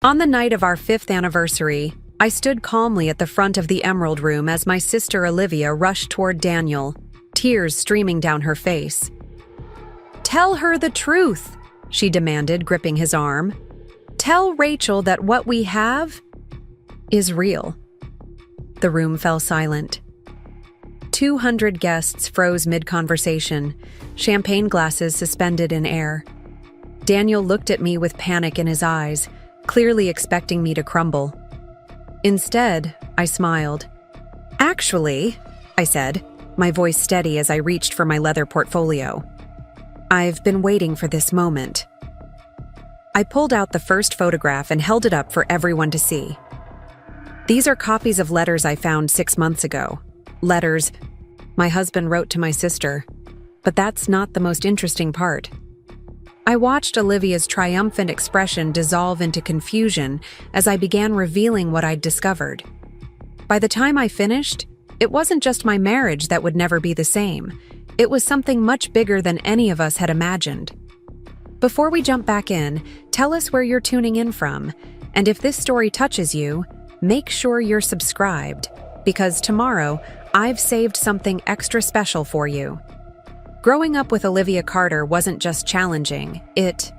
On the night of our 5th anniversary, I stood calmly at the front of the Emerald Room as my sister Olivia rushed toward Daniel, tears streaming down her face. "Tell her the truth," she demanded, gripping his arm. "Tell Rachel that what we have is real." The room fell silent. 200 guests froze mid-conversation, champagne glasses suspended in air. Daniel looked at me with panic in his eyes, clearly expecting me to crumble. Instead, I smiled. "Actually," I said, my voice steady as I reached for my leather portfolio, "I've been waiting for this moment." I pulled out the first photograph and held it up for everyone to see. "These are copies of letters I found 6 months ago. Letters my husband wrote to my sister. But that's not the most interesting part." I watched Olivia's triumphant expression dissolve into confusion as I began revealing what I'd discovered. By the time I finished, it wasn't just my marriage that would never be the same. It was something much bigger than any of us had imagined. Before we jump back in, tell us where you're tuning in from, and if this story touches you, make sure you're subscribed, because tomorrow I've saved something extra special for you. Growing up with Olivia Carter wasn't just challenging, it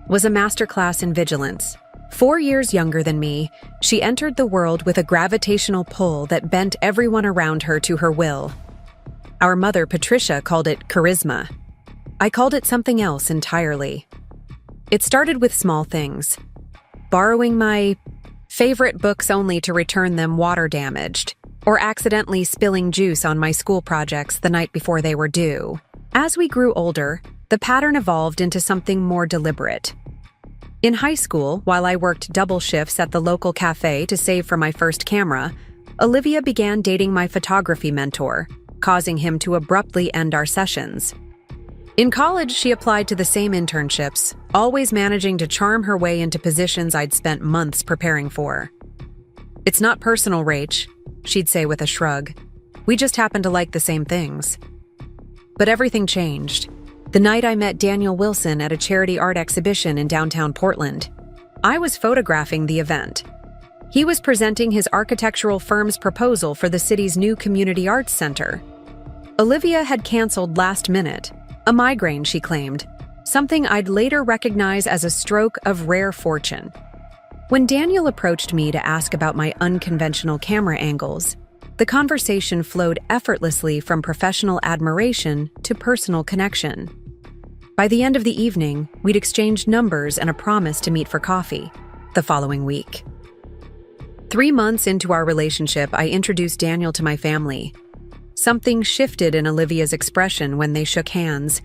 was a masterclass in vigilance. 4 years younger than me, she entered the world with a gravitational pull that bent everyone around her to her will. Our mother, Patricia, called it charisma. I called it something else entirely. It started with small things. Borrowing my favorite books only to return them water-damaged, or accidentally spilling juice on my school projects the night before they were due. As we grew older, the pattern evolved into something more deliberate. In high school, while I worked double shifts at the local cafe to save for my first camera, Olivia began dating my photography mentor, causing him to abruptly end our sessions. In college, she applied to the same internships, always managing to charm her way into positions I'd spent months preparing for. "It's not personal, Rach," she'd say with a shrug. "We just happen to like the same things." But everything changed. The night I met Daniel Wilson at a charity art exhibition in downtown Portland. I was photographing the event. He was presenting his architectural firm's proposal for the city's new community arts center. Olivia had canceled last minute, a migraine, she claimed, something I'd later recognize as a stroke of rare fortune. When Daniel approached me to ask about my unconventional camera angles, the conversation flowed effortlessly from professional admiration to personal connection. By the end of the evening, we'd exchanged numbers and a promise to meet for coffee the following week. 3 months into our relationship, I introduced Daniel to my family. Something shifted in Olivia's expression when they shook hands,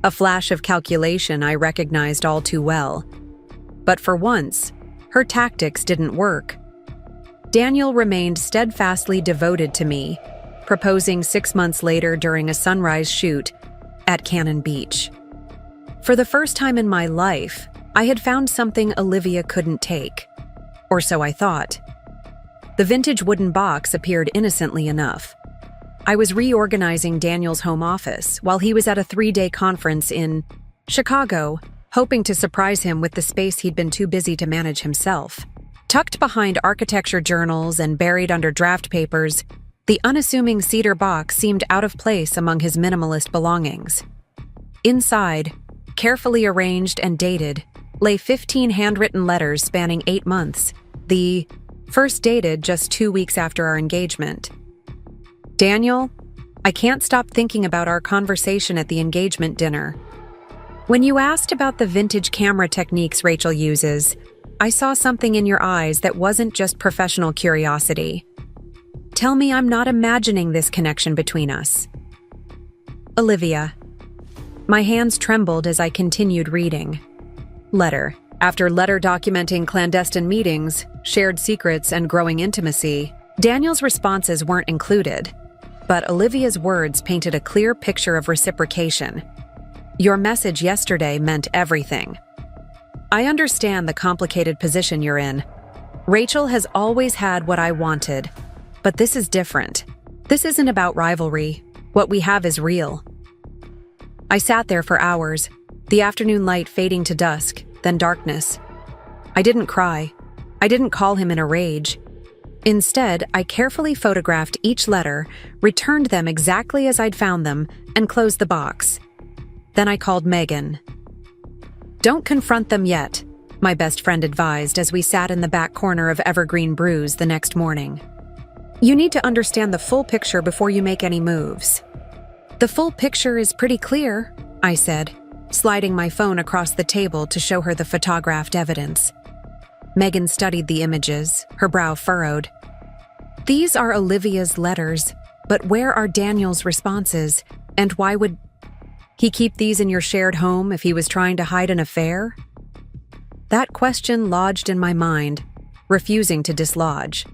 a flash of calculation I recognized all too well. But for once, her tactics didn't work. Daniel remained steadfastly devoted to me, proposing 6 months later during a sunrise shoot at Cannon Beach. For the first time in my life, I had found something Olivia couldn't take. Or so I thought. The vintage wooden box appeared innocently enough. I was reorganizing Daniel's home office while he was at a 3-day conference in Chicago, hoping to surprise him with the space he'd been too busy to manage himself. Tucked behind architecture journals and buried under draft papers, the unassuming cedar box seemed out of place among his minimalist belongings. Inside, carefully arranged and dated, lay 15 handwritten letters spanning 8 months, the first dated just 2 weeks after our engagement. "Daniel, I can't stop thinking about our conversation at the engagement dinner. When you asked about the vintage camera techniques Rachel uses, I saw something in your eyes that wasn't just professional curiosity. Tell me I'm not imagining this connection between us." Olivia. My hands trembled as I continued reading. Letter. After letter documenting clandestine meetings, shared secrets, and growing intimacy, Daniel's responses weren't included. But Olivia's words painted a clear picture of reciprocation. "Your message yesterday meant everything. I understand the complicated position you're in. Rachel has always had what I wanted, but this is different. This isn't about rivalry. What we have is real." I sat there for hours, the afternoon light fading to dusk, then darkness. I didn't cry, I didn't call him in a rage. Instead, I carefully photographed each letter, returned them exactly as I'd found them, and closed the box. Then I called Megan. "Don't confront them yet," my best friend advised as we sat in the back corner of Evergreen Brews the next morning. "You need to understand the full picture before you make any moves." "The full picture is pretty clear," I said, sliding my phone across the table to show her the photographed evidence. Megan studied the images, her brow furrowed. "These are Olivia's letters, but where are Daniel's responses, and why would he keep these in your shared home if he was trying to hide an affair?" That question lodged in my mind, refusing to dislodge.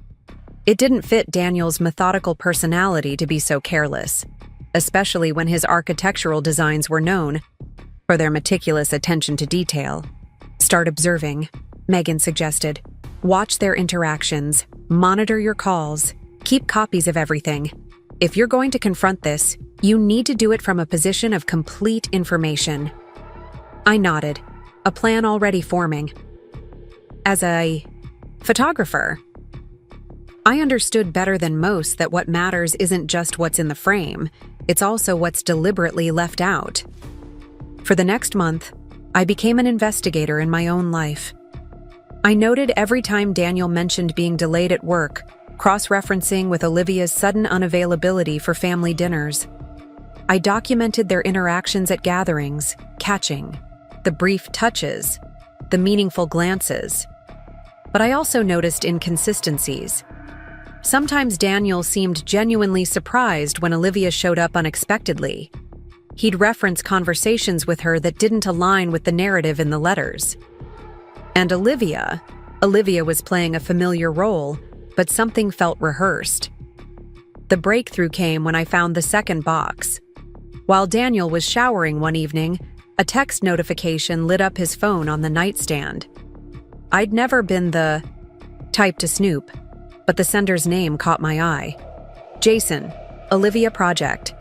It didn't fit Daniel's methodical personality to be so careless, especially when his architectural designs were known for their meticulous attention to detail. "Start observing," Megan suggested. "Watch their interactions, monitor your calls, keep copies of everything. If you're going to confront this, you need to do it from a position of complete information." I nodded, a plan already forming. As a photographer, I understood better than most that what matters isn't just what's in the frame, it's also what's deliberately left out. For the next month, I became an investigator in my own life. I noted every time Daniel mentioned being delayed at work, cross-referencing with Olivia's sudden unavailability for family dinners. I documented their interactions at gatherings, catching the brief touches, the meaningful glances. But I also noticed inconsistencies. Sometimes Daniel seemed genuinely surprised when Olivia showed up unexpectedly. He'd reference conversations with her that didn't align with the narrative in the letters. And Olivia was playing a familiar role, but something felt rehearsed. The breakthrough came when I found the second box. While Daniel was showering one evening, a text notification lit up his phone on the nightstand. I'd never been the type to snoop, but the sender's name caught my eye. "Jason, Olivia Project."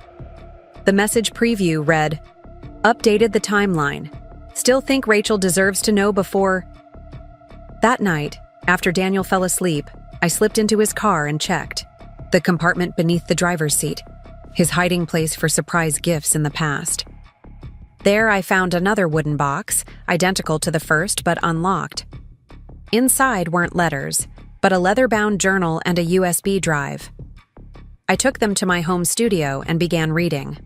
The message preview read, "Updated the timeline. Still think Rachel deserves to know before..." That night, after Daniel fell asleep, I slipped into his car and checked. The compartment beneath the driver's seat, his hiding place for surprise gifts in the past. There I found another wooden box, identical to the first but unlocked. Inside weren't letters, but a leather-bound journal and a USB drive. I took them to my home studio and began reading.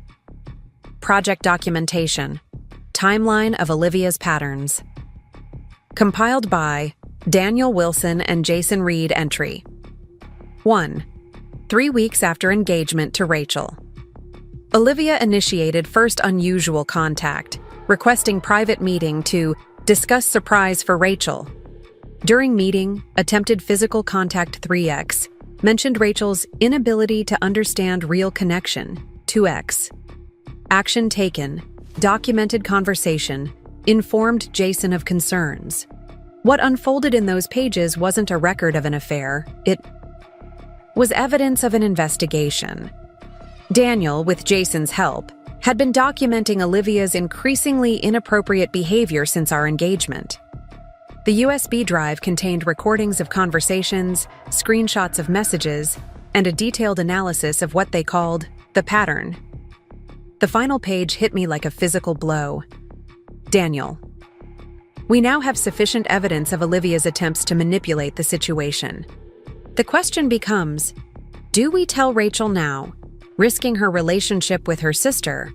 Project documentation. Timeline of Olivia's patterns. Compiled by Daniel Wilson and Jason Reed. Entry 1. 3 weeks after engagement to Rachel. Olivia initiated first unusual contact, requesting private meeting to discuss surprise for Rachel. During meeting, attempted physical contact 3x, mentioned Rachel's inability to understand real connection 2x. Action taken, documented conversation, informed Jason of concerns. What unfolded in those pages wasn't a record of an affair, it was evidence of an investigation. Daniel, with Jason's help, had been documenting Olivia's increasingly inappropriate behavior since our engagement. The USB drive contained recordings of conversations, screenshots of messages, and a detailed analysis of what they called the pattern. The final page hit me like a physical blow. Daniel. We now have sufficient evidence of Olivia's attempts to manipulate the situation. The question becomes, do we tell Rachel now, risking her relationship with her sister,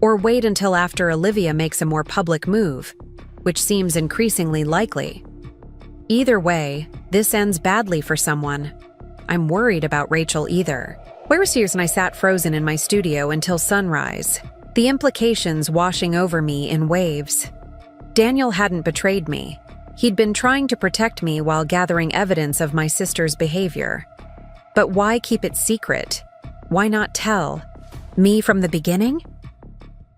or wait until after Olivia makes a more public move, which seems increasingly likely? Either way, this ends badly for someone. I'm worried about Rachel either. Where's Sears and I sat frozen in my studio until sunrise, the implications washing over me in waves. Daniel hadn't betrayed me. He'd been trying to protect me while gathering evidence of my sister's behavior. But why keep it secret? Why not tell? Me from the beginning?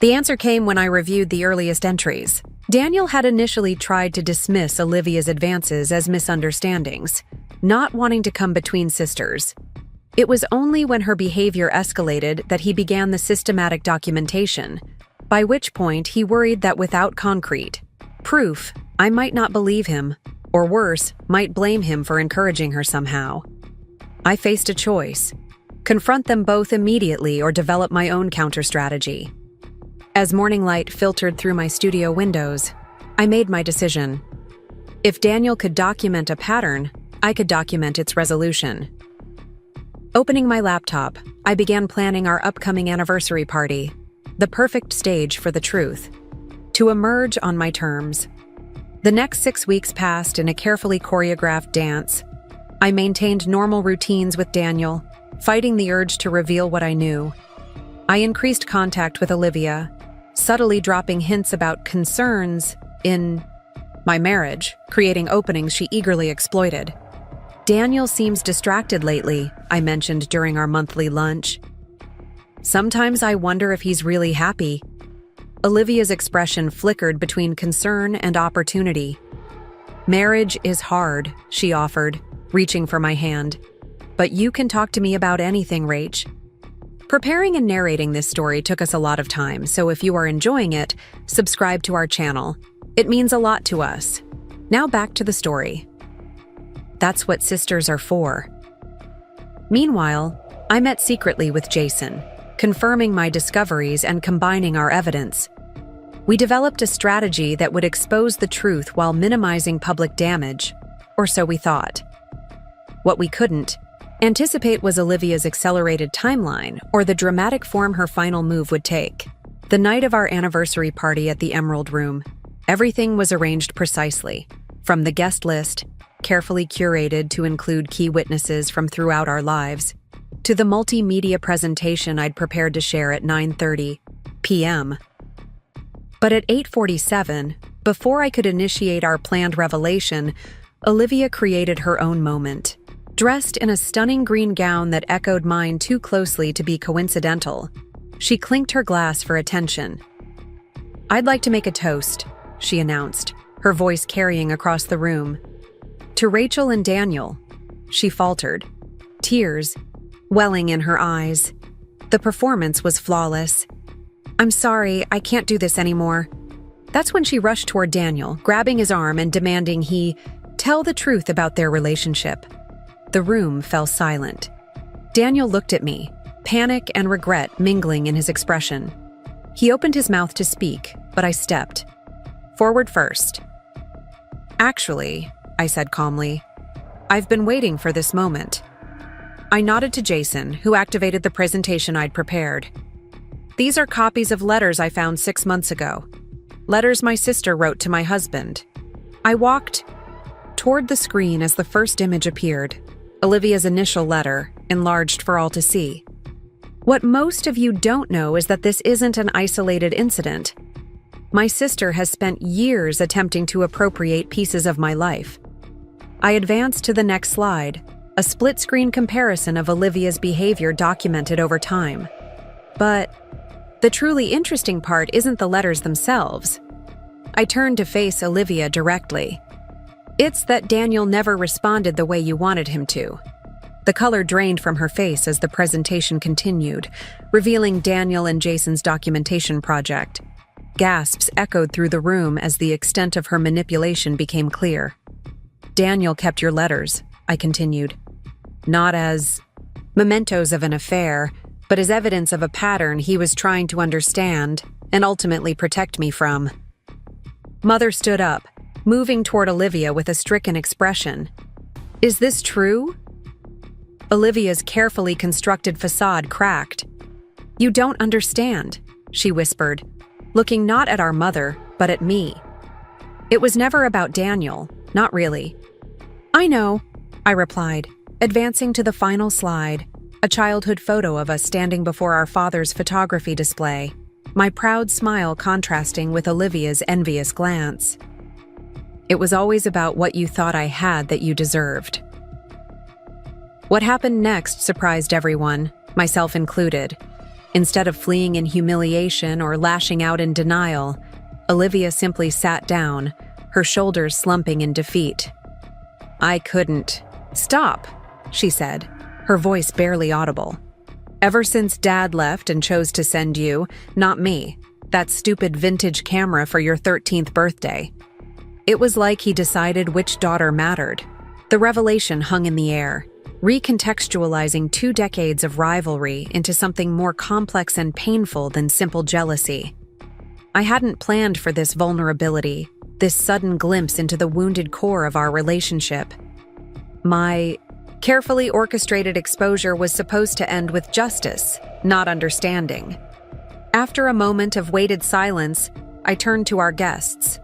The answer came when I reviewed the earliest entries. Daniel had initially tried to dismiss Olivia's advances as misunderstandings, not wanting to come between sisters. It was only when her behavior escalated that he began the systematic documentation, by which point he worried that without concrete proof, I might not believe him. or worse, might blame him for encouraging her somehow. I faced a choice: confront them both immediately or develop my own counter-strategy. As morning light filtered through my studio windows, I made my decision. If Daniel could document a pattern, I could document its resolution. Opening my laptop, I began planning our upcoming anniversary party, the perfect stage for the truth, to emerge on my terms. The next 6 weeks passed in a carefully choreographed dance. I maintained normal routines with Daniel, fighting the urge to reveal what I knew. I increased contact with Olivia, subtly dropping hints about concerns in my marriage, creating openings she eagerly exploited. Daniel seems distracted lately, I mentioned during our monthly lunch. Sometimes I wonder if he's really happy. Olivia's expression flickered between concern and opportunity. Marriage is hard, she offered, reaching for my hand. But you can talk to me about anything, Rach. Preparing and narrating this story took us a lot of time, so if you are enjoying it, subscribe to our channel. It means a lot to us. Now back to the story. That's what sisters are for. Meanwhile, I met secretly with Jason, confirming my discoveries and combining our evidence. We developed a strategy that would expose the truth while minimizing public damage, or so we thought. What we couldn't anticipate was Olivia's accelerated timeline or the dramatic form her final move would take. The night of our anniversary party at the Emerald Room, everything was arranged precisely, from the guest list, carefully curated to include key witnesses from throughout our lives, to the multimedia presentation I'd prepared to share at 9:30 p.m. But at 8:47, before I could initiate our planned revelation, Olivia created her own moment. Dressed in a stunning green gown that echoed mine too closely to be coincidental, she clinked her glass for attention. "I'd like to make a toast," she announced, her voice carrying across the room. "To Rachel and Daniel," she faltered, tears welling in her eyes. The performance was flawless. "I'm sorry, I can't do this anymore." That's when she rushed toward Daniel, grabbing his arm and demanding he tell the truth about their relationship. The room fell silent. Daniel looked at me, panic and regret mingling in his expression. He opened his mouth to speak, but I stepped forward first. "Actually," I said calmly, "I've been waiting for this moment." I nodded to Jason, who activated the presentation I'd prepared. "These are copies of letters I found 6 months ago. Letters my sister wrote to my husband." I walked toward the screen as the first image appeared, Olivia's initial letter, enlarged for all to see. What most of you don't know is that this isn't an isolated incident. My sister has spent years attempting to appropriate pieces of my life. I advanced to the next slide, a split-screen comparison of Olivia's behavior documented over time. But the truly interesting part isn't the letters themselves. I turned to face Olivia directly. "It's that Daniel never responded the way you wanted him to." The color drained from her face as the presentation continued, revealing Daniel and Jason's documentation project. Gasps echoed through the room as the extent of her manipulation became clear. "Daniel kept your letters," I continued. "Not as mementos of an affair, but as evidence of a pattern he was trying to understand and ultimately protect me from." Mother stood up, moving toward Olivia with a stricken expression. "Is this true?" Olivia's carefully constructed facade cracked. "You don't understand," she whispered, looking not at our mother, but at me. "It was never about Daniel, not really." "I know," I replied, advancing to the final slide, a childhood photo of us standing before our father's photography display, my proud smile contrasting with Olivia's envious glance. "It was always about what you thought I had that you deserved." What happened next surprised everyone, myself included. Instead of fleeing in humiliation or lashing out in denial, Olivia simply sat down, her shoulders slumping in defeat. "I couldn't." "Stop," she said, her voice barely audible. "Ever since Dad left and chose to send you, not me, that stupid vintage camera for your 13th birthday, It was like he decided which daughter mattered. The revelation hung in the air, recontextualizing 2 decades of rivalry into something more complex and painful than simple jealousy. I hadn't planned for this vulnerability, this sudden glimpse into the wounded core of our relationship. My carefully orchestrated exposure was supposed to end with justice, not understanding. After a moment of weighted silence, I turned to our guests.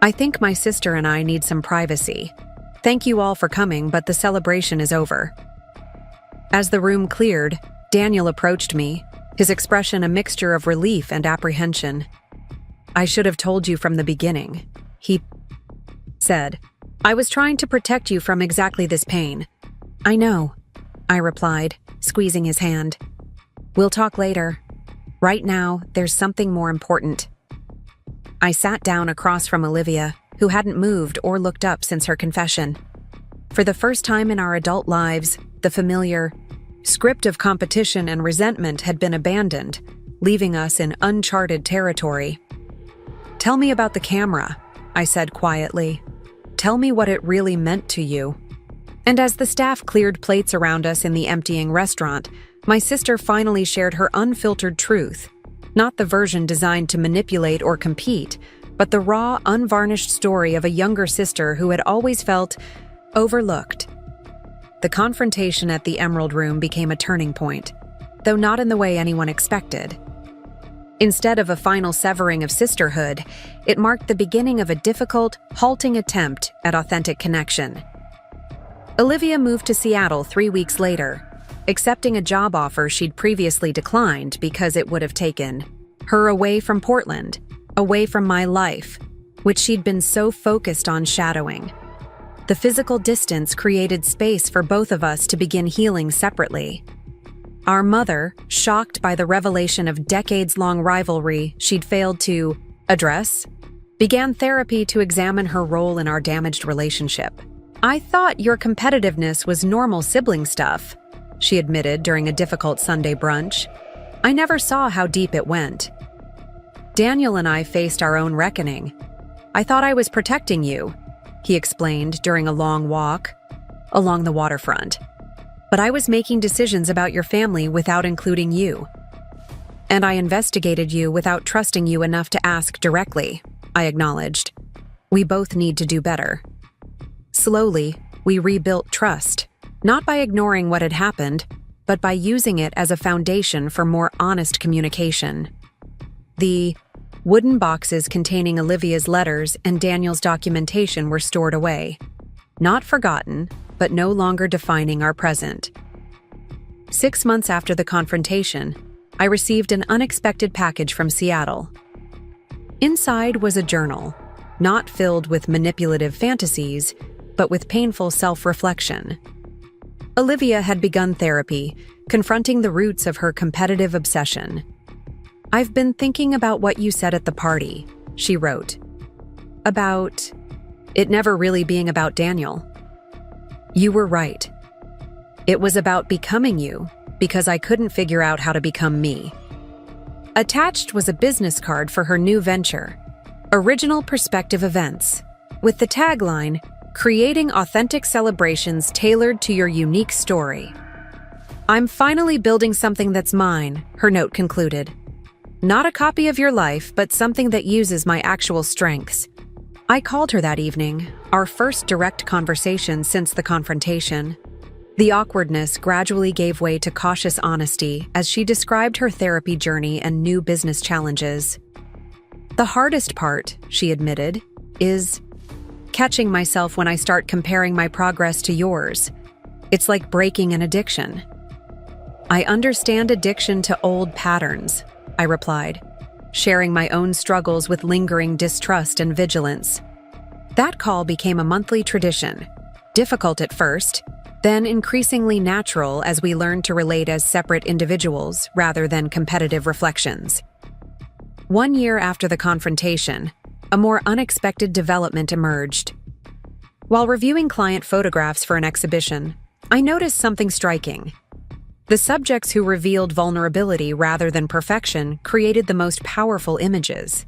"I think my sister and I need some privacy. Thank you all for coming, but the celebration is over." As the room cleared, Daniel approached me, his expression a mixture of relief and apprehension. "I should have told you from the beginning," he said. "I was trying to protect you from exactly this pain." "I know," I replied, squeezing his hand. "We'll talk later. Right now, there's something more important." I sat down across from Olivia, who hadn't moved or looked up since her confession. For the first time in our adult lives, the familiar script of competition and resentment had been abandoned, leaving us in uncharted territory. "Tell me about the camera," I said quietly. "Tell me what it really meant to you." And as the staff cleared plates around us in the emptying restaurant, my sister finally shared her unfiltered truth, not the version designed to manipulate or compete, but the raw, unvarnished story of a younger sister who had always felt overlooked. The confrontation at the Emerald Room became a turning point, though not in the way anyone expected. Instead of a final severing of sisterhood, it marked the beginning of a difficult, halting attempt at authentic connection. Olivia moved to Seattle 3 weeks later, accepting a job offer she'd previously declined because it would have taken her away from Portland, away from my life, which she'd been so focused on shadowing. The physical distance created space for both of us to begin healing separately. Our mother, shocked by the revelation of decades-long rivalry she'd failed to address, began therapy to examine her role in our damaged relationship. "I thought your competitiveness was normal sibling stuff," she admitted during a difficult Sunday brunch. "I never saw how deep it went." Daniel and I faced our own reckoning. "I thought I was protecting you," he explained during a long walk along the waterfront. "But I was making decisions about your family without including you. And I investigated you without trusting you enough to ask directly," I acknowledged. "We both need to do better." Slowly, we rebuilt trust, not by ignoring what had happened, but by using it as a foundation for more honest communication. The wooden boxes containing Olivia's letters and Daniel's documentation were stored away, not forgotten, but no longer defining our present. 6 months after the confrontation, I received an unexpected package from Seattle. Inside was a journal, not filled with manipulative fantasies, but with painful self-reflection. Olivia had begun therapy, confronting the roots of her competitive obsession. "I've been thinking about what you said at the party," she wrote. "About it never really being about Daniel. You were right. It was about becoming you, because I couldn't figure out how to become me." Attached was a business card for her new venture, Original Perspective Events, with the tagline, "Creating authentic celebrations tailored to your unique story." "I'm finally building something that's mine," her note concluded. "Not a copy of your life, but something that uses my actual strengths." I called her that evening, our first direct conversation since the confrontation. The awkwardness gradually gave way to cautious honesty as she described her therapy journey and new business challenges. "The hardest part," she admitted, "is catching myself when I start comparing my progress to yours. It's like breaking an addiction." "I understand addiction to old patterns," I replied, sharing my own struggles with lingering distrust and vigilance. That call became a monthly tradition, difficult at first, then increasingly natural as we learned to relate as separate individuals rather than competitive reflections. 1 year after the confrontation, a more unexpected development emerged. While reviewing client photographs for an exhibition, I noticed something striking. The subjects who revealed vulnerability rather than perfection created the most powerful images.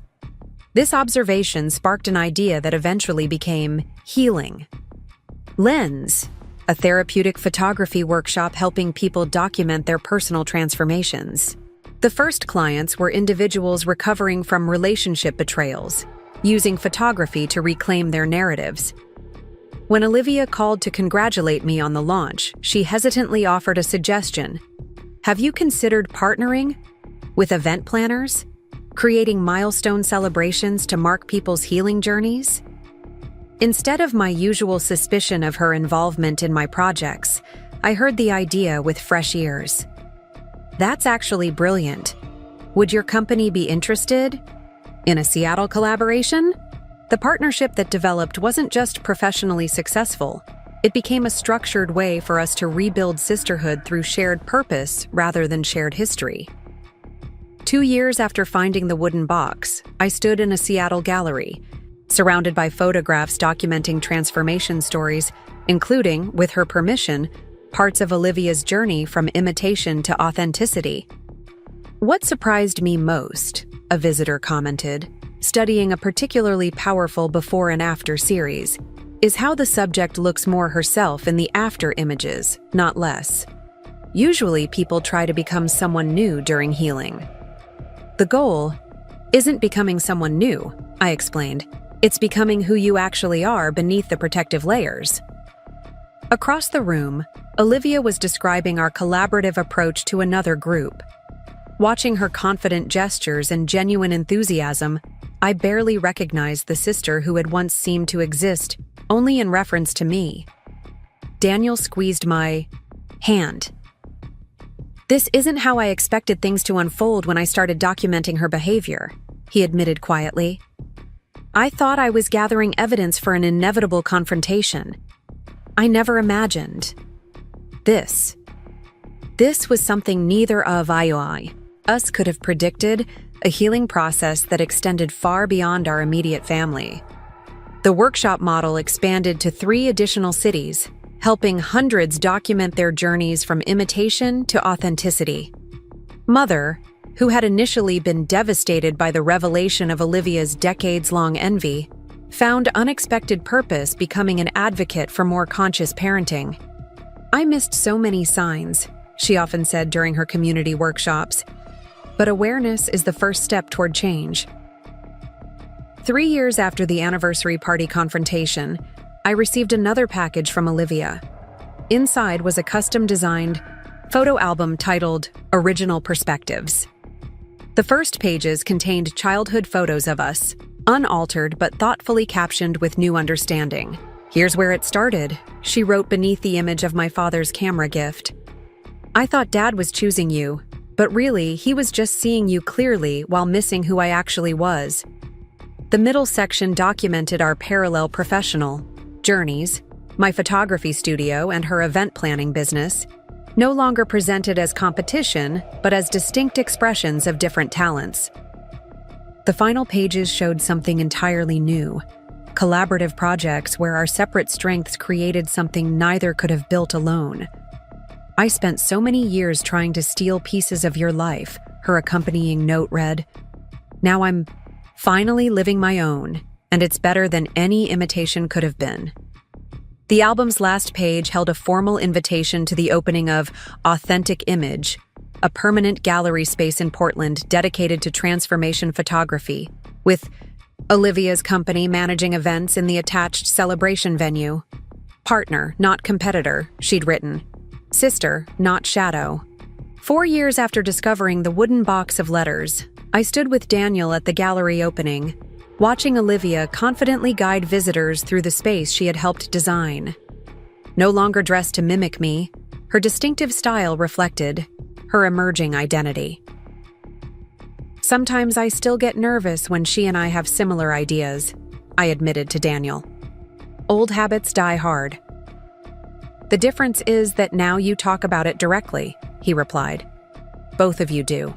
This observation sparked an idea that eventually became healing. Lens, a therapeutic photography workshop helping people document their personal transformations. The first clients were individuals recovering from relationship betrayals, using photography to reclaim their narratives. When Olivia called to congratulate me on the launch, she hesitantly offered a suggestion. Have you considered partnering with event planners, creating milestone celebrations to mark people's healing journeys? Instead of my usual suspicion of her involvement in my projects, I heard the idea with fresh ears. That's actually brilliant. Would your company be interested in a Seattle collaboration? The partnership that developed wasn't just professionally successful. It became a structured way for us to rebuild sisterhood through shared purpose rather than shared history. 2 years after finding the wooden box, I stood in a Seattle gallery, surrounded by photographs documenting transformation stories, including, with her permission, parts of Olivia's journey from imitation to authenticity. What surprised me most, a visitor commented, studying a particularly powerful before and after series, is how the subject looks more herself in the after images, not less. Usually people try to become someone new during healing. The goal isn't becoming someone new, I explained. It's becoming who you actually are beneath the protective layers. Across the room, Olivia was describing our collaborative approach to another group. Watching her confident gestures and genuine enthusiasm, I barely recognized the sister who had once seemed to exist only in reference to me. Daniel squeezed my hand. This isn't how I expected things to unfold when I started documenting her behavior, he admitted quietly. I thought I was gathering evidence for an inevitable confrontation. I never imagined. This was something neither of us could have predicted, a healing process that extended far beyond our immediate family. The workshop model expanded to 3 additional cities, helping hundreds document their journeys from imitation to authenticity. Mother, who had initially been devastated by the revelation of Olivia's decades-long envy, found unexpected purpose becoming an advocate for more conscious parenting. I missed so many signs, she often said during her community workshops, but awareness is the first step toward change. 3 years after the anniversary party confrontation, I received another package from Olivia. Inside was a custom-designed photo album titled Original Perspectives. The first pages contained childhood photos of us, unaltered but thoughtfully captioned with new understanding. Here's where it started, she wrote beneath the image of my father's camera gift. I thought Dad was choosing you, but really, he was just seeing you clearly while missing who I actually was. The middle section documented our parallel professional journeys, my photography studio and her event planning business, no longer presented as competition, but as distinct expressions of different talents. The final pages showed something entirely new. Collaborative projects where our separate strengths created something neither could have built alone. I spent so many years trying to steal pieces of your life, her accompanying note read. Now I'm finally living my own, and it's better than any imitation could have been. The album's last page held a formal invitation to the opening of Authentic Image, a permanent gallery space in Portland dedicated to transformation photography, with Olivia's company managing events in the attached celebration venue. Partner, not competitor, she'd written. Sister, not shadow. 4 years after discovering the wooden box of letters, I stood with Daniel at the gallery opening, watching Olivia confidently guide visitors through the space she had helped design. No longer dressed to mimic me, her distinctive style reflected her emerging identity. Sometimes I still get nervous when she and I have similar ideas, I admitted to Daniel. Old habits die hard. The difference is that now you talk about it directly, he replied. Both of you do.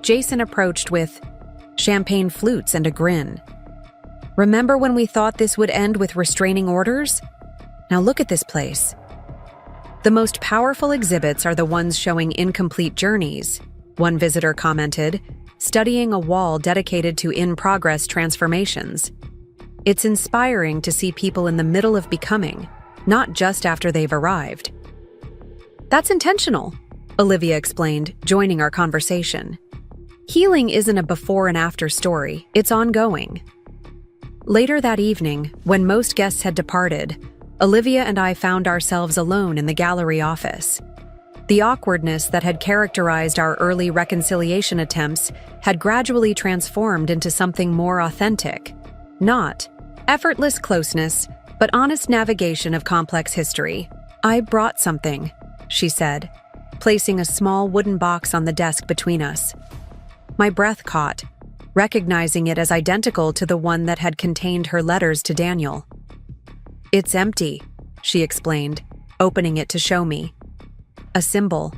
Jason approached with champagne flutes and a grin. Remember when we thought this would end with restraining orders? Now look at this place. The most powerful exhibits are the ones showing incomplete journeys. one visitor commented, studying a wall dedicated to in-progress transformations. It's inspiring to see people in the middle of becoming, not just after they've arrived. That's intentional, Olivia explained, joining our conversation. Healing isn't a before and after story, it's ongoing. Later that evening, when most guests had departed, Olivia and I found ourselves alone in the gallery office. The awkwardness that had characterized our early reconciliation attempts had gradually transformed into something more authentic. Not effortless closeness, but honest navigation of complex history. "I brought something," she said, placing a small wooden box on the desk between us. My breath caught, recognizing it as identical to the one that had contained her letters to Daniel. "It's empty," she explained, opening it to show me. A symbol.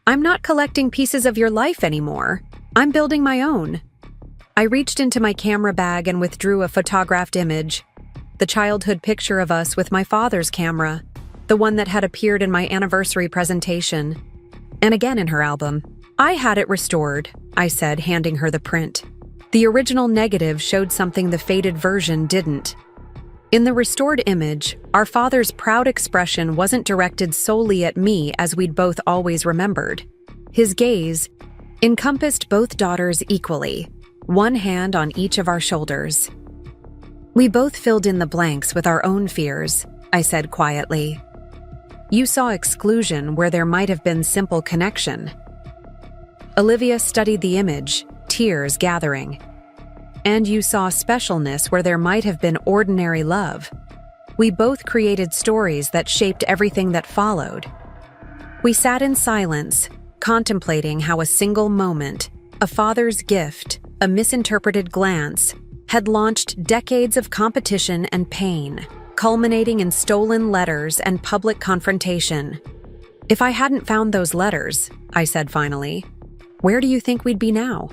"I'm not collecting pieces of your life anymore. I'm building my own." I reached into my camera bag and withdrew a photographed image, the childhood picture of us with my father's camera, the one that had appeared in my anniversary presentation, and again in her album. "I had it restored," I said, handing her the print. The original negative showed something the faded version didn't. In the restored image, our father's proud expression wasn't directed solely at me as we'd both always remembered. His gaze encompassed both daughters equally, one hand on each of our shoulders. "We both filled in the blanks with our own fears," I said quietly. "You saw exclusion where there might have been simple connection." Olivia studied the image, tears gathering. "And you saw specialness where there might have been ordinary love. We both created stories that shaped everything that followed." We sat in silence, contemplating how a single moment, a father's gift, a misinterpreted glance, had launched decades of competition and pain, culminating in stolen letters and public confrontation. "If I hadn't found those letters," I said finally, "where do you think we'd be now?"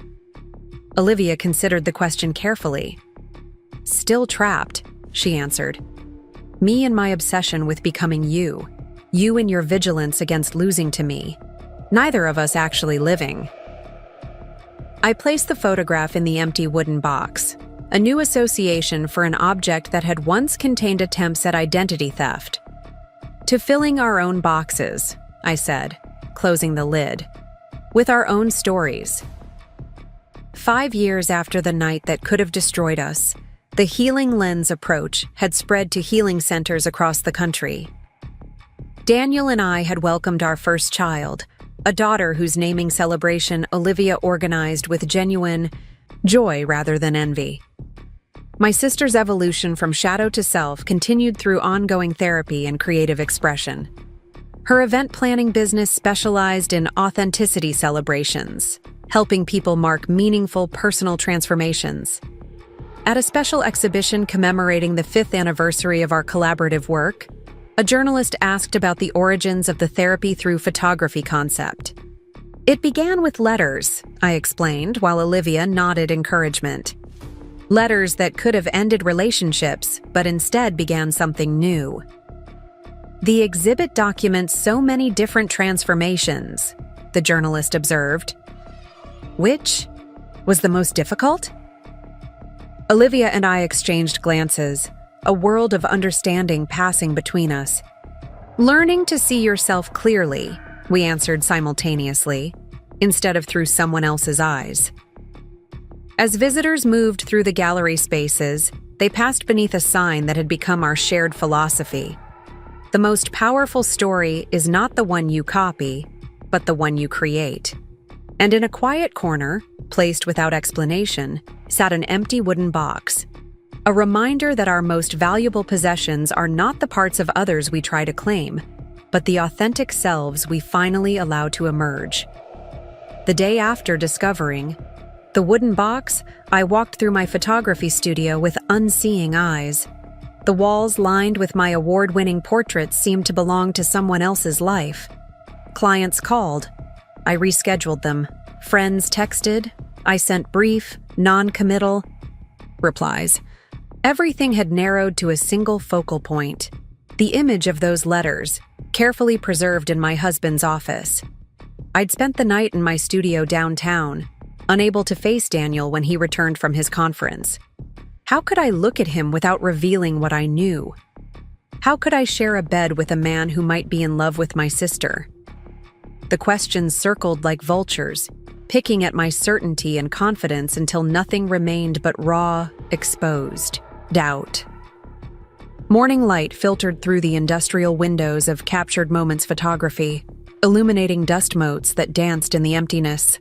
Olivia considered the question carefully. "Still trapped," she answered. "Me and my obsession with becoming you. You and your vigilance against losing to me. Neither of us actually living." I placed the photograph in the empty wooden box, a new association for an object that had once contained attempts at identity theft. "To filling our own boxes," I said, closing the lid, "with our own stories." 5 years after the night that could have destroyed us, the Healing Lens approach had spread to healing centers across the country. Daniel and I had welcomed our first child, a daughter whose naming celebration Olivia organized with genuine joy rather than envy. My sister's evolution from shadow to self continued through ongoing therapy and creative expression. Her event planning business specialized in authenticity celebrations, helping people mark meaningful personal transformations. At a special exhibition commemorating the 5th anniversary of our collaborative work, a journalist asked about the origins of the therapy through photography concept. "It began with letters," I explained, while Olivia nodded encouragement. "Letters that could have ended relationships, but instead began something new." "The exhibit documents so many different transformations," the journalist observed. "Which was the most difficult?" Olivia and I exchanged glances, a world of understanding passing between us. "Learning to see yourself clearly," we answered simultaneously, instead of through someone else's eyes. As visitors moved through the gallery spaces, they passed beneath a sign that had become our shared philosophy. "The most powerful story is not the one you copy, but the one you create." And in a quiet corner, placed without explanation, sat an empty wooden box. A reminder that our most valuable possessions are not the parts of others we try to claim, but the authentic selves we finally allow to emerge. The day after discovering the wooden box, I walked through my photography studio with unseeing eyes. The walls lined with my award-winning portraits seemed to belong to someone else's life. Clients called. I rescheduled them. Friends texted. I sent brief, non-committal replies. Everything had narrowed to a single focal point. The image of those letters, carefully preserved in my husband's office. I'd spent the night in my studio downtown, unable to face Daniel when he returned from his conference. How could I look at him without revealing what I knew? How could I share a bed with a man who might be in love with my sister? The questions circled like vultures, picking at my certainty and confidence until nothing remained but raw, exposed doubt. Morning light filtered through the industrial windows of Captured Moments photography, illuminating dust motes that danced in the emptiness.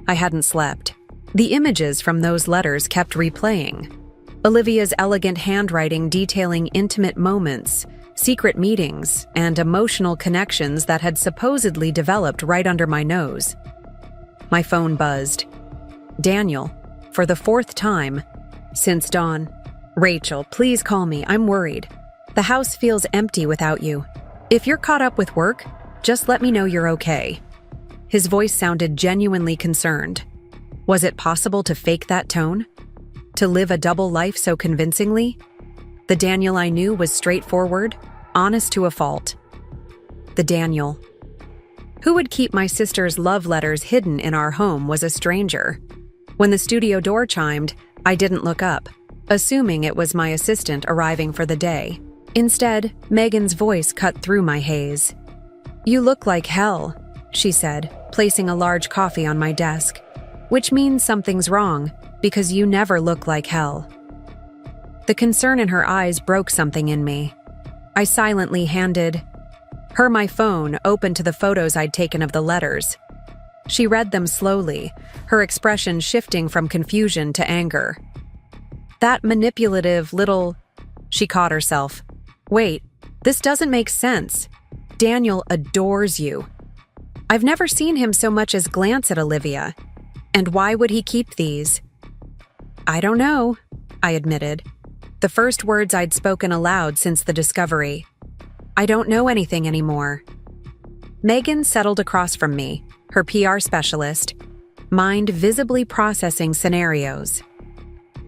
I hadn't slept. The images from those letters kept replaying. Olivia's elegant handwriting detailing intimate moments, secret meetings, and emotional connections that had supposedly developed right under my nose. My phone buzzed. Daniel, for the 4th time since dawn. Rachel, please call me. I'm worried. The house feels empty without you. If you're caught up with work, just let me know you're okay. His voice sounded genuinely concerned. Was it possible to fake that tone? To live a double life so convincingly? The Daniel I knew was straightforward, honest to a fault. The Daniel who would keep my sister's love letters hidden in our home was a stranger. When the studio door chimed, I didn't look up, assuming it was my assistant arriving for the day. Instead, Megan's voice cut through my haze. "You look like hell," she said, placing a large coffee on my desk. "Which means something's wrong, because you never look like hell." The concern in her eyes broke something in me. I silently handed her my phone, open to the photos I'd taken of the letters. She read them slowly, her expression shifting from confusion to anger. "That manipulative little..." She caught herself. "Wait, this doesn't make sense. Daniel adores you. I've never seen him so much as glance at Olivia. And why would he keep these?" "I don't know," I admitted. The first words I'd spoken aloud since the discovery. "I don't know anything anymore." Megan settled across from me, her PR specialist, mind visibly processing scenarios.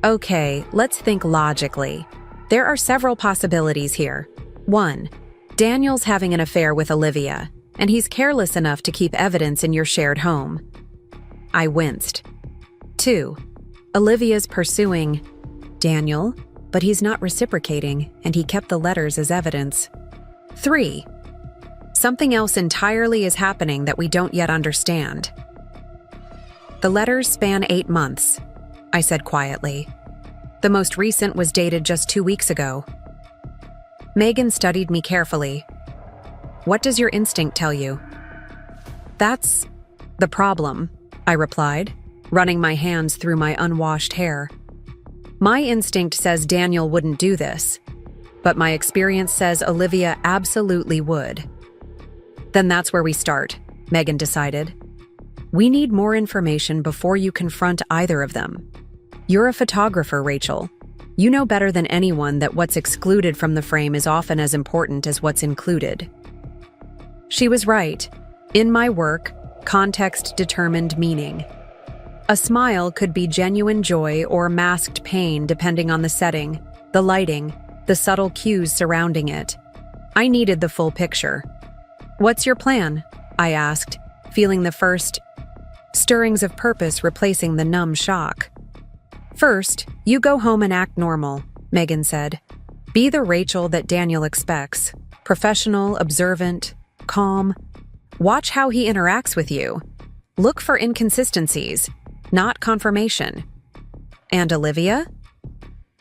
"Okay, let's think logically. There are several possibilities here. 1. Daniel's having an affair with Olivia, and he's careless enough to keep evidence in your shared home." I winced. 2. Olivia's pursuing Daniel, but he's not reciprocating, and he kept the letters as evidence. 3. Something else entirely is happening that we don't yet understand. "The letters span 8 months," I said quietly. "The most recent was dated just 2 weeks ago." Megan studied me carefully. "What does your instinct tell you?" "That's the problem," I replied, running my hands through my unwashed hair. "My instinct says Daniel wouldn't do this, but my experience says Olivia absolutely would." "Then that's where we start," Megan decided. "We need more information before you confront either of them. You're a photographer, Rachel. You know better than anyone that what's excluded from the frame is often as important as what's included." She was right. In my work, context determined meaning. A smile could be genuine joy or masked pain depending on the setting, the lighting, the subtle cues surrounding it. I needed the full picture. "What's your plan?" I asked, feeling the first stirrings of purpose replacing the numb shock. "First, you go home and act normal," Megan said. "Be the Rachel that Daniel expects. Professional, observant, calm. Watch how he interacts with you. Look for inconsistencies, not confirmation. And Olivia?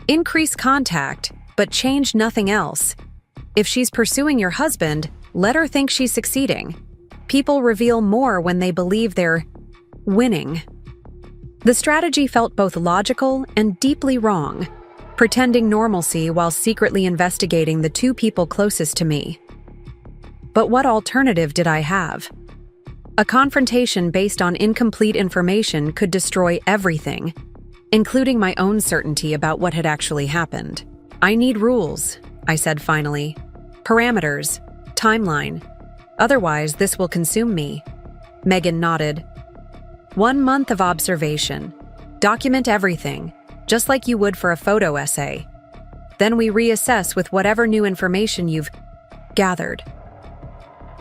Increase contact, but change nothing else. If she's pursuing your husband, let her think she's succeeding. People reveal more when they believe they're winning." The strategy felt both logical and deeply wrong, pretending normalcy while secretly investigating the 2 people closest to me. But what alternative did I have? A confrontation based on incomplete information could destroy everything, including my own certainty about what had actually happened. "I need rules," I said finally. "Parameters, timeline. Otherwise, this will consume me." Megan nodded. 1 month of observation. Document everything, just like you would for a photo essay. Then we reassess with whatever new information you've gathered."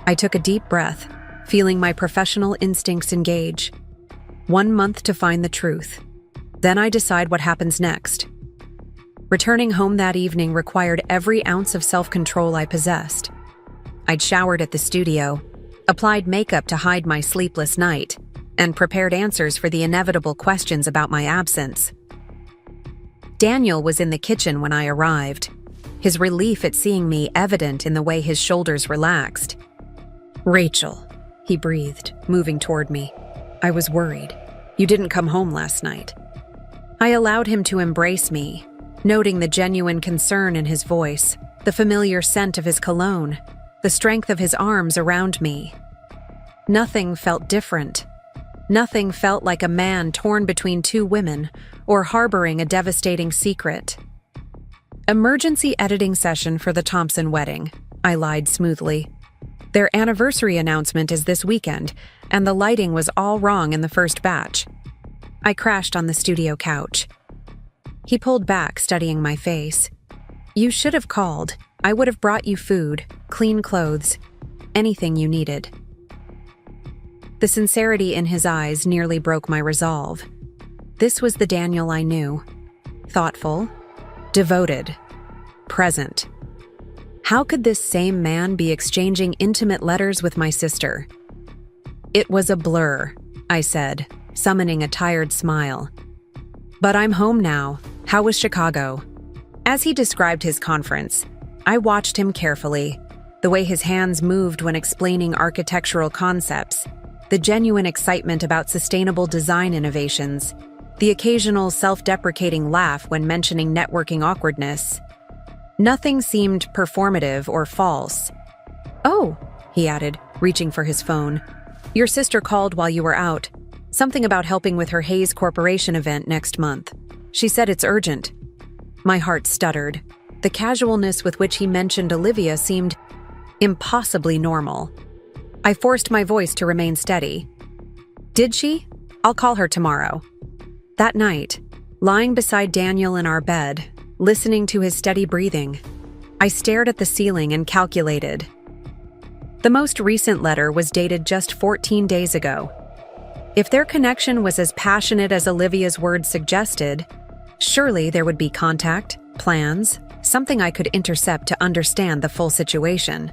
I took a deep breath, feeling my professional instincts engage. 1 month to find the truth. Then I decide what happens next. Returning home that evening required every ounce of self-control I possessed. I'd showered at the studio, applied makeup to hide my sleepless night, and prepared answers for the inevitable questions about my absence. Daniel was in the kitchen when I arrived, his relief at seeing me evident in the way his shoulders relaxed. "Rachel," he breathed, moving toward me. "I was worried. You didn't come home last night." I allowed him to embrace me, noting the genuine concern in his voice, the familiar scent of his cologne, the strength of his arms around me. Nothing felt different. Nothing felt like a man torn between two women or harboring a devastating secret. "Emergency editing session for the Thompson wedding," I lied smoothly. "Their anniversary announcement is this weekend, and the lighting was all wrong in the first batch." I crashed on the studio couch. He pulled back, studying my face. "You should have called. I would have brought you food, clean clothes, anything you needed." The sincerity in his eyes nearly broke my resolve. This was the Daniel I knew. Thoughtful, devoted, present. How could this same man be exchanging intimate letters with my sister? "It was a blur," I said, summoning a tired smile. "But I'm home now. How was Chicago?" As he described his conference, I watched him carefully, the way his hands moved when explaining architectural concepts, the genuine excitement about sustainable design innovations, the occasional self-deprecating laugh when mentioning networking awkwardness. Nothing seemed performative or false. "Oh," he added, reaching for his phone. "Your sister called while you were out. Something about helping with her Hayes Corporation event next month. She said it's urgent." My heart stuttered. The casualness with which he mentioned Olivia seemed impossibly normal. I forced my voice to remain steady. "Did she? I'll call her tomorrow." That night, lying beside Daniel in our bed, listening to his steady breathing, I stared at the ceiling and calculated. The most recent letter was dated just 14 days ago. If their connection was as passionate as Olivia's words suggested, surely there would be contact, plans, something I could intercept to understand the full situation.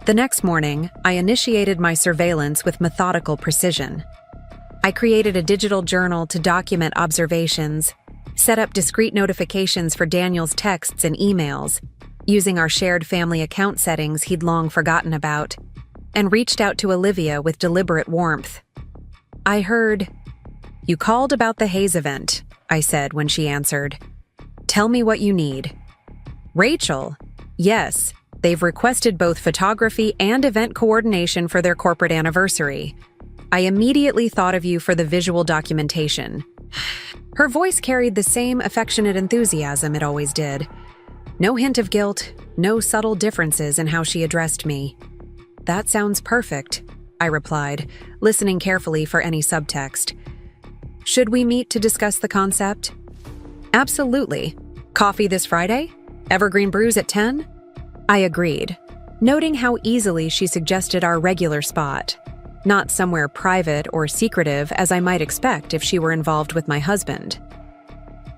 The next morning, I initiated my surveillance with methodical precision. I created a digital journal to document observations, set up discrete notifications for Daniel's texts and emails, using our shared family account settings he'd long forgotten about, and reached out to Olivia with deliberate warmth. I heard, "You called about the Hayes event," I said when she answered. "Tell me what you need." "Rachel?" "Yes, they've requested both photography and event coordination for their corporate anniversary. I immediately thought of you for the visual documentation." Her voice carried the same affectionate enthusiasm it always did. No hint of guilt, no subtle differences in how she addressed me. "That sounds perfect," I replied, listening carefully for any subtext. "Should we meet to discuss the concept?" "Absolutely. Coffee this Friday? Evergreen Brews at 10? I agreed, noting how easily she suggested our regular spot. Not somewhere private or secretive as I might expect if she were involved with my husband.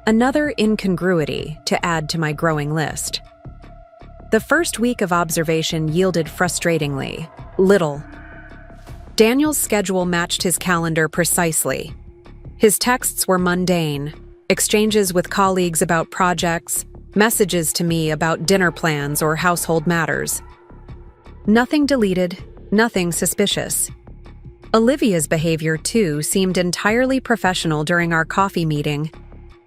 Another incongruity to add to my growing list. The first week of observation yielded frustratingly little. Daniel's schedule matched his calendar precisely. His texts were mundane, exchanges with colleagues about projects, messages to me about dinner plans or household matters. Nothing deleted, nothing suspicious. Olivia's behavior, too, seemed entirely professional during our coffee meeting.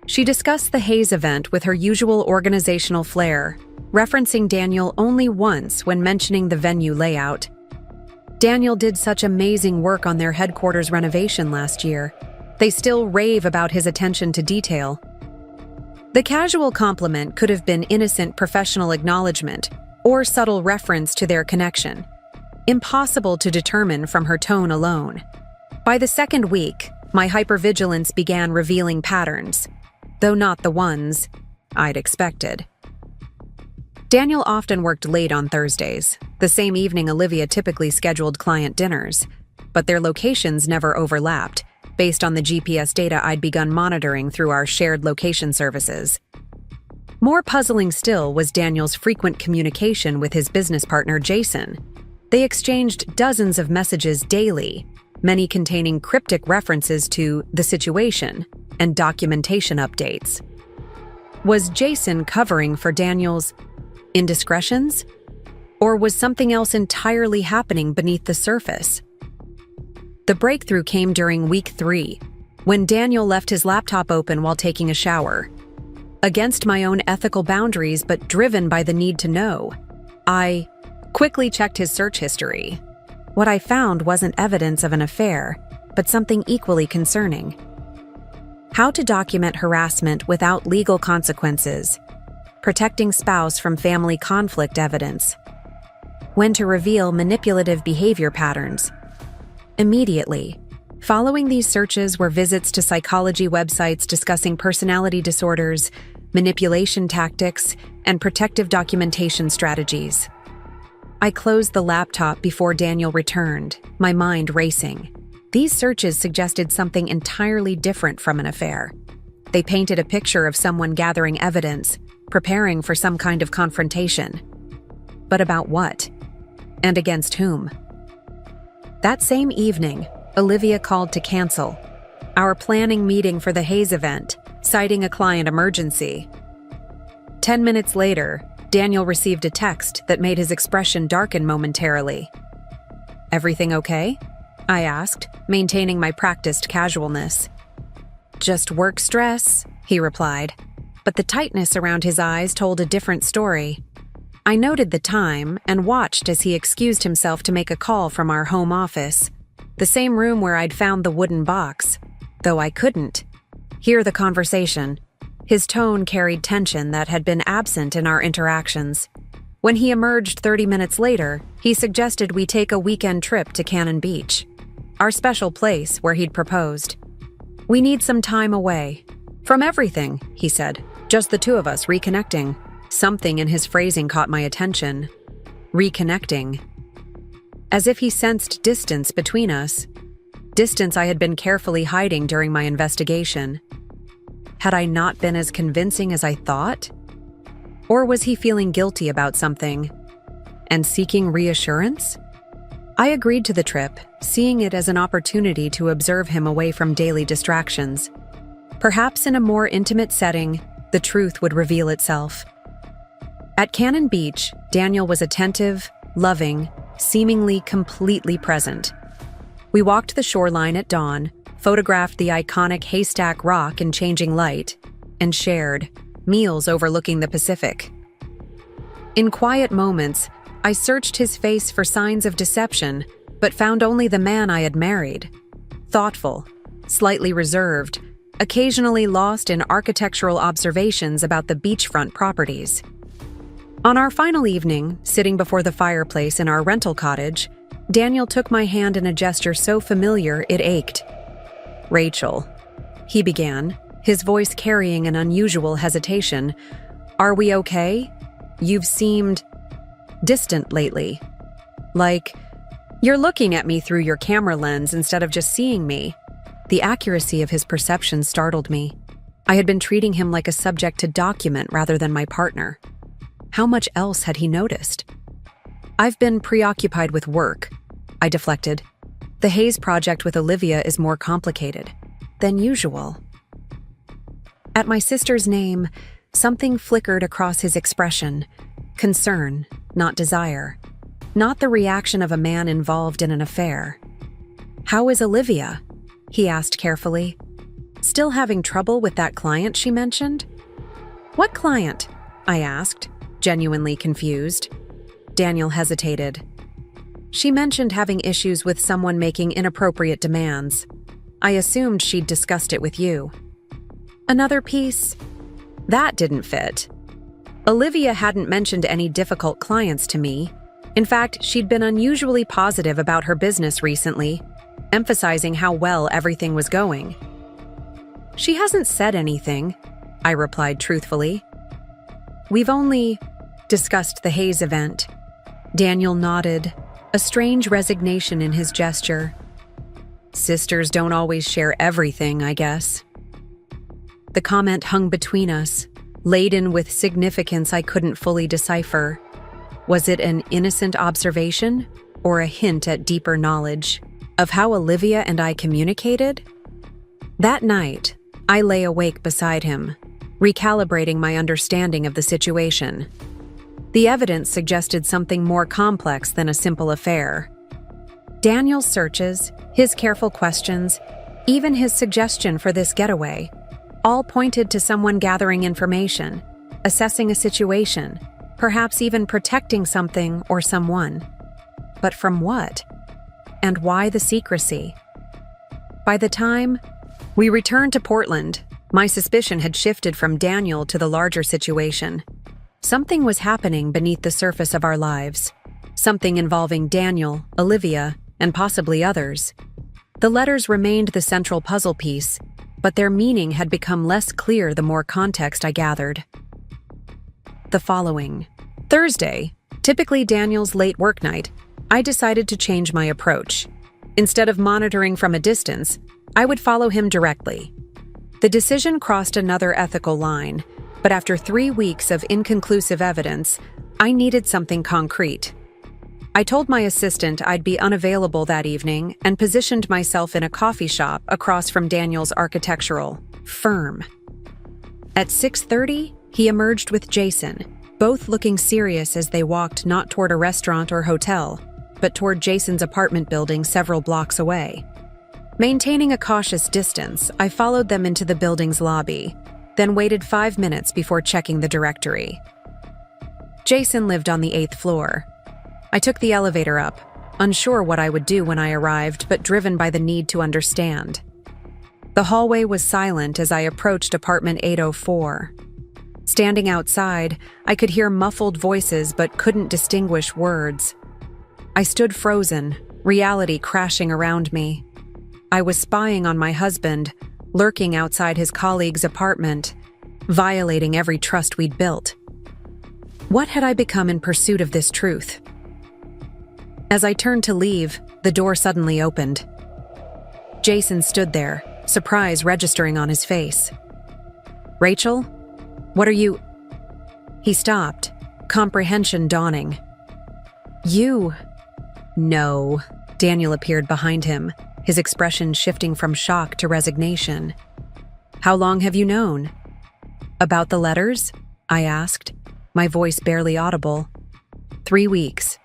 She discussed the Hayes event with her usual organizational flair, referencing Daniel only once when mentioning the venue layout. Daniel did such amazing work on their headquarters renovation last year. They still rave about his attention to detail. The casual compliment could have been innocent professional acknowledgement or subtle reference to their connection. Impossible to determine from her tone alone. By the second week, my hypervigilance began revealing patterns, though not the ones I'd expected. Daniel often worked late on Thursdays, the same evening Olivia typically scheduled client dinners, but their locations never overlapped, based on the GPS data I'd begun monitoring through our shared location services. More puzzling still was Daniel's frequent communication with his business partner Jason. They exchanged dozens of messages daily, many containing cryptic references to the situation and documentation updates. Was Jason covering for Daniel's indiscretions? Or was something else entirely happening beneath the surface? The breakthrough came during week 3, when Daniel left his laptop open while taking a shower. Against my own ethical boundaries, but driven by the need to know, I quickly checked his search history. What I found wasn't evidence of an affair, but something equally concerning. How to document harassment without legal consequences. Protecting spouse from family conflict evidence. When to reveal manipulative behavior patterns. Immediately, following these searches were visits to psychology websites discussing personality disorders, manipulation tactics, and protective documentation strategies. I closed the laptop before Daniel returned, my mind racing. These searches suggested something entirely different from an affair. They painted a picture of someone gathering evidence, preparing for some kind of confrontation. But about what? And against whom? That same evening, Olivia called to cancel our planning meeting for the Hayes event, citing a client emergency. 10 minutes later, Daniel received a text that made his expression darken momentarily. "Everything okay?" I asked, maintaining my practiced casualness. "Just work stress," he replied, but the tightness around his eyes told a different story. I noted the time and watched as he excused himself to make a call from our home office, the same room where I'd found the wooden box, though I couldn't hear the conversation. His tone carried tension that had been absent in our interactions. When he emerged 30 minutes later, he suggested we take a weekend trip to Cannon Beach, our special place where he'd proposed. "We need some time away from everything," he said, "just the two of us reconnecting." Something in his phrasing caught my attention. Reconnecting. As if he sensed distance between us. Distance I had been carefully hiding during my investigation. Had I not been as convincing as I thought? Or was he feeling guilty about something and seeking reassurance? I agreed to the trip, seeing it as an opportunity to observe him away from daily distractions. Perhaps in a more intimate setting, the truth would reveal itself. At Cannon Beach, Daniel was attentive, loving, seemingly completely present. We walked the shoreline at dawn, photographed the iconic Haystack Rock in changing light, and shared meals overlooking the Pacific. In quiet moments, I searched his face for signs of deception, but found only the man I had married. Thoughtful, slightly reserved, occasionally lost in architectural observations about the beachfront properties. On our final evening, sitting before the fireplace in our rental cottage, Daniel took my hand in a gesture so familiar it ached. "Rachel," he began, his voice carrying an unusual hesitation. "Are we okay? You've seemed distant lately. Like you're looking at me through your camera lens instead of just seeing me." The accuracy of his perception startled me. I had been treating him like a subject to document rather than my partner. How much else had he noticed? "I've been preoccupied with work," I deflected. "The Hayes project with Olivia is more complicated than usual." At my sister's name, something flickered across his expression. Concern, not desire. Not the reaction of a man involved in an affair. "How is Olivia?" he asked carefully. "Still having trouble with that client she mentioned?" "What client?" I asked, genuinely confused. Daniel hesitated. "She mentioned having issues with someone making inappropriate demands. I assumed she'd discussed it with you." "Another piece?" That didn't fit. Olivia hadn't mentioned any difficult clients to me. In fact, she'd been unusually positive about her business recently, emphasizing how well everything was going. "She hasn't said anything," I replied truthfully. "We've only discussed the Hayes event. Daniel nodded, a strange resignation in his gesture. Sisters don't always share everything, I guess. The comment hung between us, laden with significance I couldn't fully decipher. Was it an innocent observation or a hint at deeper knowledge of how Olivia and I communicated? That night, I lay awake beside him, recalibrating my understanding of the situation. The evidence suggested something more complex than a simple affair. Daniel's searches, his careful questions, even his suggestion for this getaway, all pointed to someone gathering information, assessing a situation, perhaps even protecting something or someone. But from what? And why the secrecy? By the time we returned to Portland, my suspicion had shifted from Daniel to the larger situation. Something was happening beneath the surface of our lives. Something involving Daniel, Olivia, and possibly others. The letters remained the central puzzle piece, but their meaning had become less clear the more context I gathered. The following Thursday, typically Daniel's late work night, I decided to change my approach. Instead of monitoring from a distance, I would follow him directly. The decision crossed another ethical line, but after 3 weeks of inconclusive evidence, I needed something concrete. I told my assistant I'd be unavailable that evening and positioned myself in a coffee shop across from Daniel's architectural firm. At 6:30, he emerged with Jason, both looking serious as they walked not toward a restaurant or hotel, but toward Jason's apartment building several blocks away. Maintaining a cautious distance, I followed them into the building's lobby, then waited 5 minutes before checking the directory. Jason lived on the 8th floor. I took the elevator up, unsure what I would do when I arrived, but driven by the need to understand. The hallway was silent as I approached apartment 804. Standing outside, I could hear muffled voices but couldn't distinguish words. I stood frozen, reality crashing around me. I was spying on my husband, lurking outside his colleague's apartment, violating every trust we'd built. What had I become in pursuit of this truth? As I turned to leave, the door suddenly opened. Jason stood there, surprise registering on his face. "Rachel? What are you—" He stopped, comprehension dawning. "You—" "No." Daniel appeared behind him, his expression shifting from shock to resignation. "How long have you known?" "About the letters?" I asked, my voice barely audible. 3 weeks.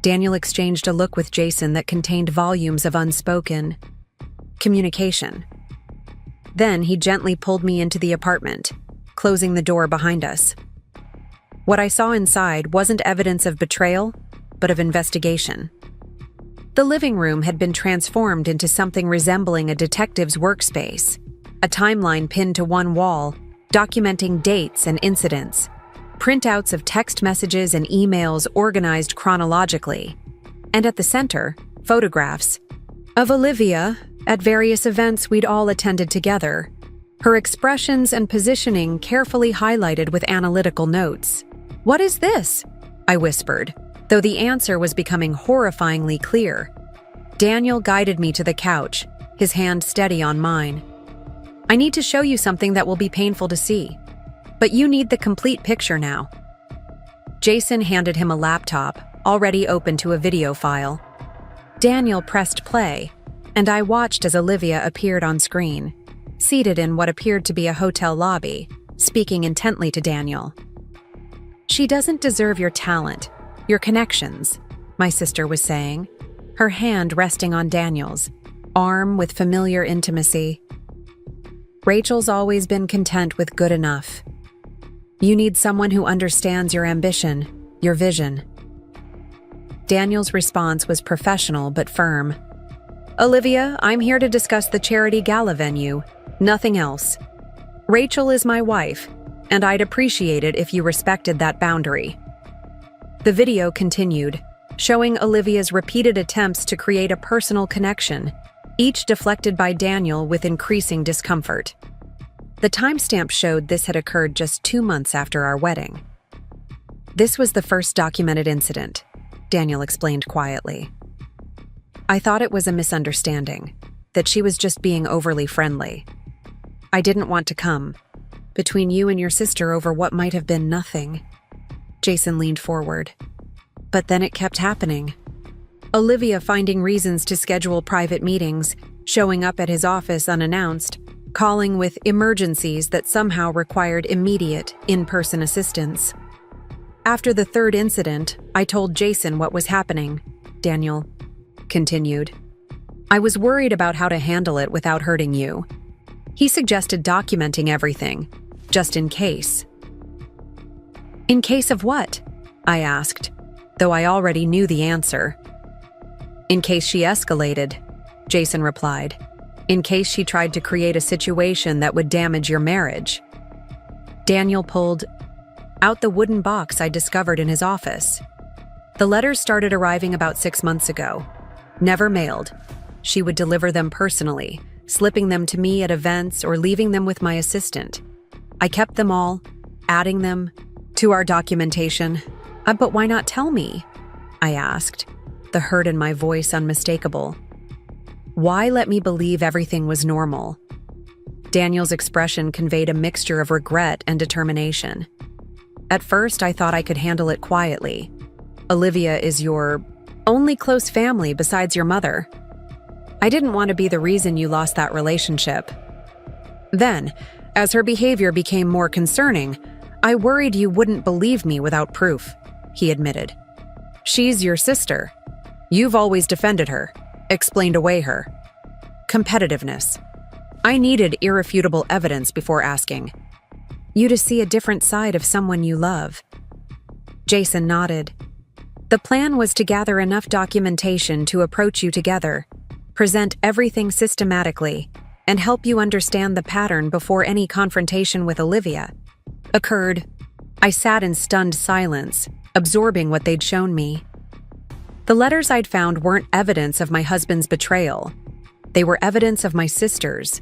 Daniel exchanged a look with Jason that contained volumes of unspoken communication. Then he gently pulled me into the apartment, closing the door behind us. What I saw inside wasn't evidence of betrayal, but of investigation. The living room had been transformed into something resembling a detective's workspace, a timeline pinned to one wall, documenting dates and incidents, printouts of text messages and emails organized chronologically, and at the center, photographs of Olivia at various events we'd all attended together, her expressions and positioning carefully highlighted with analytical notes. "What is this?" I whispered, though the answer was becoming horrifyingly clear. Daniel guided me to the couch, his hand steady on mine. "I need to show you something that will be painful to see. But you need the complete picture now." Jason handed him a laptop, already open to a video file. Daniel pressed play, and I watched as Olivia appeared on screen, seated in what appeared to be a hotel lobby, speaking intently to Daniel. "She doesn't deserve your talent, your connections," my sister was saying, her hand resting on Daniel's, arm with familiar intimacy. "Rachel's always been content with good enough. You need someone who understands your ambition, your vision." Daniel's response was professional but firm. "Olivia, I'm here to discuss the charity gala venue, nothing else. Rachel is my wife, and I'd appreciate it if you respected that boundary." The video continued, showing Olivia's repeated attempts to create a personal connection, each deflected by Daniel with increasing discomfort. The timestamp showed this had occurred just 2 months after our wedding. This was the first documented incident, Daniel explained quietly. I thought it was a misunderstanding, that she was just being overly friendly. I didn't want to come between you and your sister over what might have been nothing. Jason leaned forward. But then it kept happening. Olivia finding reasons to schedule private meetings, showing up at his office unannounced, calling with emergencies that somehow required immediate, in-person assistance. After the third incident, I told Jason what was happening, Daniel continued. I was worried about how to handle it without hurting you. He suggested documenting everything, just in case. In case of what? I asked, though I already knew the answer. In case she escalated, Jason replied. In case she tried to create a situation that would damage your marriage. Daniel pulled out the wooden box I discovered in his office. The letters started arriving about 6 months ago. Never mailed. She would deliver them personally, slipping them to me at events or leaving them with my assistant. I kept them all, adding them to our documentation. But why not tell me? I asked, the hurt in my voice unmistakable. Why let me believe everything was normal? Daniel's expression conveyed a mixture of regret and determination. At first, I thought I could handle it quietly. Olivia is your only close family besides your mother. I didn't want to be the reason you lost that relationship. Then, as her behavior became more concerning, I worried you wouldn't believe me without proof, he admitted. She's your sister. You've always defended her, explained away her. Competitiveness. I needed irrefutable evidence before asking you to see a different side of someone you love. Jason nodded. The plan was to gather enough documentation to approach you together, present everything systematically, and help you understand the pattern before any confrontation with Olivia occurred. I sat in stunned silence, absorbing what they'd shown me. The letters I'd found weren't evidence of my husband's betrayal. They were evidence of my sister's.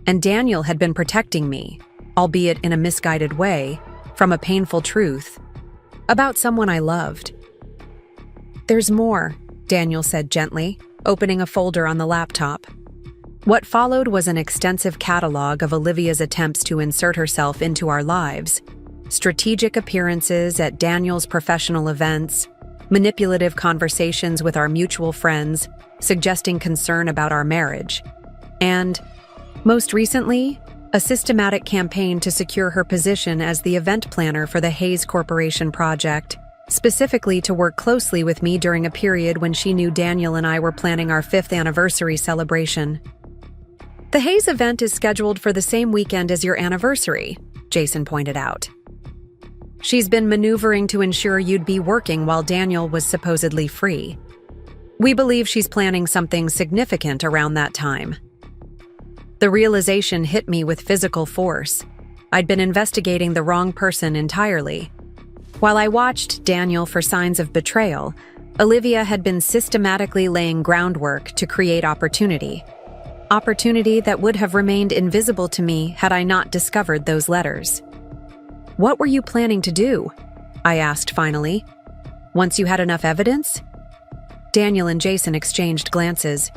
And Daniel had been protecting me, albeit in a misguided way, from a painful truth about someone I loved. There's more, Daniel said gently, opening a folder on the laptop. What followed was an extensive catalog of Olivia's attempts to insert herself into our lives, strategic appearances at Daniel's professional events, manipulative conversations with our mutual friends, suggesting concern about our marriage, and, most recently, a systematic campaign to secure her position as the event planner for the Hayes Corporation project, specifically to work closely with me during a period when she knew Daniel and I were planning our 5th anniversary celebration. The Hayes event is scheduled for the same weekend as your anniversary, Jason pointed out. She's been maneuvering to ensure you'd be working while Daniel was supposedly free. We believe she's planning something significant around that time. The realization hit me with physical force. I'd been investigating the wrong person entirely. While I watched Daniel for signs of betrayal, Olivia had been systematically laying groundwork to create opportunity. Opportunity that would have remained invisible to me had I not discovered those letters. What were you planning to do? I asked finally. Once you had enough evidence? Daniel and Jason exchanged glances.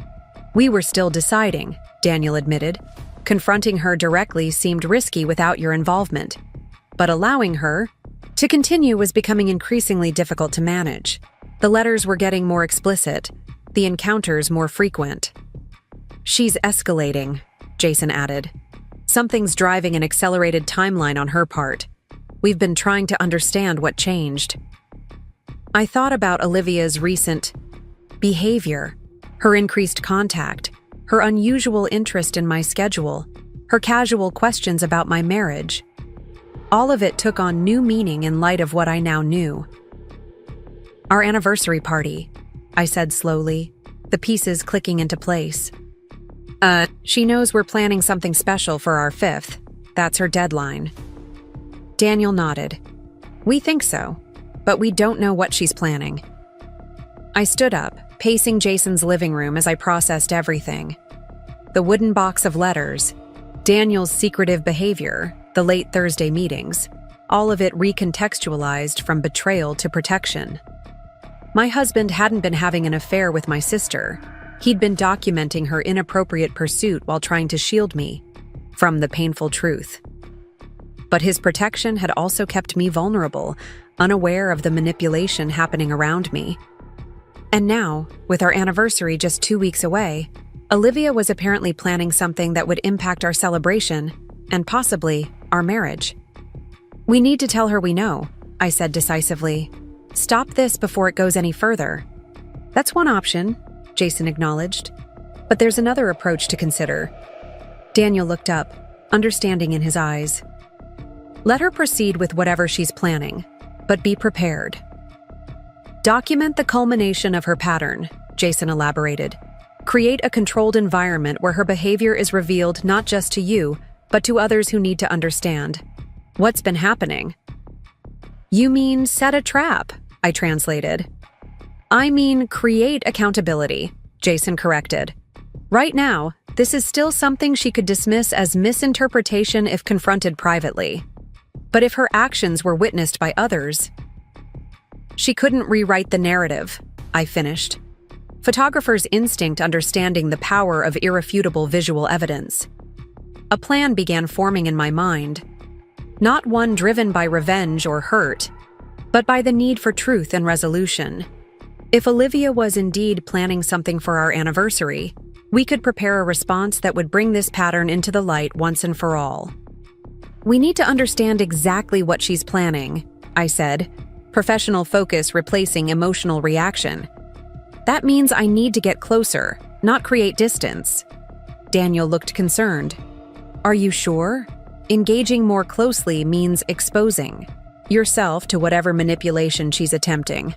We were still deciding, Daniel admitted. Confronting her directly seemed risky without your involvement. But allowing her to continue was becoming increasingly difficult to manage. The letters were getting more explicit, the encounters more frequent. She's escalating, Jason added. Something's driving an accelerated timeline on her part. We've been trying to understand what changed. I thought about Olivia's recent behavior, her increased contact, her unusual interest in my schedule, her casual questions about my marriage. All of it took on new meaning in light of what I now knew. Our anniversary party, I said slowly, the pieces clicking into place. She knows we're planning something special for our 5th. That's her deadline. Daniel nodded. We think so, but we don't know what she's planning. I stood up, pacing Jason's living room as I processed everything. The wooden box of letters, Daniel's secretive behavior, the late Thursday meetings, all of it recontextualized from betrayal to protection. My husband hadn't been having an affair with my sister. He'd been documenting her inappropriate pursuit while trying to shield me from the painful truth. But his protection had also kept me vulnerable, unaware of the manipulation happening around me. And now, with our anniversary just 2 weeks away, Olivia was apparently planning something that would impact our celebration and possibly our marriage. "We need to tell her we know," I said decisively. "Stop this before it goes any further." "That's one option," Jason acknowledged. "But there's another approach to consider." Daniel looked up, understanding in his eyes. "Let her proceed with whatever she's planning, but be prepared. Document the culmination of her pattern," Jason elaborated. "Create a controlled environment where her behavior is revealed not just to you, but to others who need to understand what's been happening." "You mean set a trap," I translated. "I mean create accountability," Jason corrected. "Right now, this is still something she could dismiss as misinterpretation if confronted privately. But if her actions were witnessed by others, she couldn't rewrite the narrative," I finished. Photographers' instinct understanding the power of irrefutable visual evidence. A plan began forming in my mind, not one driven by revenge or hurt, but by the need for truth and resolution. If Olivia was indeed planning something for our anniversary, we could prepare a response that would bring this pattern into the light once and for all. "We need to understand exactly what she's planning," I said, professional focus replacing emotional reaction. "That means I need to get closer, not create distance." Daniel looked concerned. "Are you sure? Engaging more closely means exposing yourself to whatever manipulation she's attempting."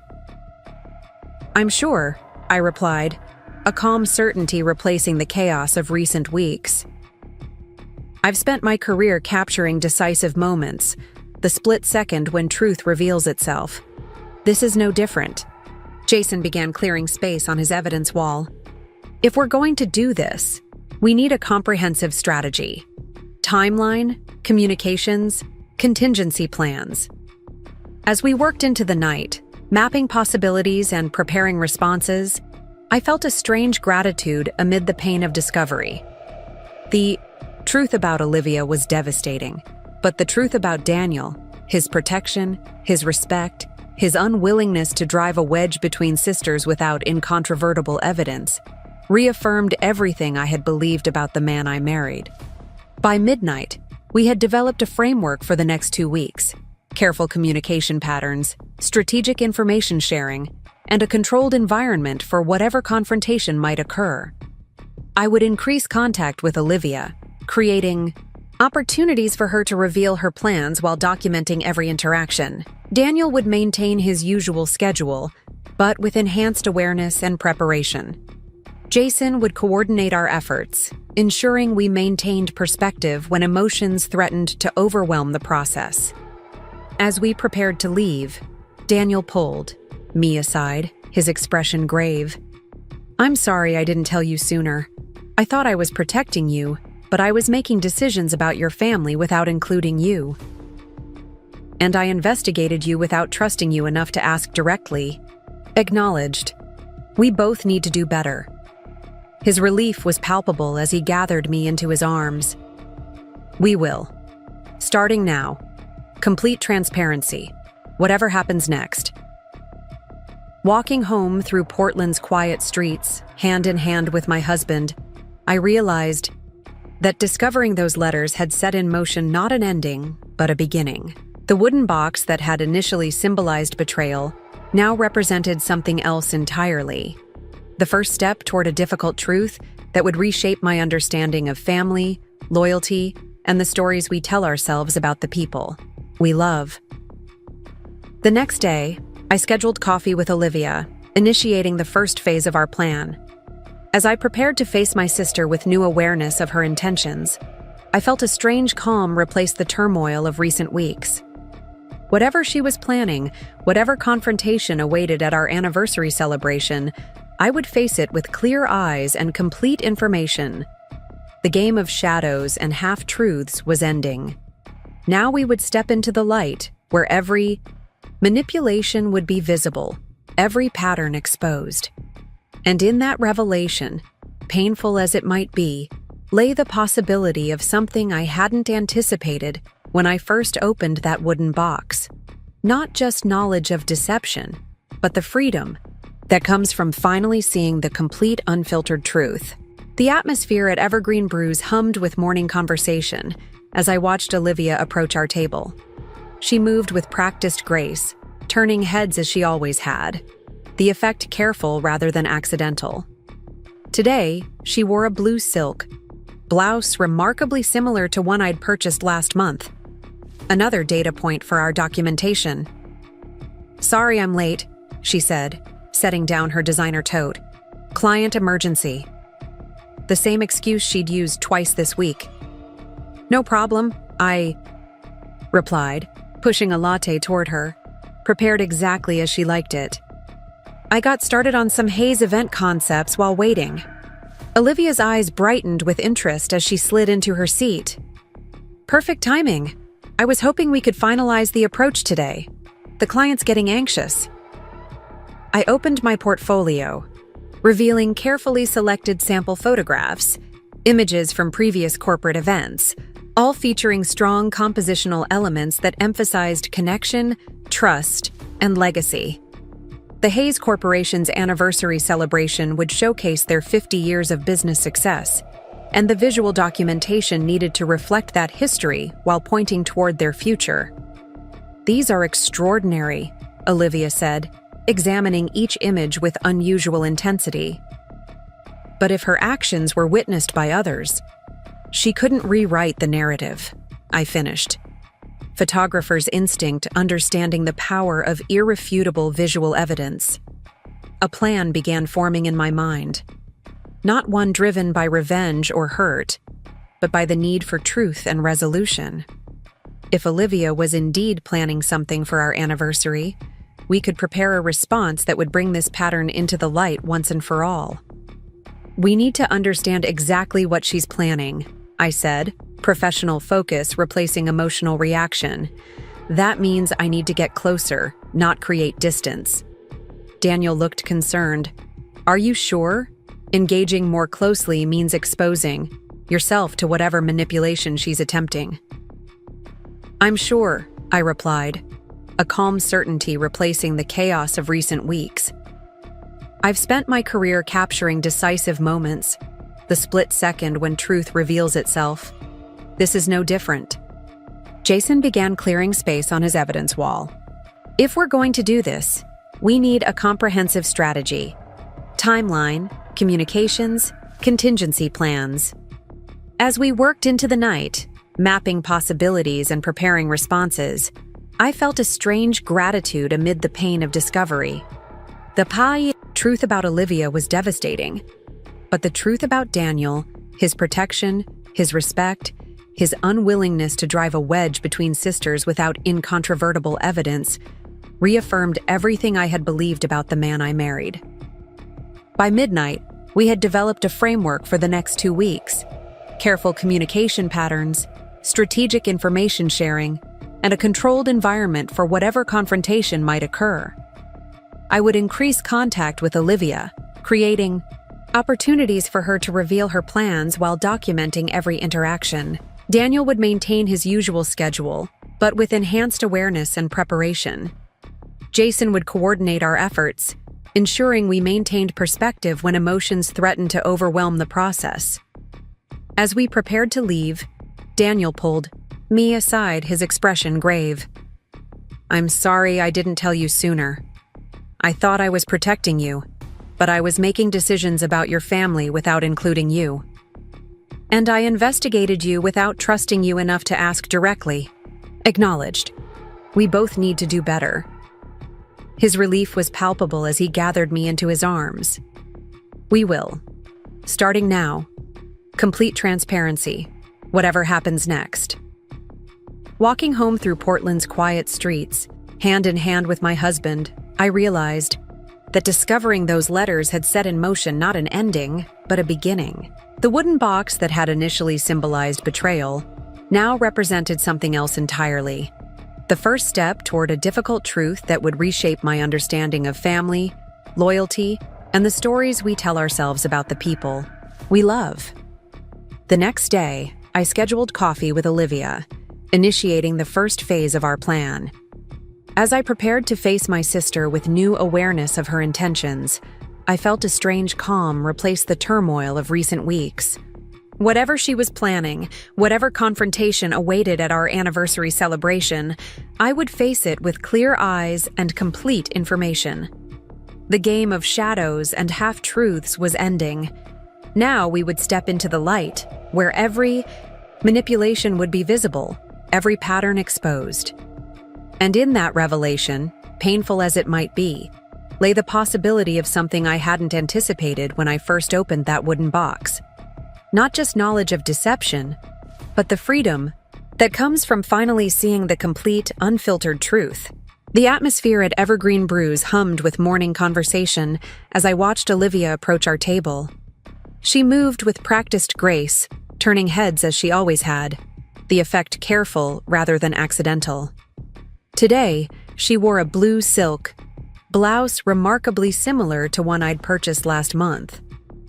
"I'm sure," I replied, a calm certainty replacing the chaos of recent weeks. "I've spent my career capturing decisive moments, the split second when truth reveals itself. This is no different." Jason began clearing space on his evidence wall. "If we're going to do this, we need a comprehensive strategy. Timeline, communications, contingency plans." As we worked into the night, mapping possibilities and preparing responses, I felt a strange gratitude amid the pain of discovery. The truth about Olivia was devastating, but the truth about Daniel, his protection, his respect, his unwillingness to drive a wedge between sisters without incontrovertible evidence, reaffirmed everything I had believed about the man I married. By midnight, we had developed a framework for the next 2 weeks: careful communication patterns, strategic information sharing, and a controlled environment for whatever confrontation might occur. I would increase contact with Olivia, creating opportunities for her to reveal her plans while documenting every interaction. Daniel would maintain his usual schedule, but with enhanced awareness and preparation. Jason would coordinate our efforts, ensuring we maintained perspective when emotions threatened to overwhelm the process. As we prepared to leave, Daniel pulled me aside, his expression grave. "I'm sorry I didn't tell you sooner. I thought I was protecting you, but I was making decisions about your family without including you. And I investigated you without trusting you enough to ask directly." Acknowledged. "We both need to do better." His relief was palpable as he gathered me into his arms. "We will. Starting now. Complete transparency. Whatever happens next." Walking home through Portland's quiet streets, hand in hand with my husband, I realized that discovering those letters had set in motion not an ending, but a beginning. The wooden box that had initially symbolized betrayal now represented something else entirely. The first step toward a difficult truth that would reshape my understanding of family, loyalty, and the stories we tell ourselves about the people we love. The next day, I scheduled coffee with Olivia, initiating the first phase of our plan. As I prepared to face my sister with new awareness of her intentions, I felt a strange calm replace the turmoil of recent weeks. Whatever she was planning, whatever confrontation awaited at our anniversary celebration, I would face it with clear eyes and complete information. The game of shadows and half-truths was ending. Now we would step into the light, where every manipulation would be visible, every pattern exposed. And in that revelation, painful as it might be, lay the possibility of something I hadn't anticipated when I first opened that wooden box. Not just knowledge of deception, but the freedom that comes from finally seeing the complete unfiltered truth. The atmosphere at Evergreen Brews hummed with morning conversation as I watched Olivia approach our table. She moved with practiced grace, turning heads as she always had, the effect careful rather than accidental. Today, she wore a blue silk blouse remarkably similar to one I'd purchased last month. Another data point for our documentation. "Sorry I'm late," she said, setting down her designer tote. "Client emergency." The same excuse she'd used twice this week. "No problem, I replied, pushing a latte toward her, prepared exactly as she liked it. I got started on some haze event concepts while waiting. Olivia's eyes brightened with interest as she slid into her seat. "Perfect timing. I was hoping we could finalize the approach today. The client's getting anxious." I opened my portfolio, revealing carefully selected sample photographs, images from previous corporate events, all featuring strong compositional elements that emphasized connection, trust, and legacy. The Hayes Corporation's anniversary celebration would showcase their 50 years of business success, and the visual documentation needed to reflect that history while pointing toward their future. "These are extraordinary," Olivia said, examining each image with unusual intensity. But if her actions were witnessed by others, she couldn't rewrite the narrative, I finished. Photographer's instinct understanding the power of irrefutable visual evidence. A plan began forming in my mind. Not one driven by revenge or hurt, but by the need for truth and resolution. If Olivia was indeed planning something for our anniversary, we could prepare a response that would bring this pattern into the light once and for all. "We need to understand exactly what she's planning," I said, professional focus replacing emotional reaction. "That means I need to get closer, not create distance." Daniel looked concerned. "Are you sure? Engaging more closely means exposing yourself to whatever manipulation she's attempting." "I'm sure," I replied, a calm certainty replacing the chaos of recent weeks. I've spent my career capturing decisive moments, the split second when truth reveals itself. This is no different. Jason began clearing space on his evidence wall. "If we're going to do this, we need a comprehensive strategy. Timeline, communications, contingency plans." As we worked into the night, mapping possibilities and preparing responses, I felt a strange gratitude amid the pain of discovery. The truth about Olivia was devastating, but the truth about Daniel, his protection, his respect, his unwillingness to drive a wedge between sisters without incontrovertible evidence, reaffirmed everything I had believed about the man I married. By midnight, we had developed a framework for the next 2 weeks: careful communication patterns, strategic information sharing, and a controlled environment for whatever confrontation might occur. I would increase contact with Olivia, creating opportunities for her to reveal her plans while documenting every interaction. Daniel would maintain his usual schedule, but with enhanced awareness and preparation. Jason would coordinate our efforts, ensuring we maintained perspective when emotions threatened to overwhelm the process. As we prepared to leave, Daniel pulled me aside, his expression grave. "I'm sorry I didn't tell you sooner. I thought I was protecting you, but I was making decisions about your family without including you. And I investigated you without trusting you enough to ask directly." Acknowledged. We both need to do better. His relief was palpable as he gathered me into his arms. "We will. Starting now. Complete transparency, whatever happens next." Walking home through Portland's quiet streets, hand in hand with my husband, I realized that discovering those letters had set in motion not an ending, but a beginning. The wooden box that had initially symbolized betrayal now represented something else entirely. The first step toward a difficult truth that would reshape my understanding of family, loyalty, and the stories we tell ourselves about the people we love. The next day, I scheduled coffee with Olivia, initiating the first phase of our plan. As I prepared to face my sister with new awareness of her intentions, I felt a strange calm replace the turmoil of recent weeks. Whatever she was planning, whatever confrontation awaited at our anniversary celebration, I would face it with clear eyes and complete information. The game of shadows and half-truths was ending. Now we would step into the light, where every manipulation would be visible, every pattern exposed. And in that revelation, painful as it might be, lay the possibility of something I hadn't anticipated when I first opened that wooden box. Not just knowledge of deception, but the freedom that comes from finally seeing the complete, unfiltered truth. The atmosphere at Evergreen Brews hummed with morning conversation as I watched Olivia approach our table. She moved with practiced grace, turning heads as she always had, the effect careful rather than accidental. Today, she wore a blue silk blouse remarkably similar to one I'd purchased last month.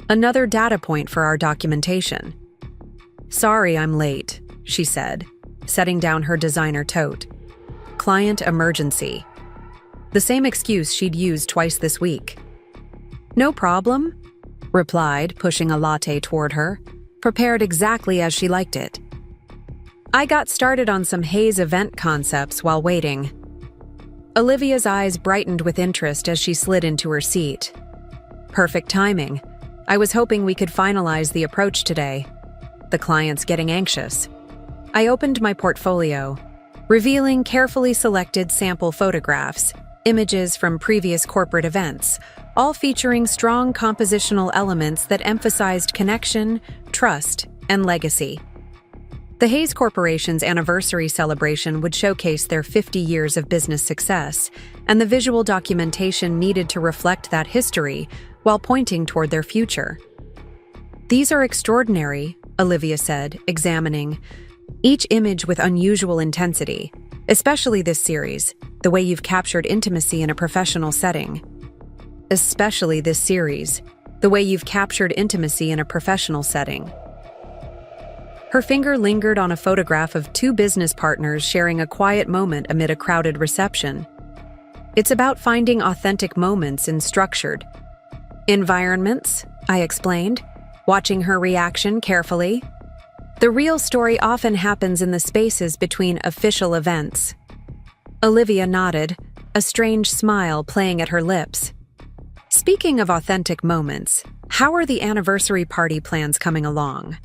Another data point for our documentation. "Sorry I'm late," she said, setting down her designer tote. "Client emergency." The same excuse she'd used twice this week. "No problem," replied, pushing a latte toward her, prepared exactly as she liked it. I got started on some Haze event concepts while waiting. Olivia's eyes brightened with interest as she slid into her seat. Perfect timing. I was hoping we could finalize the approach today. The client's getting anxious. I opened my portfolio, revealing carefully selected sample photographs, images from previous corporate events, all featuring strong compositional elements that emphasized connection, trust, and legacy. The Hayes Corporation's anniversary celebration would showcase their 50 years of business success, and the visual documentation needed to reflect that history while pointing toward their future. "These are extraordinary," Olivia said, examining each image with unusual intensity, especially this series, the way you've captured intimacy in a professional setting. Especially this series, the way you've captured intimacy in a professional setting. Her finger lingered on a photograph of two business partners sharing a quiet moment amid a crowded reception. "It's about finding authentic moments in structured environments," I explained, watching her reaction carefully. "The real story often happens in the spaces between official events." Olivia nodded, a strange smile playing at her lips. "Speaking of authentic moments, how are the anniversary party plans coming along?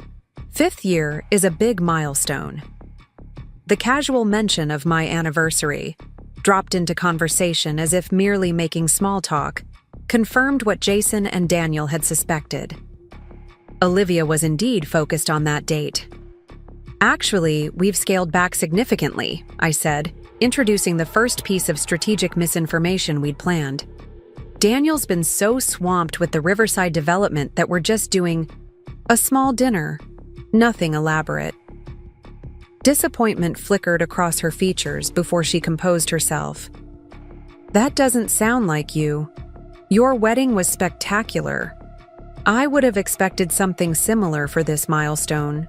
5th year is a big milestone." The casual mention of my anniversary, dropped into conversation as if merely making small talk, confirmed what Jason and Daniel had suspected. Olivia was indeed focused on that date. "Actually, we've scaled back significantly," I said, introducing the first piece of strategic misinformation we'd planned. "Daniel's been so swamped with the Riverside development that we're just doing a small dinner. Nothing elaborate." Disappointment flickered across her features before she composed herself. "That doesn't sound like you. Your wedding was spectacular. I would have expected something similar for this milestone."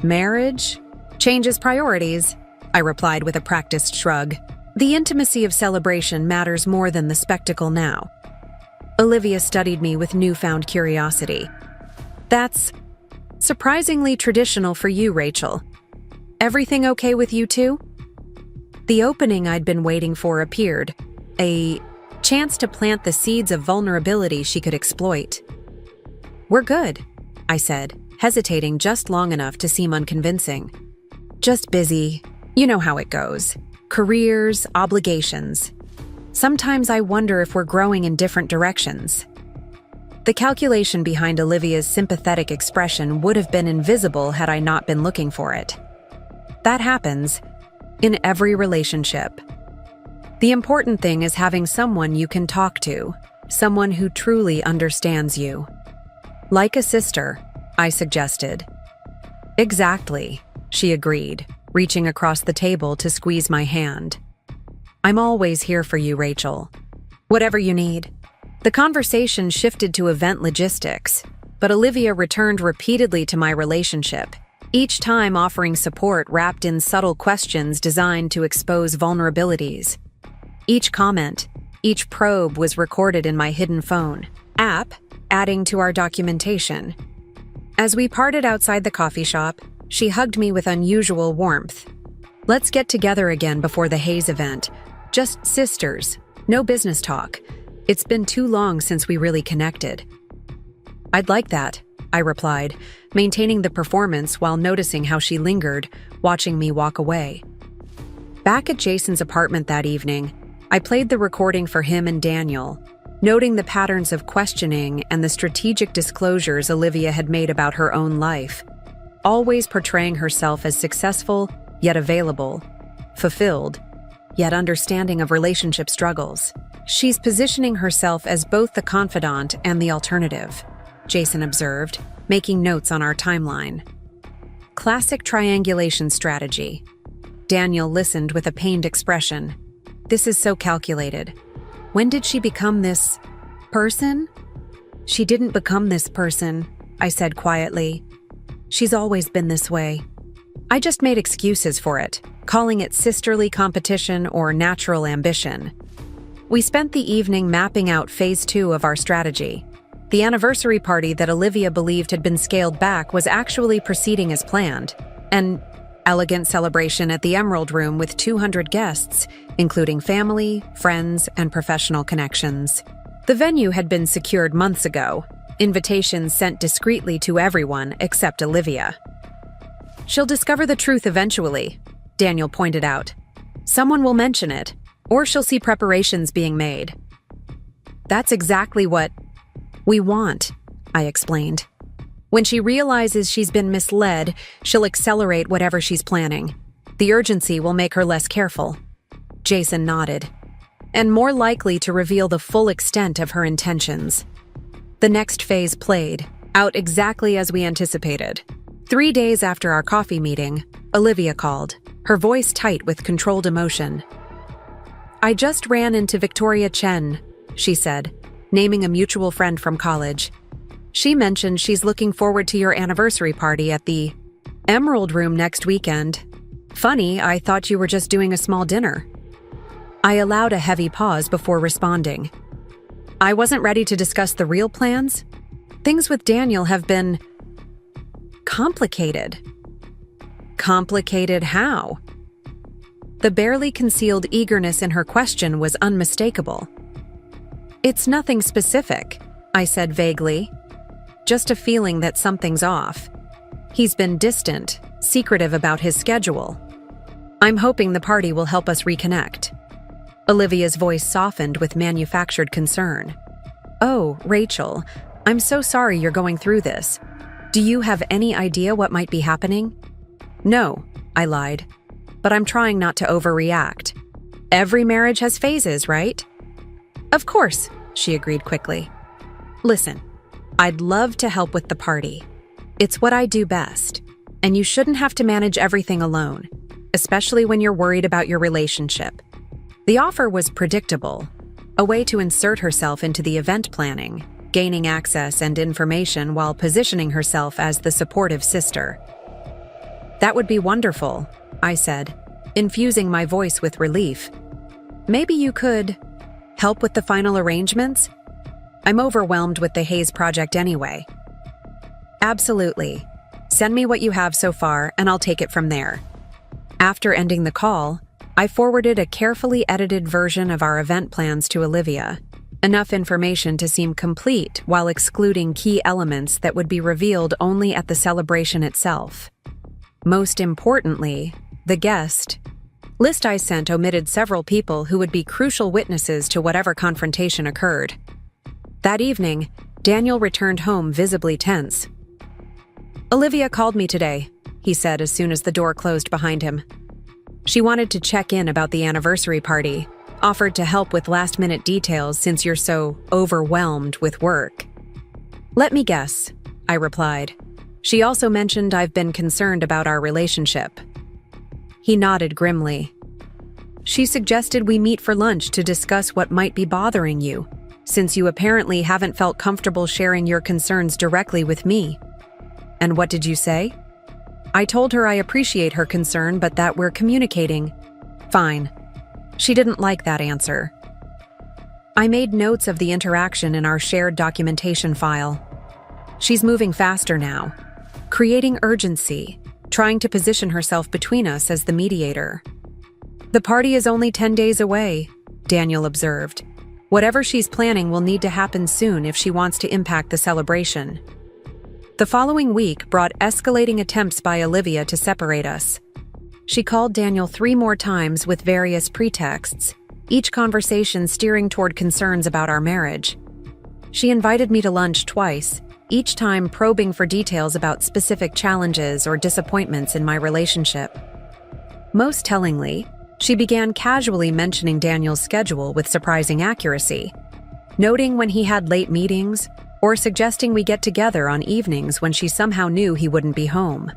"Marriage changes priorities," I replied with a practiced shrug. "The intimacy of celebration matters more than the spectacle now." Olivia studied me with newfound curiosity. "That's surprisingly traditional for you, Rachel. Everything okay with you too?" The opening I'd been waiting for appeared, a chance to plant the seeds of vulnerability she could exploit. "We're good," I said, hesitating just long enough to seem unconvincing. "Just busy. You know how it goes. Careers, obligations. Sometimes I wonder if we're growing in different directions." The calculation behind Olivia's sympathetic expression would have been invisible had I not been looking for it. That happens in every relationship. The important thing is having someone you can talk to, someone who truly understands you. "Like a sister," I suggested. "Exactly," she agreed, reaching across the table to squeeze my hand. I'm always here for you, Rachel. Whatever you need. The conversation shifted to event logistics, but Olivia returned repeatedly to my relationship, each time offering support wrapped in subtle questions designed to expose vulnerabilities. Each comment, each probe was recorded in my hidden phone app, adding to our documentation. As we parted outside the coffee shop, she hugged me with unusual warmth. Let's get together again before the Hayes event. Just sisters, no business talk. It's been too long since we really connected. I'd like that, I replied, maintaining the performance while noticing how she lingered, watching me walk away. Back at Jason's apartment that evening, I played the recording for him and Daniel, noting the patterns of questioning and the strategic disclosures Olivia had made about her own life, always portraying herself as successful, yet available, fulfilled, yet understanding of relationship struggles. She's positioning herself as both the confidant and the alternative, Jason observed, making notes on our timeline. Classic triangulation strategy. Daniel listened with a pained expression. This is so calculated. When did she become this person? She didn't become this person, I said quietly. She's always been this way. I just made excuses for it, calling it sisterly competition or natural ambition. We spent the evening mapping out phase 2 of our strategy. The anniversary party that Olivia believed had been scaled back was actually proceeding as planned. An elegant celebration at the Emerald Room with 200 guests, including family, friends, and professional connections. The venue had been secured months ago, invitations sent discreetly to everyone except Olivia. She'll discover the truth eventually, Daniel pointed out. Someone will mention it, or she'll see preparations being made. That's exactly what we want, I explained. When she realizes she's been misled, she'll accelerate whatever she's planning. The urgency will make her less careful. Jason nodded, and more likely to reveal the full extent of her intentions. The next phase played, out exactly as we anticipated. 3 days after our coffee meeting, Olivia called, her voice tight with controlled emotion. I just ran into Victoria Chen, she said, naming a mutual friend from college. She mentioned she's looking forward to your anniversary party at the Emerald Room next weekend. Funny, I thought you were just doing a small dinner. I allowed a heavy pause before responding. I wasn't ready to discuss the real plans. Things with Daniel have been complicated. Complicated how? The barely concealed eagerness in her question was unmistakable. It's nothing specific, I said vaguely. Just a feeling that something's off. He's been distant, secretive about his schedule. I'm hoping the party will help us reconnect. Olivia's voice softened with manufactured concern. Oh, Rachel, I'm so sorry you're going through this. Do you have any idea what might be happening? No, I lied. But I'm trying not to overreact. Every marriage has phases, right? Of course, she agreed quickly. Listen, I'd love to help with the party. It's what I do best, and you shouldn't have to manage everything alone, especially when you're worried about your relationship. The offer was predictable, a way to insert herself into the event planning, gaining access and information while positioning herself as the supportive sister. That would be wonderful, I said, infusing my voice with relief. Maybe you could help with the final arrangements? I'm overwhelmed with the Hayes project anyway. Absolutely. Send me what you have so far, and I'll take it from there. After ending the call, I forwarded a carefully edited version of our event plans to Olivia, enough information to seem complete while excluding key elements that would be revealed only at the celebration itself. Most importantly, the guest list I sent omitted several people who would be crucial witnesses to whatever confrontation occurred. That evening, Daniel returned home visibly tense. Olivia called me today, he said as soon as the door closed behind him. She wanted to check in about the anniversary party, offered to help with last-minute details since you're so overwhelmed with work. Let me guess, I replied. She also mentioned I've been concerned about our relationship. He nodded grimly. She suggested we meet for lunch to discuss what might be bothering you, since you apparently haven't felt comfortable sharing your concerns directly with me. And what did you say? I told her I appreciate her concern, but that we're communicating. Fine. She didn't like that answer. I made notes of the interaction in our shared documentation file. She's moving faster now, creating urgency, trying to position herself between us as the mediator. The party is only 10 days away, Daniel observed. Whatever she's planning will need to happen soon if she wants to impact the celebration. The following week brought escalating attempts by Olivia to separate us. She called Daniel 3 more times with various pretexts, each conversation steering toward concerns about our marriage. She invited me to lunch twice, each time probing for details about specific challenges or disappointments in my relationship. Most tellingly, she began casually mentioning Daniel's schedule with surprising accuracy, noting when he had late meetings or suggesting we get together on evenings when she somehow knew he wouldn't be home.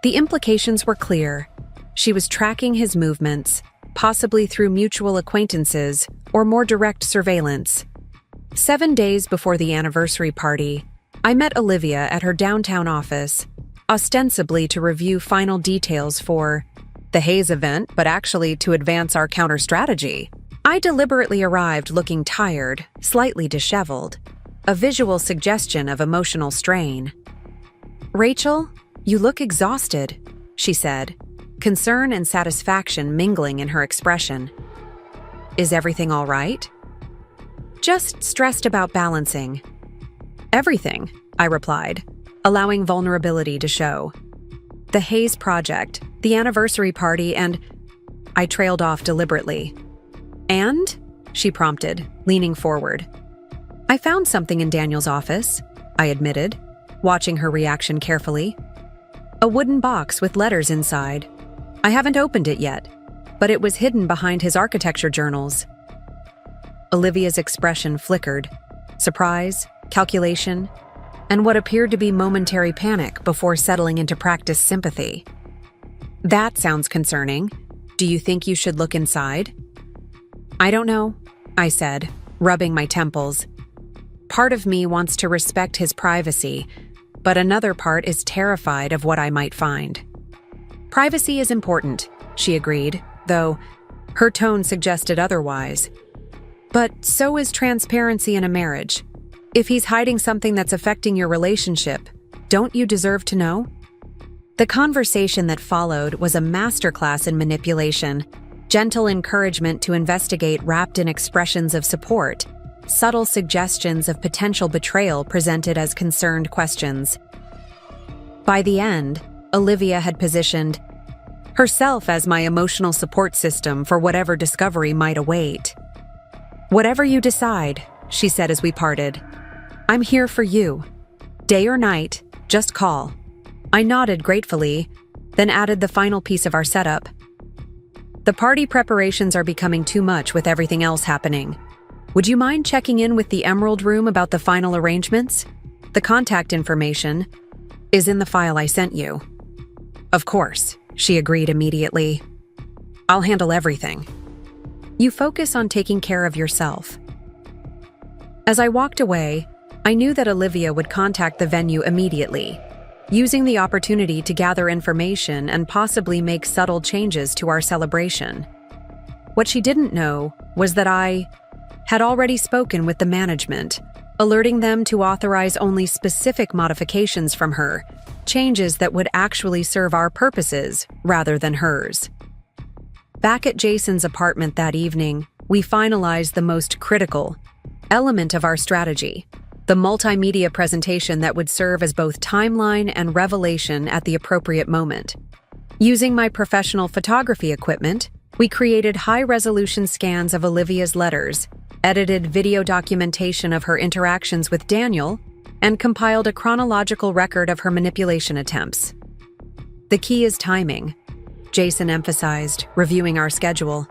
The implications were clear. She was tracking his movements, possibly through mutual acquaintances or more direct surveillance. 7 days before the anniversary party, I met Olivia at her downtown office, ostensibly to review final details for the Hayes event, but actually to advance our counter-strategy. I deliberately arrived looking tired, slightly disheveled, a visual suggestion of emotional strain. "Rachel, you look exhausted," she said, concern and satisfaction mingling in her expression. "Is everything all right?" "Just stressed about balancing." "Everything," I replied, allowing vulnerability to show. "The Hayes project, the anniversary party, and—" I trailed off deliberately. "And?" she prompted, leaning forward. "I found something in Daniel's office," I admitted, watching her reaction carefully. "A wooden box with letters inside. I haven't opened it yet, but it was hidden behind his architecture journals." Olivia's expression flickered, surprise, calculation, and what appeared to be momentary panic before settling into practiced sympathy. "That sounds concerning. Do you think you should look inside?" "I don't know," I said, rubbing my temples. Part of me wants to respect his privacy, but another part is terrified of what I might find. "Privacy is important," she agreed, though her tone suggested otherwise. "But so is transparency in a marriage. If he's hiding something that's affecting your relationship, don't you deserve to know?" The conversation that followed was a masterclass in manipulation, gentle encouragement to investigate wrapped in expressions of support, subtle suggestions of potential betrayal presented as concerned questions. By the end, Olivia had positioned herself as my emotional support system for whatever discovery might await. "Whatever you decide," she said as we parted, "I'm here for you. Day or night, just call." I nodded gratefully, then added the final piece of our setup. "The party preparations are becoming too much with everything else happening. Would you mind checking in with the Emerald Room about the final arrangements? The contact information is in the file I sent you." "Of course," she agreed immediately. "I'll handle everything. You focus on taking care of yourself." As I walked away, I knew that Olivia would contact the venue immediately, using the opportunity to gather information and possibly make subtle changes to our celebration. What she didn't know was that I had already spoken with the management, alerting them to authorize only specific modifications from her, changes that would actually serve our purposes rather than hers. Back at Jason's apartment that evening, we finalized the most critical element of our strategy, the multimedia presentation that would serve as both timeline and revelation at the appropriate moment. Using my professional photography equipment, we created high-resolution scans of Olivia's letters, edited video documentation of her interactions with Daniel, and compiled a chronological record of her manipulation attempts. "The key is timing," Jason emphasized, reviewing our schedule.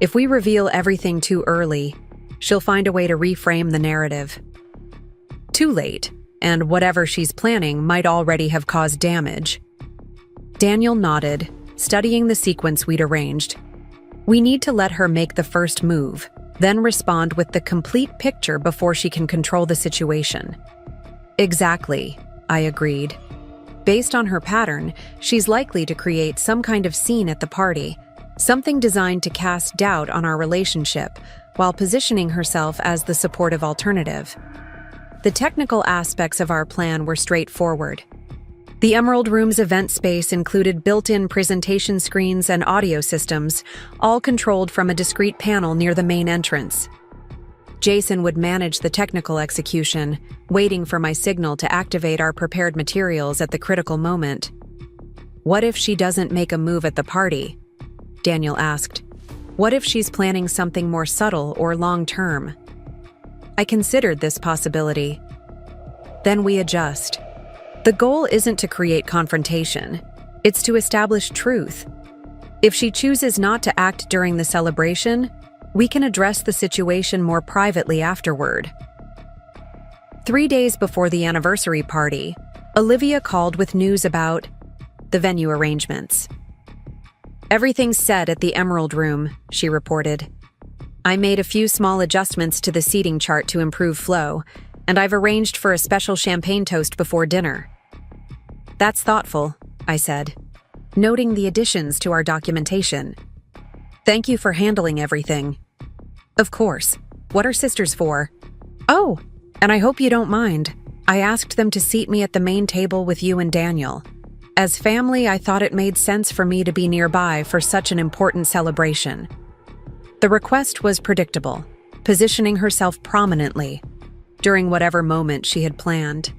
"If we reveal everything too early, she'll find a way to reframe the narrative. Too late, and whatever she's planning might already have caused damage. Daniel nodded, studying the sequence we'd arranged. We need to let her make the first move, then respond with the complete picture before she can control the situation. Exactly, I agreed. Based on her pattern, she's likely to create some kind of scene at the party, something designed to cast doubt on our relationship, while positioning herself as the supportive alternative. The technical aspects of our plan were straightforward. The Emerald Room's event space included built-in presentation screens and audio systems, all controlled from a discrete panel near the main entrance. Jason would manage the technical execution, waiting for my signal to activate our prepared materials at the critical moment. "What if she doesn't make a move at the party?" Daniel asked. "What if she's planning something more subtle or long-term?" I considered this possibility. Then we adjust. The goal isn't to create confrontation. It's to establish truth. If she chooses not to act during the celebration, we can address the situation more privately afterward. 3 days before the anniversary party, Olivia called with news about the venue arrangements. "Everything's set at the Emerald Room," she reported. "I made a few small adjustments to the seating chart to improve flow, and I've arranged for a special champagne toast before dinner." "That's thoughtful," I said, noting the additions to our documentation. "Thank you for handling everything." "Of course. What are sisters for?" "Oh, and I hope you don't mind. I asked them to seat me at the main table with you and Daniel. As family, I thought it made sense for me to be nearby for such an important celebration." The request was predictable, positioning herself prominently during whatever moment she had planned.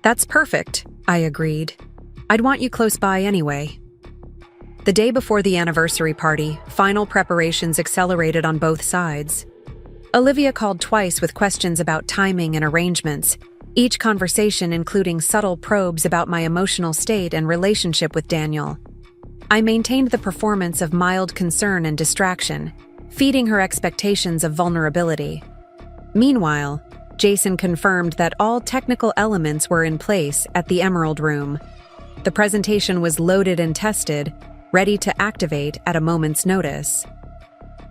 "That's perfect," I agreed. "I'd want you close by anyway." The day before the anniversary party, final preparations accelerated on both sides. Olivia called twice with questions about timing and arrangements, each conversation including subtle probes about my emotional state and relationship with Daniel. I maintained the performance of mild concern and distraction, feeding her expectations of vulnerability. Meanwhile, Jason confirmed that all technical elements were in place at the Emerald Room. The presentation was loaded and tested, ready to activate at a moment's notice.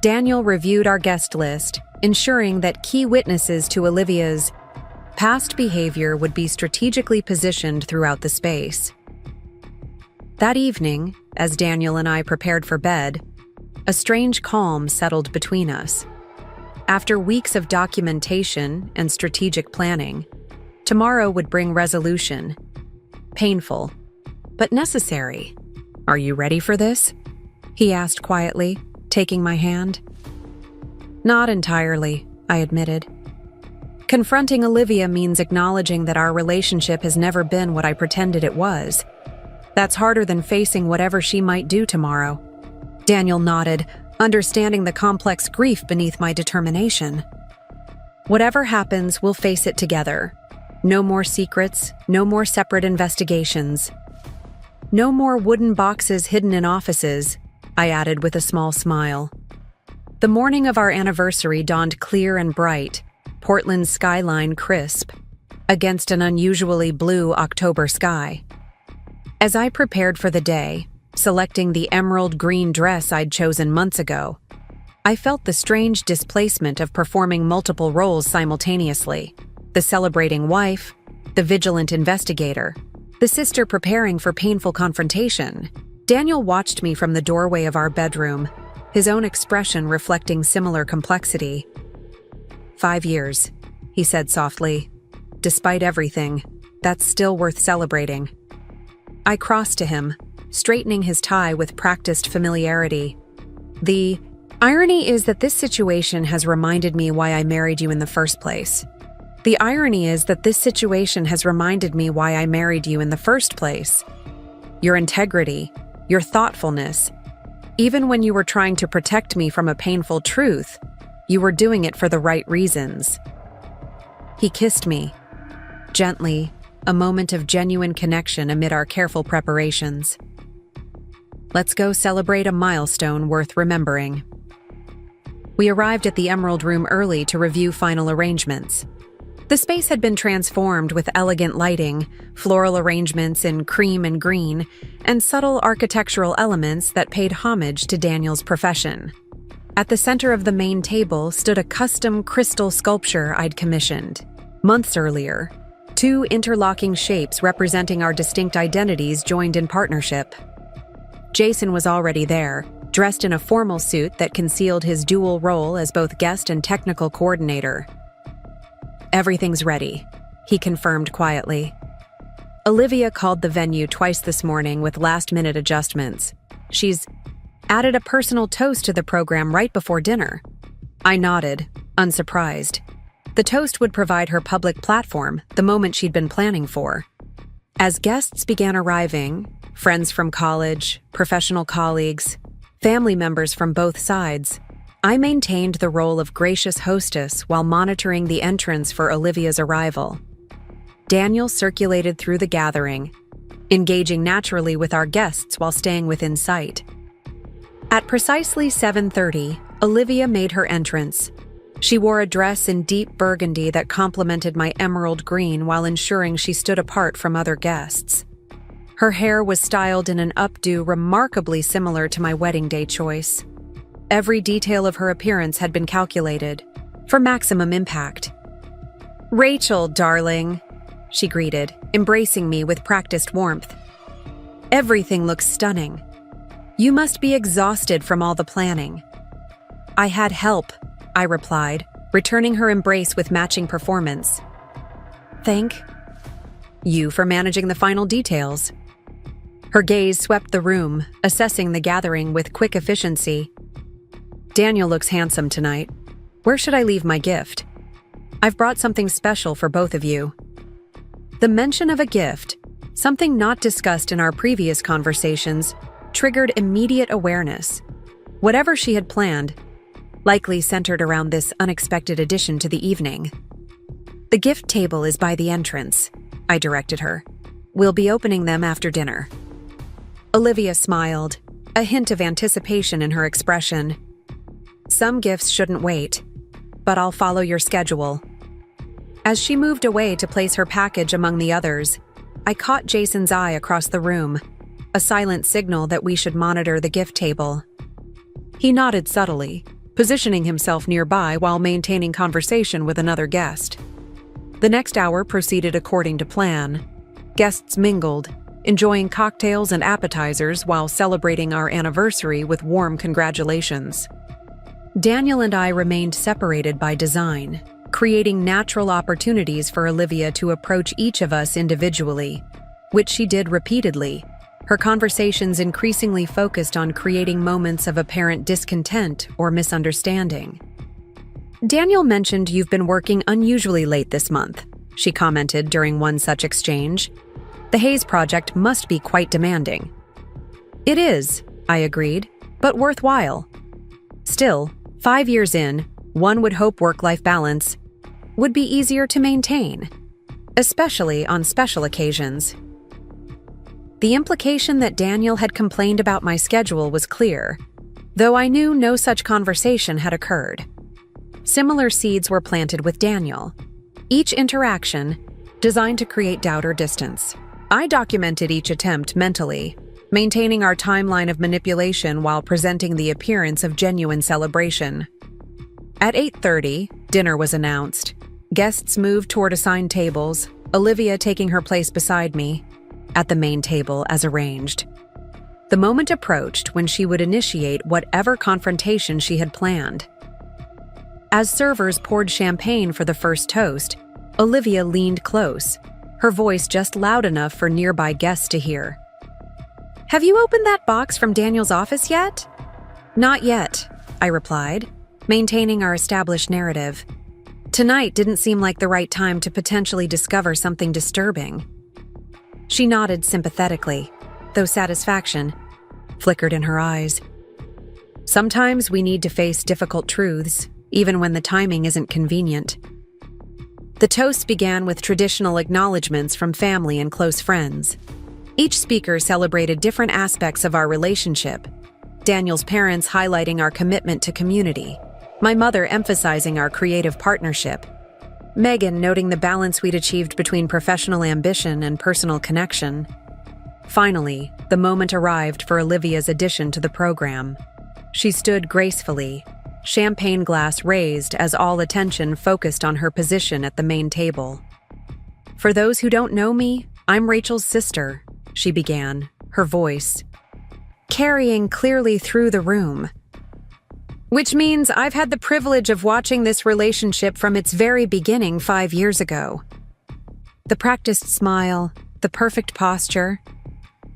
Daniel reviewed our guest list, ensuring that key witnesses to Olivia's past behavior would be strategically positioned throughout the space. That evening, as Daniel and I prepared for bed, a strange calm settled between us. After weeks of documentation and strategic planning, tomorrow would bring resolution. Painful, but necessary. "Are you ready for this?" he asked quietly, taking my hand. "Not entirely," I admitted. Confronting Olivia means acknowledging that our relationship has never been what I pretended it was. That's harder than facing whatever she might do tomorrow. Daniel nodded, understanding the complex grief beneath my determination. "Whatever happens, we'll face it together. No more secrets, no more separate investigations. No more wooden boxes hidden in offices," I added with a small smile. The morning of our anniversary dawned clear and bright, Portland's skyline crisp, against an unusually blue October sky. As I prepared for the day, selecting the emerald green dress I'd chosen months ago, I felt the strange displacement of performing multiple roles simultaneously: the celebrating wife, the vigilant investigator, the sister preparing for painful confrontation. Daniel watched me from the doorway of our bedroom, his own expression reflecting similar complexity. 5 years, he said softly. "Despite everything, that's still worth celebrating." I crossed to him, straightening his tie with practiced familiarity. "The irony is that this situation has reminded me why I married you in the first place. The irony is that this situation has reminded me why I married you in the first place. Your integrity, your thoughtfulness. Even when you were trying to protect me from a painful truth, you were doing it for the right reasons." He kissed me, gently, a moment of genuine connection amid our careful preparations. "Let's go celebrate a milestone worth remembering." We arrived at the Emerald Room early to review final arrangements. The space had been transformed with elegant lighting, floral arrangements in cream and green, and subtle architectural elements that paid homage to Daniel's profession. At the center of the main table stood a custom crystal sculpture I'd commissioned months earlier. Two interlocking shapes representing our distinct identities joined in partnership. Jason was already there, dressed in a formal suit that concealed his dual role as both guest and technical coordinator. "Everything's ready," he confirmed quietly. Olivia called the venue twice this morning with last-minute adjustments. She's added a personal toast to the program right before dinner. I nodded, unsurprised. The toast would provide her public platform, the moment she'd been planning for. As guests began arriving, friends from college, professional colleagues, family members from both sides, I maintained the role of gracious hostess while monitoring the entrance for Olivia's arrival. Daniel circulated through the gathering, engaging naturally with our guests while staying within sight. At precisely 7:30, Olivia made her entrance. She wore a dress in deep burgundy that complemented my emerald green while ensuring she stood apart from other guests. Her hair was styled in an updo remarkably similar to my wedding day choice. Every detail of her appearance had been calculated, for maximum impact. "Rachel, darling," she greeted, embracing me with practiced warmth. "Everything looks stunning. You must be exhausted from all the planning." "I had help," I replied, returning her embrace with matching performance. "Thank you for managing the final details." Her gaze swept the room, assessing the gathering with quick efficiency. "Daniel looks handsome tonight. Where should I leave my gift? I've brought something special for both of you." The mention of a gift, something not discussed in our previous conversations, triggered immediate awareness. Whatever she had planned, likely centered around this unexpected addition to the evening. "The gift table is by the entrance," I directed her. "We'll be opening them after dinner." Olivia smiled, a hint of anticipation in her expression. "Some gifts shouldn't wait, but I'll follow your schedule." As she moved away to place her package among the others, I caught Jason's eye across the room, a silent signal that we should monitor the gift table. He nodded subtly, positioning himself nearby while maintaining conversation with another guest. The next hour proceeded according to plan. Guests mingled, enjoying cocktails and appetizers while celebrating our anniversary with warm congratulations. Daniel and I remained separated by design, creating natural opportunities for Olivia to approach each of us individually, which she did repeatedly, her conversations increasingly focused on creating moments of apparent discontent or misunderstanding. "Daniel mentioned you've been working unusually late this month," she commented during one such exchange. "The Hayes project must be quite demanding." "It is," I agreed, "but worthwhile. Still, 5 years in, one would hope work-life balance would be easier to maintain, especially on special occasions." The implication that Daniel had complained about my schedule was clear, though I knew no such conversation had occurred. Similar seeds were planted with Daniel, each interaction designed to create doubt or distance. I documented each attempt mentally, maintaining our timeline of manipulation while presenting the appearance of genuine celebration. At 8:30, dinner was announced. Guests moved toward assigned tables, Olivia taking her place beside me, at the main table as arranged. The moment approached when she would initiate whatever confrontation she had planned. As servers poured champagne for the first toast, Olivia leaned close, her voice just loud enough for nearby guests to hear. "Have you opened that box from Daniel's office yet?" "Not yet," I replied, maintaining our established narrative. Tonight didn't seem like the right time to potentially discover something disturbing. She nodded sympathetically, though satisfaction flickered in her eyes. Sometimes we need to face difficult truths, even when the timing isn't convenient. The toast began with traditional acknowledgments from family and close friends. Each speaker celebrated different aspects of our relationship, Daniel's parents highlighting our commitment to community, my mother emphasizing our creative partnership, Megan, noting the balance we'd achieved between professional ambition and personal connection. Finally, the moment arrived for Olivia's addition to the program. She stood gracefully, champagne glass raised as all attention focused on her position at the main table. "For those who don't know me, I'm Rachel's sister," she began, her voice carrying clearly through the room. "Which means I've had the privilege of watching this relationship from its very beginning 5 years ago." The practiced smile, the perfect posture,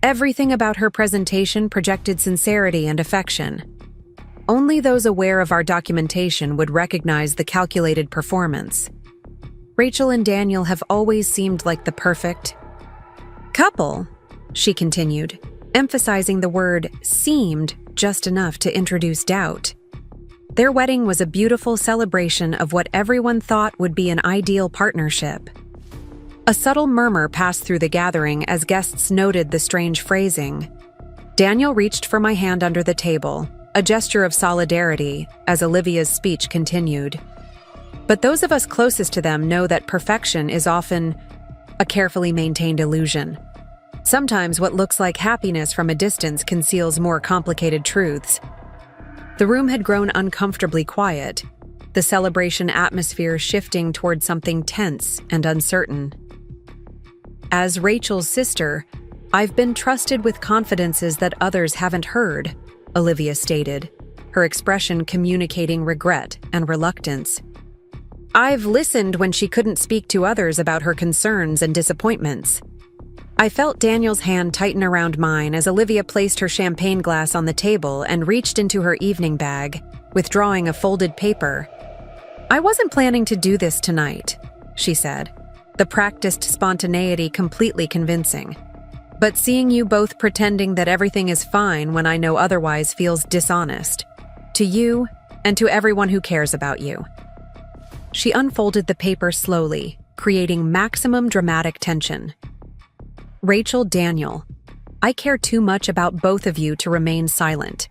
everything about her presentation projected sincerity and affection. Only those aware of our documentation would recognize the calculated performance. Rachel and Daniel have always seemed like the perfect couple, she continued, emphasizing the word "seemed" just enough to introduce doubt. Their wedding was a beautiful celebration of what everyone thought would be an ideal partnership. A subtle murmur passed through the gathering as guests noted the strange phrasing. Daniel reached for my hand under the table, a gesture of solidarity as Olivia's speech continued. But those of us closest to them know that perfection is often a carefully maintained illusion. Sometimes what looks like happiness from a distance conceals more complicated truths. The room had grown uncomfortably quiet, the celebration atmosphere shifting toward something tense and uncertain. "As Rachel's sister, I've been trusted with confidences that others haven't heard," Olivia stated, her expression communicating regret and reluctance. "I've listened when she couldn't speak to others about her concerns and disappointments." I felt Daniel's hand tighten around mine as Olivia placed her champagne glass on the table and reached into her evening bag, withdrawing a folded paper. "I wasn't planning to do this tonight," she said, the practiced spontaneity completely convincing. "But seeing you both pretending that everything is fine when I know otherwise feels dishonest. To you, and to everyone who cares about you." She unfolded the paper slowly, creating maximum dramatic tension. "Rachel, Daniel, I care too much about both of you to remain silent.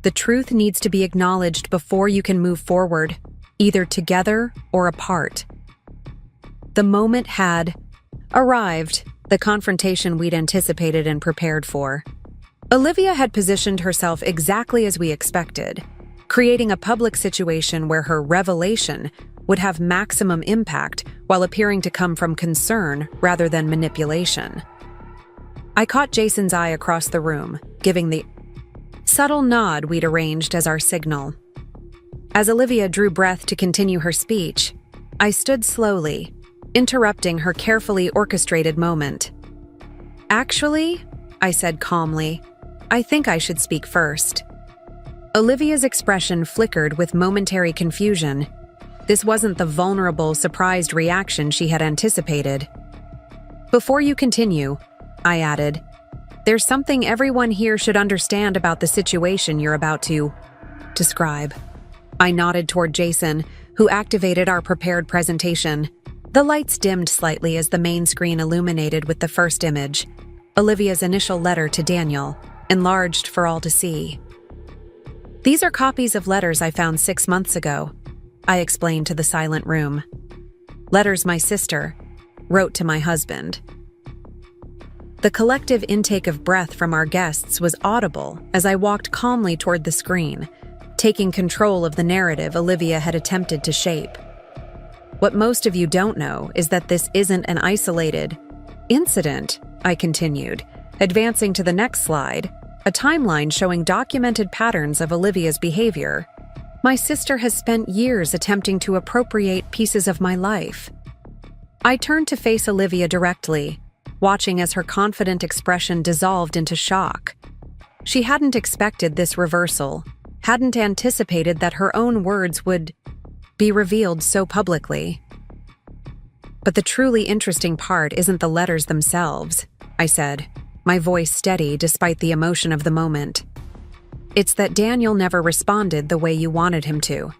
The truth needs to be acknowledged before you can move forward, either together or apart." The moment had arrived, the confrontation we'd anticipated and prepared for. Olivia had positioned herself exactly as we expected, creating a public situation where her revelation would have maximum impact while appearing to come from concern rather than manipulation. I caught Jason's eye across the room, giving the subtle nod we'd arranged as our signal. As Olivia drew breath to continue her speech, I stood slowly, interrupting her carefully orchestrated moment. "Actually," I said calmly, "I think I should speak first." Olivia's expression flickered with momentary confusion. This wasn't the vulnerable, surprised reaction she had anticipated. "Before you continue," I added, "there's something everyone here should understand about the situation you're about to describe." I nodded toward Jason, who activated our prepared presentation. The lights dimmed slightly as the main screen illuminated with the first image, Olivia's initial letter to Daniel, enlarged for all to see. "These are copies of letters I found 6 months ago," I explained to the silent room. "Letters my sister wrote to my husband." The collective intake of breath from our guests was audible as I walked calmly toward the screen, taking control of the narrative Olivia had attempted to shape. "What most of you don't know is that this isn't an isolated incident," I continued, advancing to the next slide, a timeline showing documented patterns of Olivia's behavior. "My sister has spent years attempting to appropriate pieces of my life." I turned to face Olivia directly, watching as her confident expression dissolved into shock. She hadn't expected this reversal, hadn't anticipated that her own words would be revealed so publicly. "But the truly interesting part isn't the letters themselves," I said, my voice steady despite the emotion of the moment. "It's that Daniel never responded the way you wanted him to."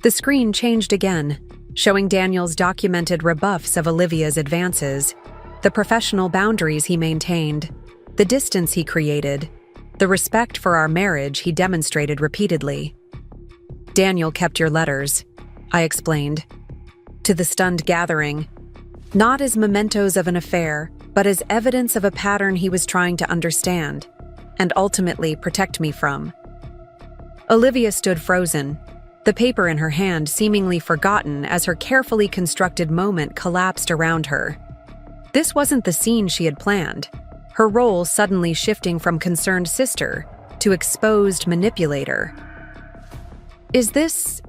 The screen changed again, showing Daniel's documented rebuffs of Olivia's advances, the professional boundaries he maintained, the distance he created, the respect for our marriage he demonstrated repeatedly. "Daniel kept your letters," I explained. to the stunned gathering, not as mementos of an affair, but as evidence of a pattern he was trying to understand and ultimately protect me from. Olivia stood frozen, the paper in her hand seemingly forgotten as her carefully constructed moment collapsed around her. This wasn't the scene she had planned, her role suddenly shifting from concerned sister to exposed manipulator. "Is this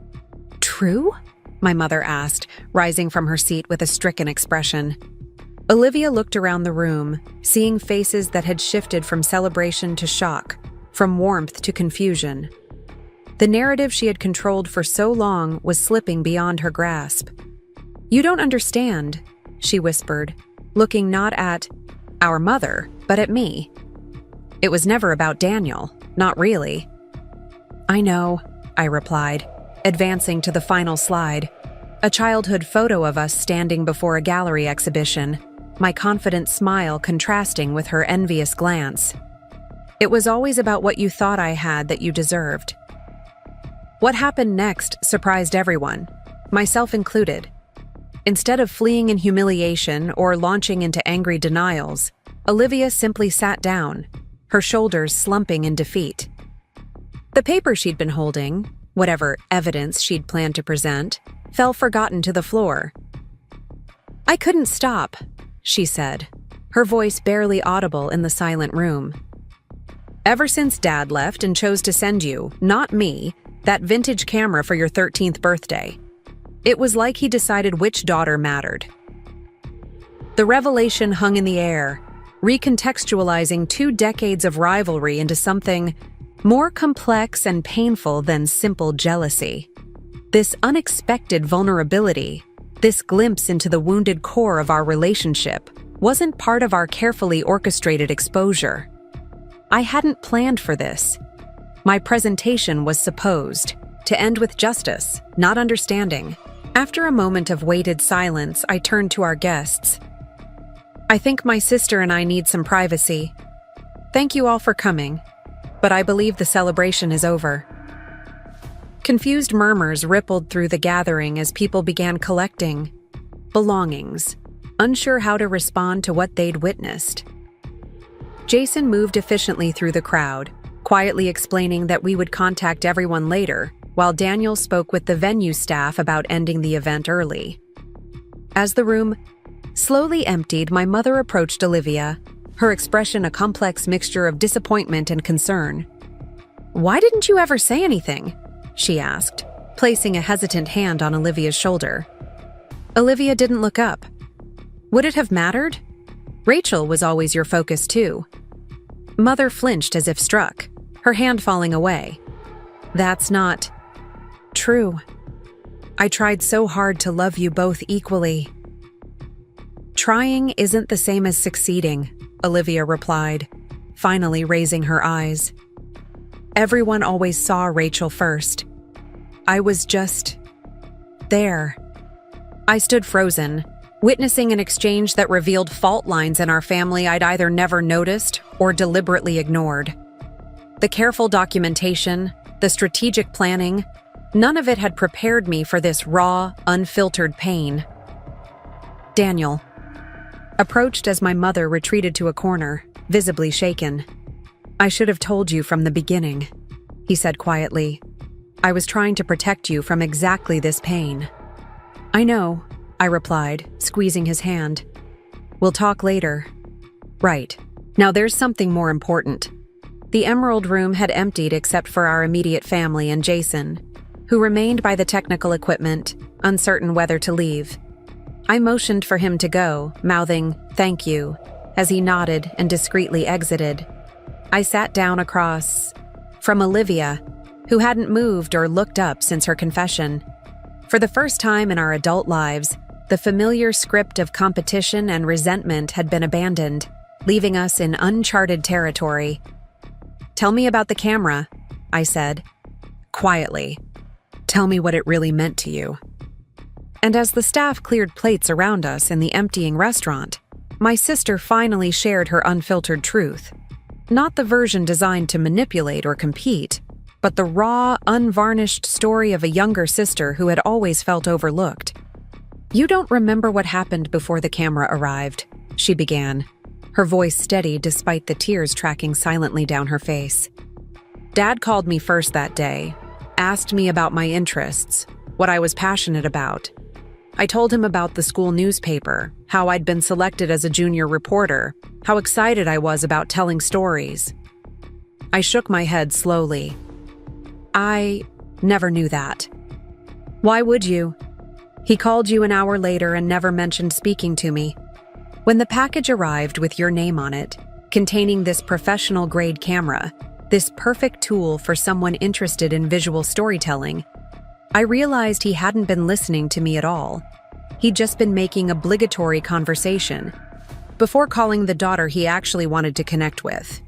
true?" my mother asked, rising from her seat with a stricken expression. Olivia looked around the room, seeing faces that had shifted from celebration to shock, from warmth to confusion. The narrative she had controlled for so long was slipping beyond her grasp. "You don't understand," she whispered, looking not at our mother, but at me. "It was never about Daniel, not really." "I know," I replied, advancing to the final slide, a childhood photo of us standing before a gallery exhibition, my confident smile contrasting with her envious glance. "It was always about what you thought I had that you deserved." What happened next surprised everyone, myself included. Instead of fleeing in humiliation or launching into angry denials, Olivia simply sat down, her shoulders slumping in defeat. The paper she'd been holding, whatever evidence she'd planned to present, fell forgotten to the floor. "I couldn't stop," she said, her voice barely audible in the silent room. "Ever since Dad left and chose to send you, not me, that vintage camera for your 13th birthday. It was like he decided which daughter mattered." The revelation hung in the air, recontextualizing 2 decades of rivalry into something more complex and painful than simple jealousy. This unexpected vulnerability, this glimpse into the wounded core of our relationship, wasn't part of our carefully orchestrated exposure. I hadn't planned for this. My presentation was supposed to end with justice, not understanding. After a moment of weighted silence, I turned to our guests. "I think my sister and I need some privacy. Thank you all for coming, but I believe the celebration is over." Confused murmurs rippled through the gathering as people began collecting belongings, unsure how to respond to what they'd witnessed. Jason moved efficiently through the crowd, quietly explaining that we would contact everyone later, while Daniel spoke with the venue staff about ending the event early. As the room slowly emptied, my mother approached Olivia, her expression a complex mixture of disappointment and concern. "Why didn't you ever say anything?" she asked, placing a hesitant hand on Olivia's shoulder. Olivia didn't look up. "Would it have mattered? Rachel was always your focus too." Mother flinched as if struck, her hand falling away. "That's not true. I tried so hard to love you both equally." "Trying isn't the same as succeeding," Olivia replied, finally raising her eyes. "Everyone always saw Rachel first. I was just there." I stood frozen, witnessing an exchange that revealed fault lines in our family I'd either never noticed or deliberately ignored. The careful documentation, the strategic planning, none of it had prepared me for this raw, unfiltered pain. Daniel approached as my mother retreated to a corner, visibly shaken. "I should have told you from the beginning," he said quietly. "I was trying to protect you from exactly this pain." "I know," I replied, squeezing his hand. "We'll talk later." "Right. Now there's something more important." The Emerald Room had emptied except for our immediate family and Jason, who remained by the technical equipment, uncertain whether to leave. I motioned for him to go, mouthing, "Thank you," as he nodded and discreetly exited. I sat down across from Olivia, who hadn't moved or looked up since her confession. For the first time in our adult lives, the familiar script of competition and resentment had been abandoned, leaving us in uncharted territory. "Tell me about the camera," I said, quietly. "Tell me what it really meant to you." And as the staff cleared plates around us in the emptying restaurant, my sister finally shared her unfiltered truth. Not the version designed to manipulate or compete, but the raw, unvarnished story of a younger sister who had always felt overlooked. "You don't remember what happened before the camera arrived," she began, her voice steady despite the tears tracking silently down her face. "Dad called me first that day, asked me about my interests, what I was passionate about. I told him about the school newspaper, how I'd been selected as a junior reporter, how excited I was about telling stories." I shook my head slowly. "I never knew that." "Why would you? He called you an hour later and never mentioned speaking to me. When the package arrived with your name on it, containing this professional-grade camera, this perfect tool for someone interested in visual storytelling, I realized he hadn't been listening to me at all. He'd just been making obligatory conversation, before calling the daughter he actually wanted to connect with."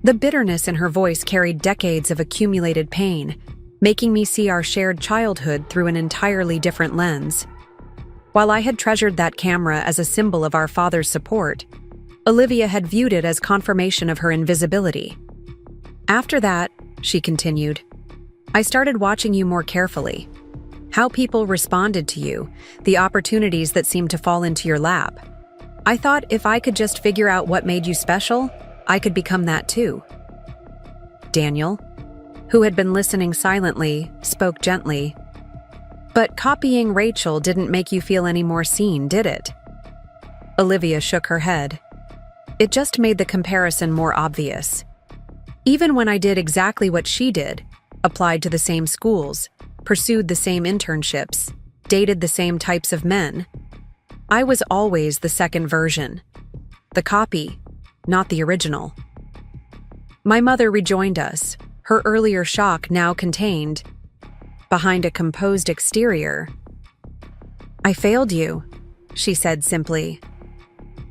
The bitterness in her voice carried decades of accumulated pain, making me see our shared childhood through an entirely different lens. While I had treasured that camera as a symbol of our father's support, Olivia had viewed it as confirmation of her invisibility. "After that," she continued, "I started watching you more carefully. How people responded to you, the opportunities that seemed to fall into your lap. I thought if I could just figure out what made you special, I could become that too." Daniel, who had been listening silently, spoke gently. "But copying Rachel didn't make you feel any more seen, did it?" Olivia shook her head. "It just made the comparison more obvious. Even when I did exactly what she did, applied to the same schools, pursued the same internships, dated the same types of men, I was always the second version, the copy, not the original." My mother rejoined us, her earlier shock now contained behind a composed exterior. "I failed you," she said simply.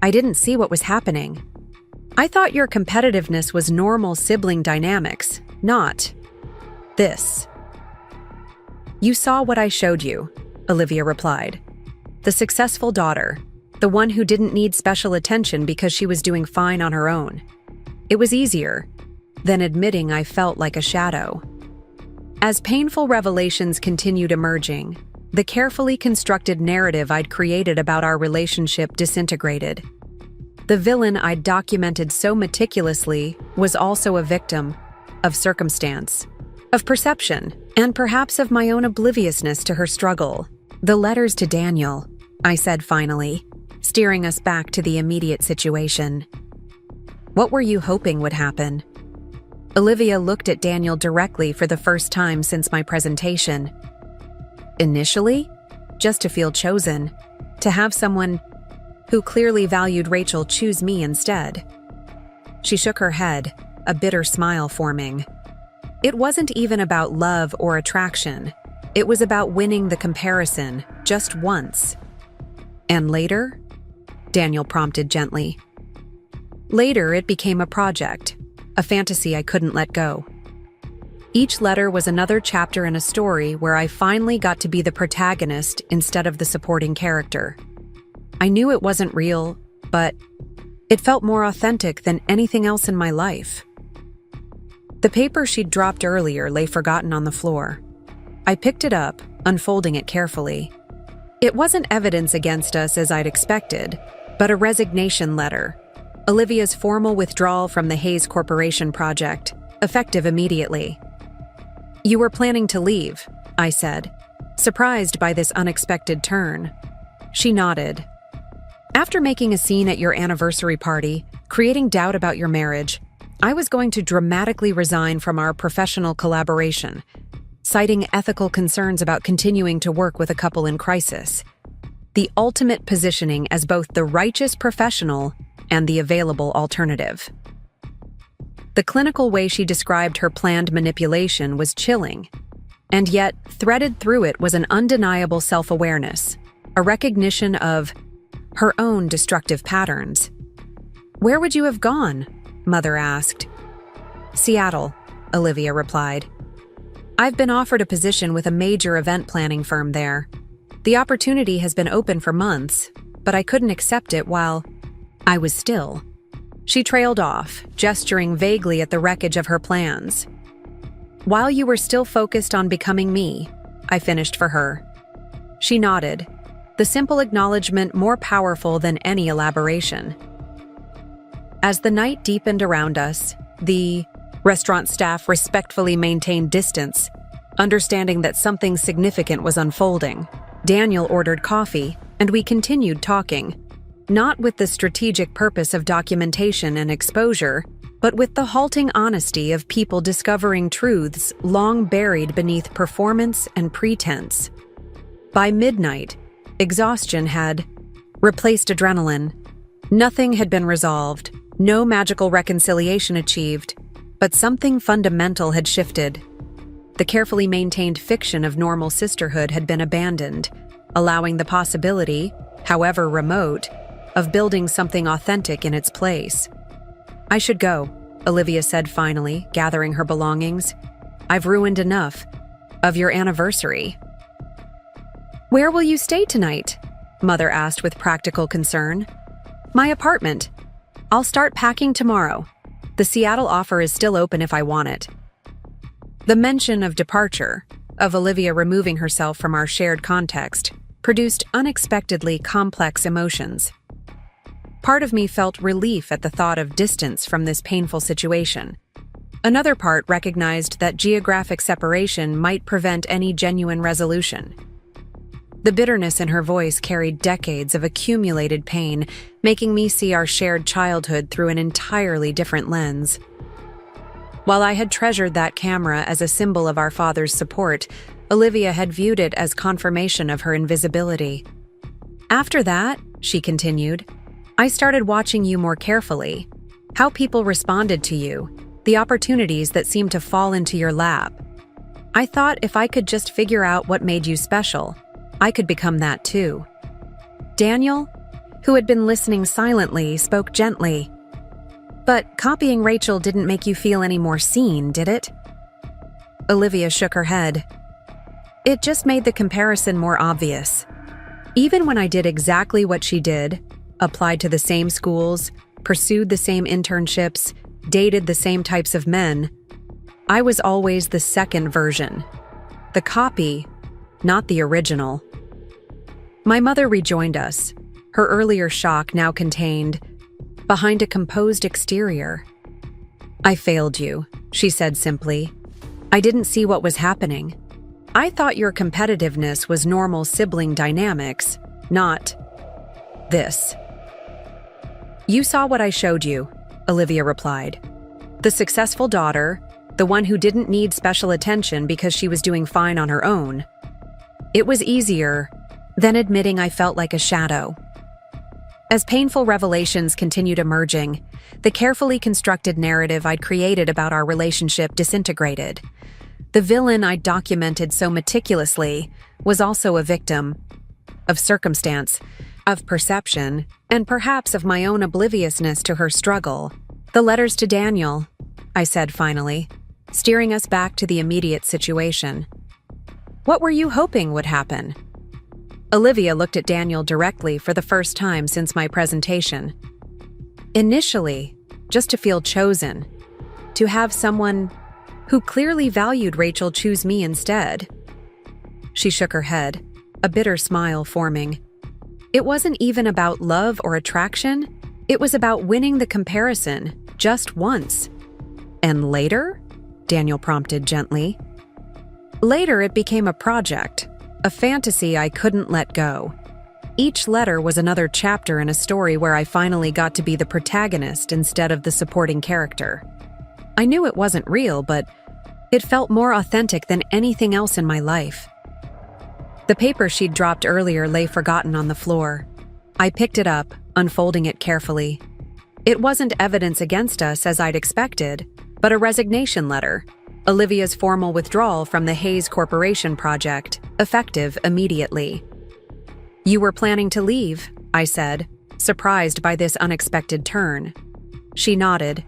"I didn't see what was happening. I thought your competitiveness was normal sibling dynamics, not this." "You saw what I showed you," Olivia replied. "The successful daughter, the one who didn't need special attention because she was doing fine on her own. It was easier than admitting I felt like a shadow." As painful revelations continued emerging, the carefully constructed narrative I'd created about our relationship disintegrated. The villain I'd documented so meticulously was also a victim of circumstance, of perception, and perhaps of my own obliviousness to her struggle. "The letters to Daniel," I said finally, steering us back to the immediate situation. "What were you hoping would happen?" Olivia looked at Daniel directly for the first time since my presentation. "Initially, just to feel chosen, to have someone who clearly valued Rachel choose me instead." She shook her head, a bitter smile forming. "It wasn't even about love or attraction. It was about winning the comparison, just once." "And later?" Daniel prompted gently. "Later, it became a project, a fantasy I couldn't let go. Each letter was another chapter in a story where I finally got to be the protagonist instead of the supporting character. I knew it wasn't real, but it felt more authentic than anything else in my life." The paper she'd dropped earlier lay forgotten on the floor. I picked it up, unfolding it carefully. It wasn't evidence against us as I'd expected, but a resignation letter. Olivia's formal withdrawal from the Hayes Corporation project, effective immediately. "You were planning to leave," I said, surprised by this unexpected turn. She nodded. "After making a scene at your anniversary party, creating doubt about your marriage, I was going to dramatically resign from our professional collaboration, citing ethical concerns about continuing to work with a couple in crisis. The ultimate positioning as both the righteous professional and the available alternative." The clinical way she described her planned manipulation was chilling, and yet threaded through it was an undeniable self-awareness, a recognition of her own destructive patterns. "Where would you have gone?" Mother asked. "Seattle," Olivia replied. "I've been offered a position with a major event planning firm there. The opportunity has been open for months, but I couldn't accept it while I was still." She trailed off, gesturing vaguely at the wreckage of her plans. "While you were still focused on becoming me," I finished for her. She nodded. the simple acknowledgement more powerful than any elaboration. As the night deepened around us, the restaurant staff respectfully maintained distance, understanding that something significant was unfolding. Daniel ordered coffee, and we continued talking, not with the strategic purpose of documentation and exposure, but with the halting honesty of people discovering truths long buried beneath performance and pretense. By midnight, exhaustion had replaced adrenaline. Nothing had been resolved, no magical reconciliation achieved, but something fundamental had shifted. The carefully maintained fiction of normal sisterhood had been abandoned, allowing the possibility, however remote, of building something authentic in its place. "I should go," Olivia said finally, gathering her belongings. "I've ruined enough of your anniversary." "Where will you stay tonight?" Mother asked with practical concern. "My apartment. I'll start packing tomorrow. The Seattle offer is still open if I want it." The mention of departure, of Olivia removing herself from our shared context, produced unexpectedly complex emotions. Part of me felt relief at the thought of distance from this painful situation. Another part recognized that geographic separation might prevent any genuine resolution. The bitterness in her voice carried decades of accumulated pain, making me see our shared childhood through an entirely different lens. While I had treasured that camera as a symbol of our father's support, Olivia had viewed it as confirmation of her invisibility. "After that," she continued, "I started watching you more carefully. How people responded to you, the opportunities that seemed to fall into your lap. I thought if I could just figure out what made you special, I could become that too." Daniel, who had been listening silently, spoke gently. "But copying Rachel didn't make you feel any more seen, did it?" Olivia shook her head. "It just made the comparison more obvious. Even when I did exactly what she did, applied to the same schools, pursued the same internships, dated the same types of men, I was always the second version. The copy, not the original." My mother rejoined us, her earlier shock now contained behind a composed exterior. "I failed you," she said simply. "I didn't see what was happening. I thought your competitiveness was normal sibling dynamics, not this." "You saw what I showed you," Olivia replied. "The successful daughter, the one who didn't need special attention because she was doing fine on her own. It was easier than admitting I felt like a shadow." As painful revelations continued emerging, the carefully constructed narrative I'd created about our relationship disintegrated. The villain I'd documented so meticulously was also a victim of circumstance, of perception, and perhaps of my own obliviousness to her struggle. "The letters to Daniel," I said finally, steering us back to the immediate situation. "What were you hoping would happen?" Olivia looked at Daniel directly for the first time since my presentation. "Initially, just to feel chosen, to have someone who clearly valued Rachel choose me instead." She shook her head, a bitter smile forming. "It wasn't even about love or attraction, it was about winning the comparison, just once." "And later?" Daniel prompted gently. "Later it became a project. A fantasy I couldn't let go. Each letter was another chapter in a story where I finally got to be the protagonist instead of the supporting character. I knew it wasn't real, but it felt more authentic than anything else in my life." The paper she'd dropped earlier lay forgotten on the floor. I picked it up, unfolding it carefully. It wasn't evidence against us as I'd expected, but a resignation letter. Olivia's formal withdrawal from the Hayes Corporation project, effective immediately. "You were planning to leave," I said, surprised by this unexpected turn. She nodded.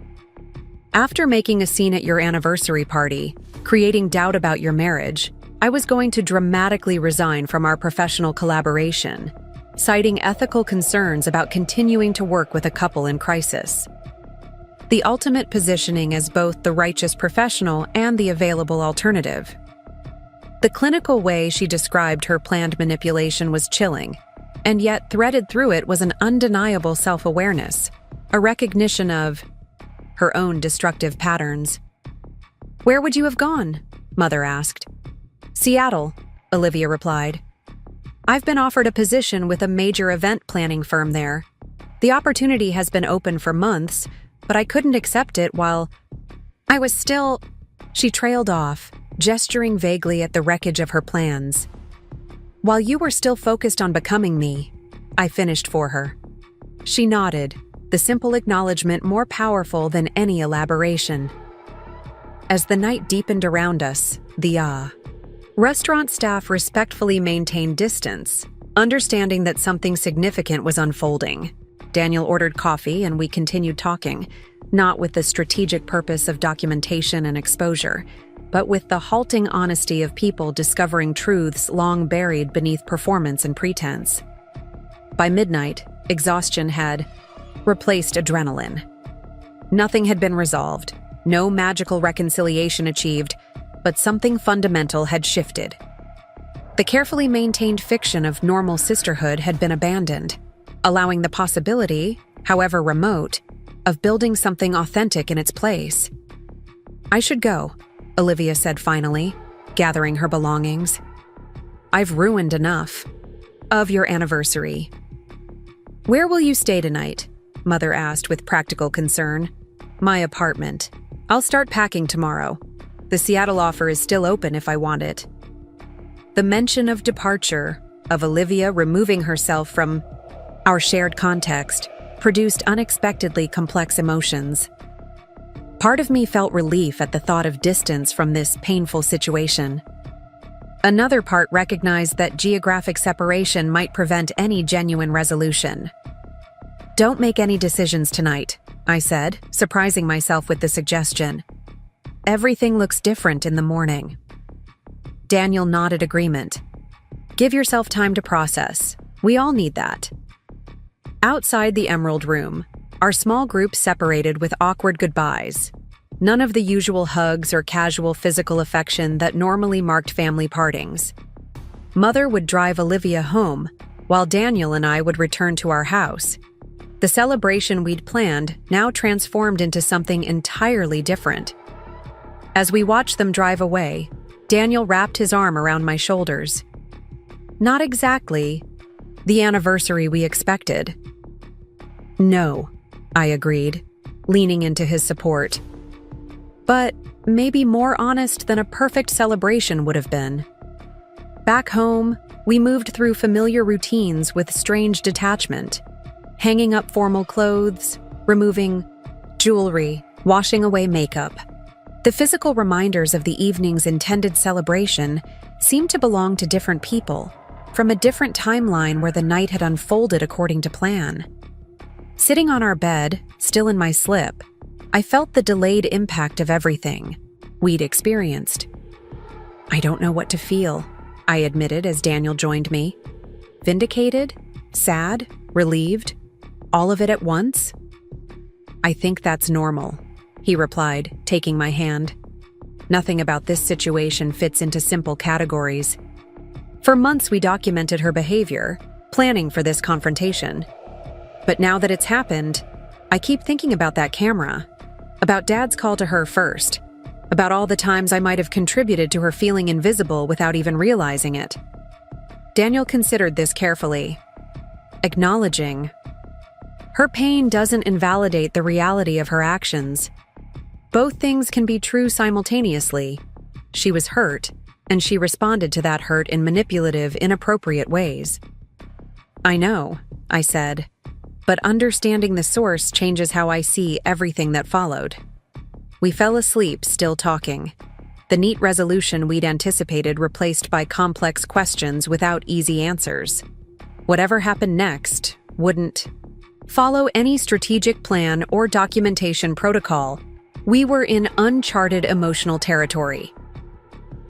"After making a scene at your anniversary party, creating doubt about your marriage, I was going to dramatically resign from our professional collaboration, citing ethical concerns about continuing to work with a couple in crisis. The ultimate positioning as both the righteous professional and the available alternative." The clinical way she described her planned manipulation was chilling, and yet threaded through it was an undeniable self-awareness, a recognition of her own destructive patterns. "Where would you have gone?" Mother asked. "Seattle," Olivia replied. "I've been offered a position with a major event planning firm there. The opportunity has been open for months, but I couldn't accept it while I was still—" She trailed off, gesturing vaguely at the wreckage of her plans. "While you were still focused on becoming me," I finished for her. She nodded, the simple acknowledgement more powerful than any elaboration. As the night deepened around us, restaurant staff respectfully maintained distance, understanding that something significant was unfolding. Daniel ordered coffee and we continued talking, not with the strategic purpose of documentation and exposure, but with the halting honesty of people discovering truths long buried beneath performance and pretense. By midnight, exhaustion had replaced adrenaline. Nothing had been resolved, no magical reconciliation achieved, but something fundamental had shifted. The carefully maintained fiction of normal sisterhood had been abandoned, allowing the possibility, however remote, of building something authentic in its place. "I should go," Olivia said finally, gathering her belongings. "I've ruined enough of your anniversary." "Where will you stay tonight?" Mother asked with practical concern. "My apartment. I'll start packing tomorrow. The Seattle offer is still open if I want it." The mention of departure, of Olivia removing herself from our shared context, produced unexpectedly complex emotions. Part of me felt relief at the thought of distance from this painful situation. Another part recognized that geographic separation might prevent any genuine resolution. "Don't make any decisions tonight," I said, surprising myself with the suggestion. "Everything looks different in the morning." Daniel nodded agreement. "Give yourself time to process. We all need that." Outside the Emerald Room, our small group separated with awkward goodbyes. None of the usual hugs or casual physical affection that normally marked family partings. Mother would drive Olivia home, while Daniel and I would return to our house. The celebration we'd planned now transformed into something entirely different. As we watched them drive away, Daniel wrapped his arm around my shoulders. "Not exactly the anniversary we expected." "No," I agreed, leaning into his support. "But maybe more honest than a perfect celebration would have been." Back home, we moved through familiar routines with strange detachment. Hanging up formal clothes, removing jewelry, washing away makeup. The physical reminders of the evening's intended celebration seemed to belong to different people, from a different timeline where the night had unfolded according to plan. Sitting on our bed, still in my slip, I felt the delayed impact of everything we'd experienced. "I don't know what to feel," I admitted as Daniel joined me. "Vindicated? Sad? Relieved? All of it at once?" "I think that's normal," he replied, taking my hand. "Nothing about this situation fits into simple categories." For months we documented her behavior, planning for this confrontation. But now that it's happened, I keep thinking about that camera, about Dad's call to her first, about all the times I might have contributed to her feeling invisible without even realizing it. Daniel considered this carefully, acknowledging, "Her pain doesn't invalidate the reality of her actions. Both things can be true simultaneously. She was hurt, and she responded to that hurt in manipulative, inappropriate ways." "I know," I said, "but understanding the source changes how I see everything that followed." We fell asleep, still talking. The neat resolution we'd anticipated replaced by complex questions without easy answers. Whatever happened next wouldn't follow any strategic plan or documentation protocol. We were in uncharted emotional territory.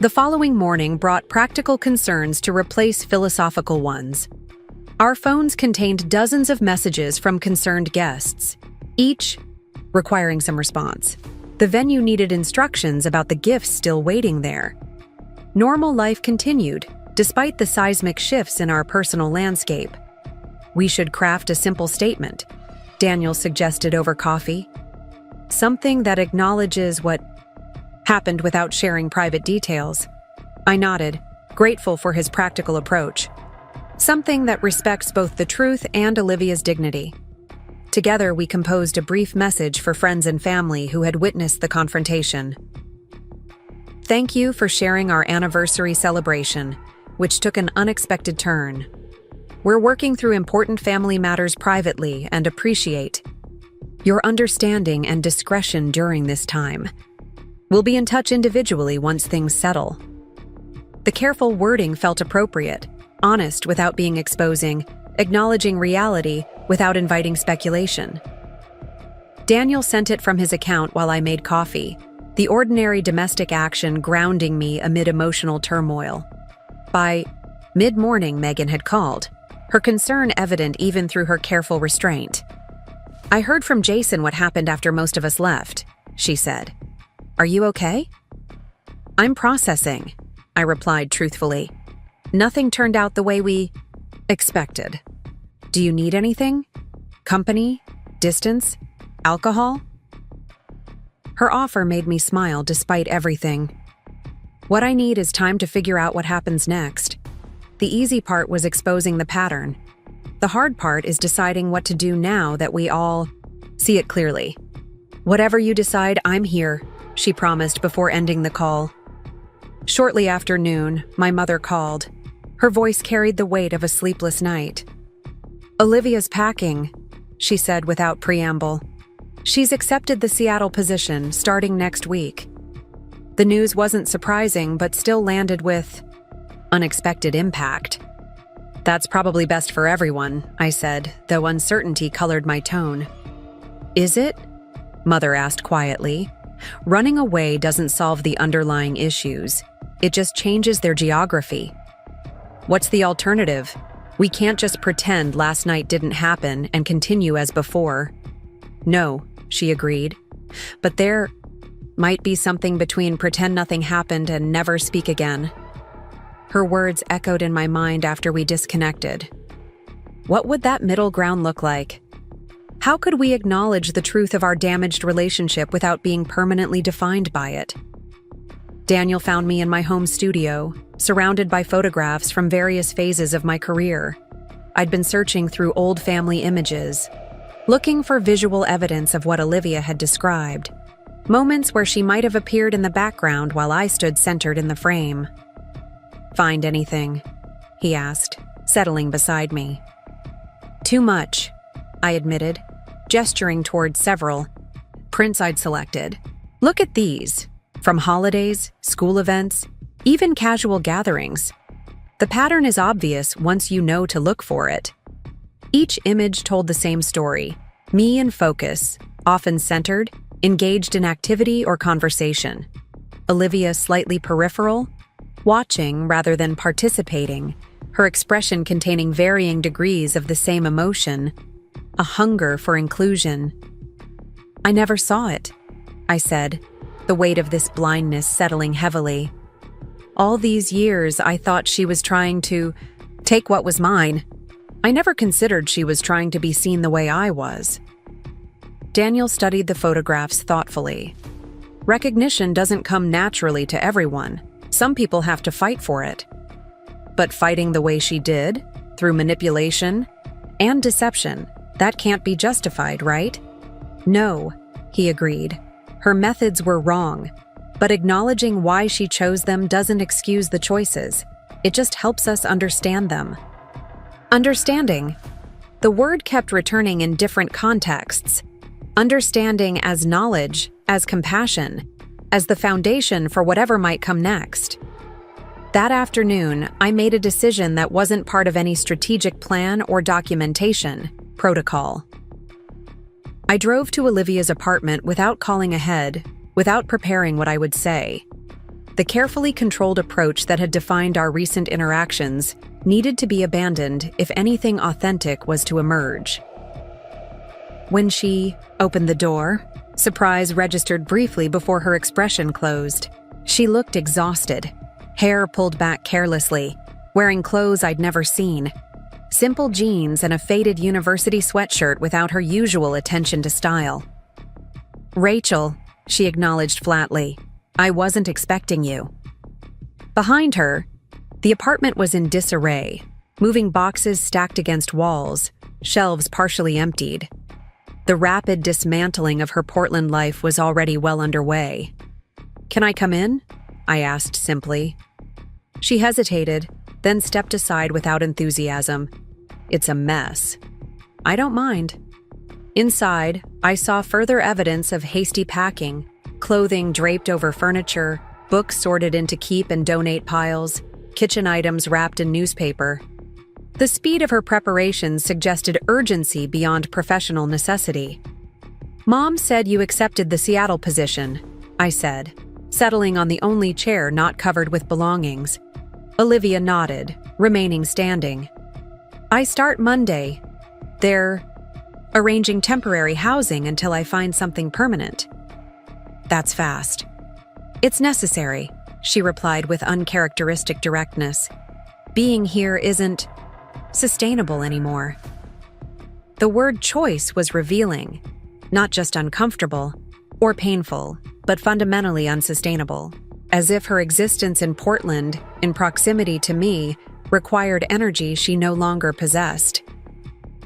The following morning brought practical concerns to replace philosophical ones. Our phones contained dozens of messages from concerned guests, each requiring some response. The venue needed instructions about the gifts still waiting there. Normal life continued, despite the seismic shifts in our personal landscape. We should craft a simple statement, Daniel suggested over coffee. Something that acknowledges what happened without sharing private details. I nodded, grateful for his practical approach. Something that respects both the truth and Olivia's dignity. Together, we composed a brief message for friends and family who had witnessed the confrontation. Thank you for sharing our anniversary celebration, which took an unexpected turn. We're working through important family matters privately and appreciate your understanding and discretion during this time. We'll be in touch individually once things settle. The careful wording felt appropriate, honest without being exposing, acknowledging reality without inviting speculation. Daniel sent it from his account while I made coffee, the ordinary domestic action grounding me amid emotional turmoil. By mid-morning, Megan had called, her concern evident even through her careful restraint. I heard from Jason what happened after most of us left, she said. Are you okay? I'm processing, I replied truthfully. Nothing turned out the way we expected. Do you need anything? Company? Distance? Alcohol? Her offer made me smile despite everything. What I need is time to figure out what happens next. The easy part was exposing the pattern. The hard part is deciding what to do now that we all see it clearly. Whatever you decide, I'm here, she promised before ending the call. Shortly after noon, my mother called. Her voice carried the weight of a sleepless night. Olivia's packing, she said without preamble. She's accepted the Seattle position starting next week. The news wasn't surprising, but still landed with unexpected impact. That's probably best for everyone, I said, though uncertainty colored my tone. Is it? Mother asked quietly. Running away doesn't solve the underlying issues. It just changes their geography. What's the alternative? We can't just pretend last night didn't happen and continue as before. No, she agreed. But there might be something between pretend nothing happened and never speak again. Her words echoed in my mind after we disconnected. What would that middle ground look like? How could we acknowledge the truth of our damaged relationship without being permanently defined by it? Daniel found me in my home studio, surrounded by photographs from various phases of my career. I'd been searching through old family images, looking for visual evidence of what Olivia had described, moments where she might have appeared in the background while I stood centered in the frame. Find anything? He asked, settling beside me. Too much, I admitted, gesturing toward several prints I'd selected. Look at these, from holidays, school events, even casual gatherings. The pattern is obvious once you know to look for it. Each image told the same story, me in focus, often centered, engaged in activity or conversation. Olivia slightly peripheral, watching rather than participating, her expression containing varying degrees of the same emotion, a hunger for inclusion. I never saw it, I said, the weight of this blindness settling heavily. All these years, I thought she was trying to take what was mine. I never considered she was trying to be seen the way I was. Daniel studied the photographs thoughtfully. Recognition doesn't come naturally to everyone. Some people have to fight for it. But fighting the way she did, through manipulation and deception, that can't be justified, right? No, he agreed. Her methods were wrong, but acknowledging why she chose them doesn't excuse the choices. It just helps us understand them. Understanding. The word kept returning in different contexts. Understanding as knowledge, as compassion, as the foundation for whatever might come next. That afternoon, I made a decision that wasn't part of any strategic plan or documentation, protocol. I drove to Olivia's apartment without calling ahead, without preparing what I would say. The carefully controlled approach that had defined our recent interactions needed to be abandoned if anything authentic was to emerge. When she opened the door, surprise registered briefly before her expression closed. She looked exhausted, hair pulled back carelessly, wearing clothes I'd never seen. simple jeans and a faded university sweatshirt without her usual attention to style. "Rachel," she acknowledged flatly, "I wasn't expecting you." Behind her, the apartment was in disarray, moving boxes stacked against walls, shelves partially emptied. The rapid dismantling of her Portland life was already well underway. "Can I come in?" I asked simply. She hesitated, then stepped aside without enthusiasm. "It's a mess." "I don't mind." Inside, I saw further evidence of hasty packing, clothing draped over furniture, books sorted into keep and donate piles, kitchen items wrapped in newspaper. The speed of her preparations suggested urgency beyond professional necessity. "Mom said you accepted the Seattle position," I said, settling on the only chair not covered with belongings. Olivia nodded, remaining standing. "I start Monday. They're arranging temporary housing until I find something permanent." "That's fast." "It's necessary," she replied with uncharacteristic directness. "Being here isn't sustainable anymore." The word choice was revealing, not just uncomfortable or painful, but fundamentally unsustainable, as if her existence in Portland, in proximity to me, required energy she no longer possessed.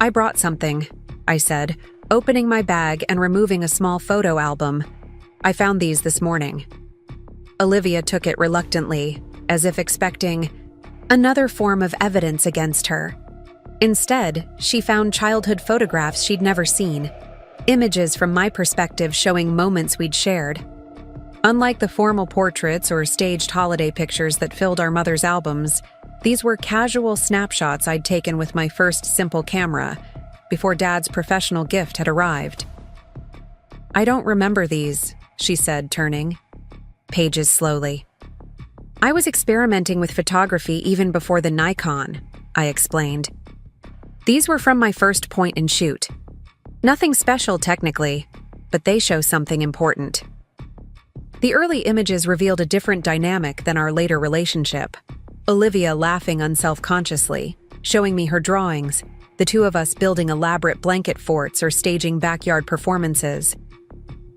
"I brought something," I said, opening my bag and removing a small photo album. "I found these this morning." Olivia took it reluctantly, as if expecting another form of evidence against her. Instead, she found childhood photographs she'd never seen, images from my perspective showing moments we'd shared. Unlike the formal portraits or staged holiday pictures that filled our mother's albums, these were casual snapshots I'd taken with my first simple camera, before Dad's professional gift had arrived. "I don't remember these," she said, turning pages slowly. "I was experimenting with photography even before the Nikon," I explained. "These were from my first point and shoot. Nothing special technically, but they show something important." The early images revealed a different dynamic than our later relationship. Olivia laughing unself-consciously, showing me her drawings, the two of us building elaborate blanket forts or staging backyard performances.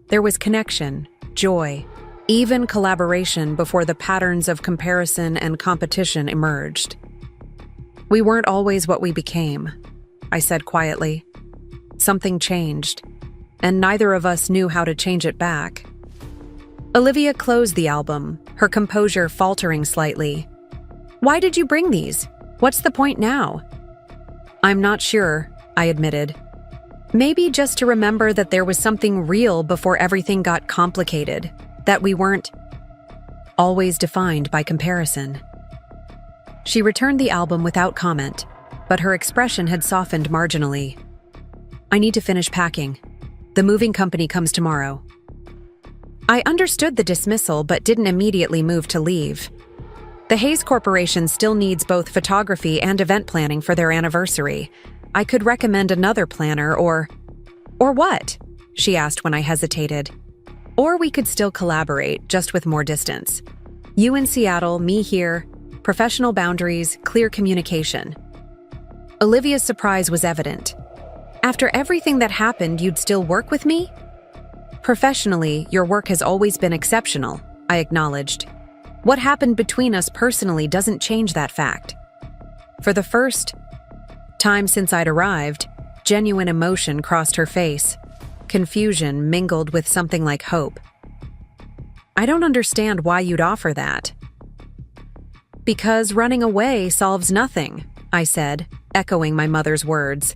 There was connection, joy, even collaboration before the patterns of comparison and competition emerged. "We weren't always what we became," I said quietly. "Something changed, and neither of us knew how to change it back." Olivia closed the album, her composure faltering slightly. "Why did you bring these? What's the point now?" "I'm not sure," I admitted. "Maybe just to remember that there was something real before everything got complicated, that we weren't always defined by comparison." She returned the album without comment, but her expression had softened marginally. "I need to finish packing. The moving company comes tomorrow." I understood the dismissal but didn't immediately move to leave. The Hayes Corporation still needs both photography and event planning for their anniversary. I could recommend another planner or what? She asked when I hesitated. "Or we could still collaborate, just with more distance. You in Seattle, me here, professional boundaries, clear communication." Olivia's surprise was evident. "After everything that happened, you'd still work with me?" "Professionally, your work has always been exceptional," I acknowledged. "What happened between us personally doesn't change that fact." For the first time since I'd arrived, genuine emotion crossed her face. Confusion mingled with something like hope. "I don't understand why you'd offer that." "Because running away solves nothing," I said, echoing my mother's words.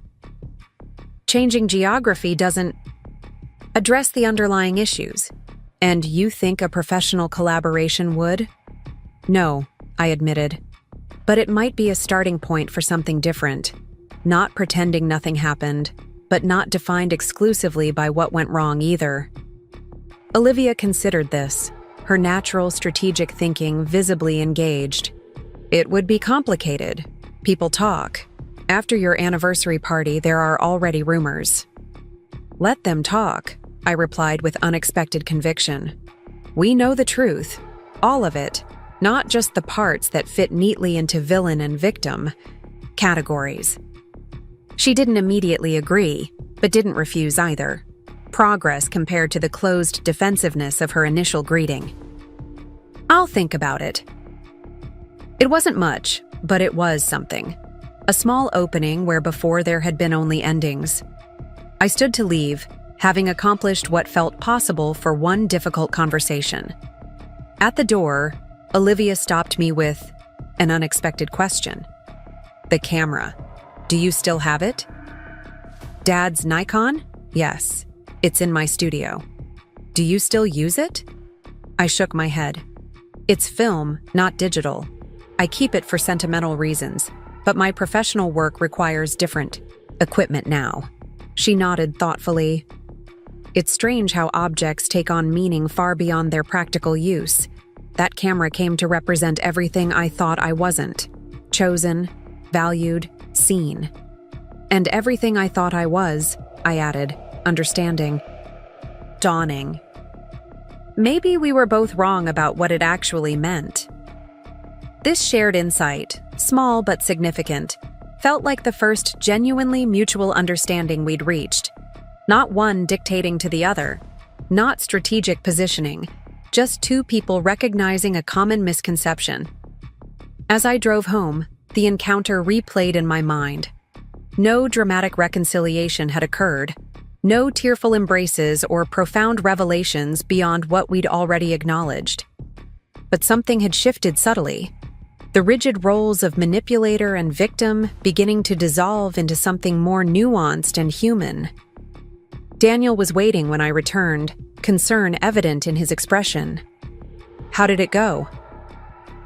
"Changing geography doesn't address the underlying issues. And you think a professional collaboration would?" "No," I admitted. "But it might be a starting point for something different. Not pretending nothing happened, but not defined exclusively by what went wrong either." Olivia considered this, her natural strategic thinking visibly engaged. "It would be complicated. People talk. After your anniversary party, there are already rumors." "Let them talk," I replied with unexpected conviction. "We know the truth, all of it, not just the parts that fit neatly into villain and victim. Categories. She didn't immediately agree, but didn't refuse either. Progress compared to the closed defensiveness of her initial greeting. I'll think about it. It wasn't much, but it was something. A small opening where before there had been only endings. I stood to leave, having accomplished what felt possible for one difficult conversation. At the door, Olivia stopped me with an unexpected question. The camera. Do you still have it? Dad's Nikon? Yes. It's in my studio. Do you still use it? I shook my head. It's film, not digital. I keep it for sentimental reasons, but my professional work requires different equipment now. She nodded thoughtfully. It's strange how objects take on meaning far beyond their practical use. That camera came to represent everything I thought I wasn't. Chosen, valued, seen. And everything I thought I was, I added, understanding. Dawning. Maybe we were both wrong about what it actually meant. This shared insight, small but significant, felt like the first genuinely mutual understanding we'd reached. Not one dictating to the other, not strategic positioning, just two people recognizing a common misconception. As I drove home, the encounter replayed in my mind. No dramatic reconciliation had occurred, no tearful embraces or profound revelations beyond what we'd already acknowledged. But something had shifted subtly, the rigid roles of manipulator and victim beginning to dissolve into something more nuanced and human. Daniel was waiting when I returned, concern evident in his expression. How did it go?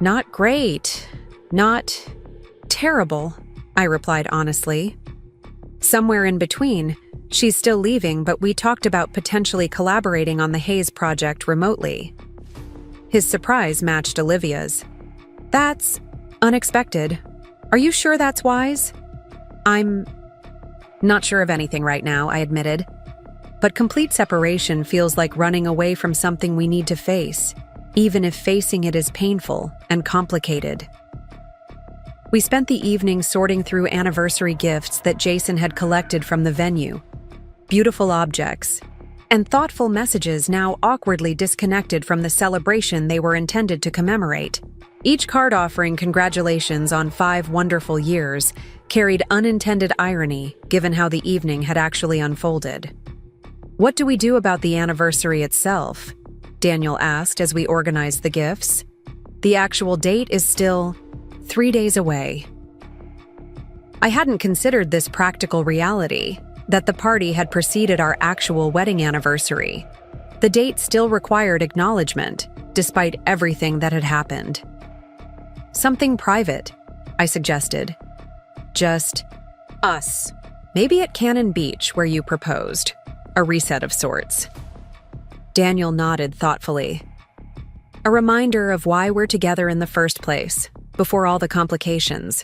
Not great. Not terrible, I replied honestly. Somewhere in between. She's still leaving, but we talked about potentially collaborating on the Hayes project remotely. His surprise matched Olivia's. That's unexpected. Are you sure that's wise? I'm not sure of anything right now, I admitted. But complete separation feels like running away from something we need to face, even if facing it is painful and complicated. We spent the evening sorting through anniversary gifts that Jason had collected from the venue. Beautiful objects, and thoughtful messages now awkwardly disconnected from the celebration they were intended to commemorate. Each card offering congratulations on 5 wonderful years carried unintended irony given how the evening had actually unfolded. What do we do about the anniversary itself? Daniel asked as we organized the gifts. The actual date is still 3 days away. I hadn't considered this practical reality, that the party had preceded our actual wedding anniversary. The date still required acknowledgement, despite everything that had happened. Something private, I suggested. Just us. Maybe at Cannon Beach, where you proposed. A reset of sorts. Daniel nodded thoughtfully. A reminder of why we're together in the first place, before all the complications.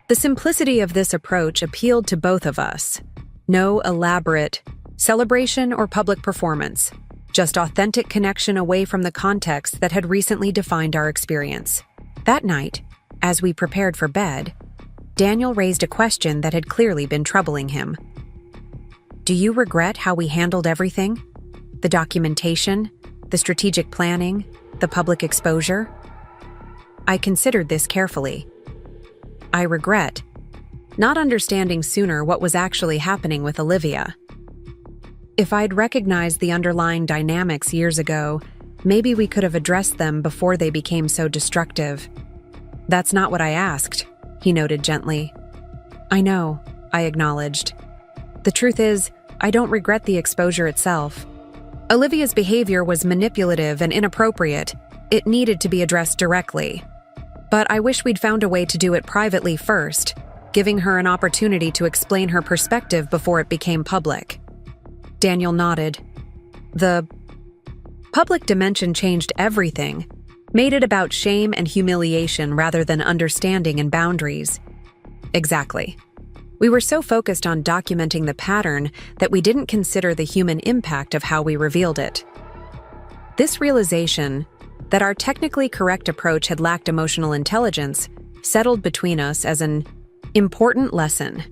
The simplicity of this approach appealed to both of us. No elaborate celebration or public performance, just authentic connection away from the context that had recently defined our experience. That night, as we prepared for bed, Daniel raised a question that had clearly been troubling him. Do you regret how we handled everything? The documentation, the strategic planning, the public exposure? I considered this carefully. I regret not understanding sooner what was actually happening with Olivia. If I'd recognized the underlying dynamics years ago, maybe we could have addressed them before they became so destructive. That's not what I asked, he noted gently. I know, I acknowledged. The truth is, I don't regret the exposure itself. Olivia's behavior was manipulative and inappropriate. It needed to be addressed directly. But I wish we'd found a way to do it privately first, giving her an opportunity to explain her perspective before it became public. Daniel nodded. The public dimension changed everything, made it about shame and humiliation rather than understanding and boundaries. Exactly. We were so focused on documenting the pattern that we didn't consider the human impact of how we revealed it. This realization that our technically correct approach had lacked emotional intelligence settled between us as an Important lesson.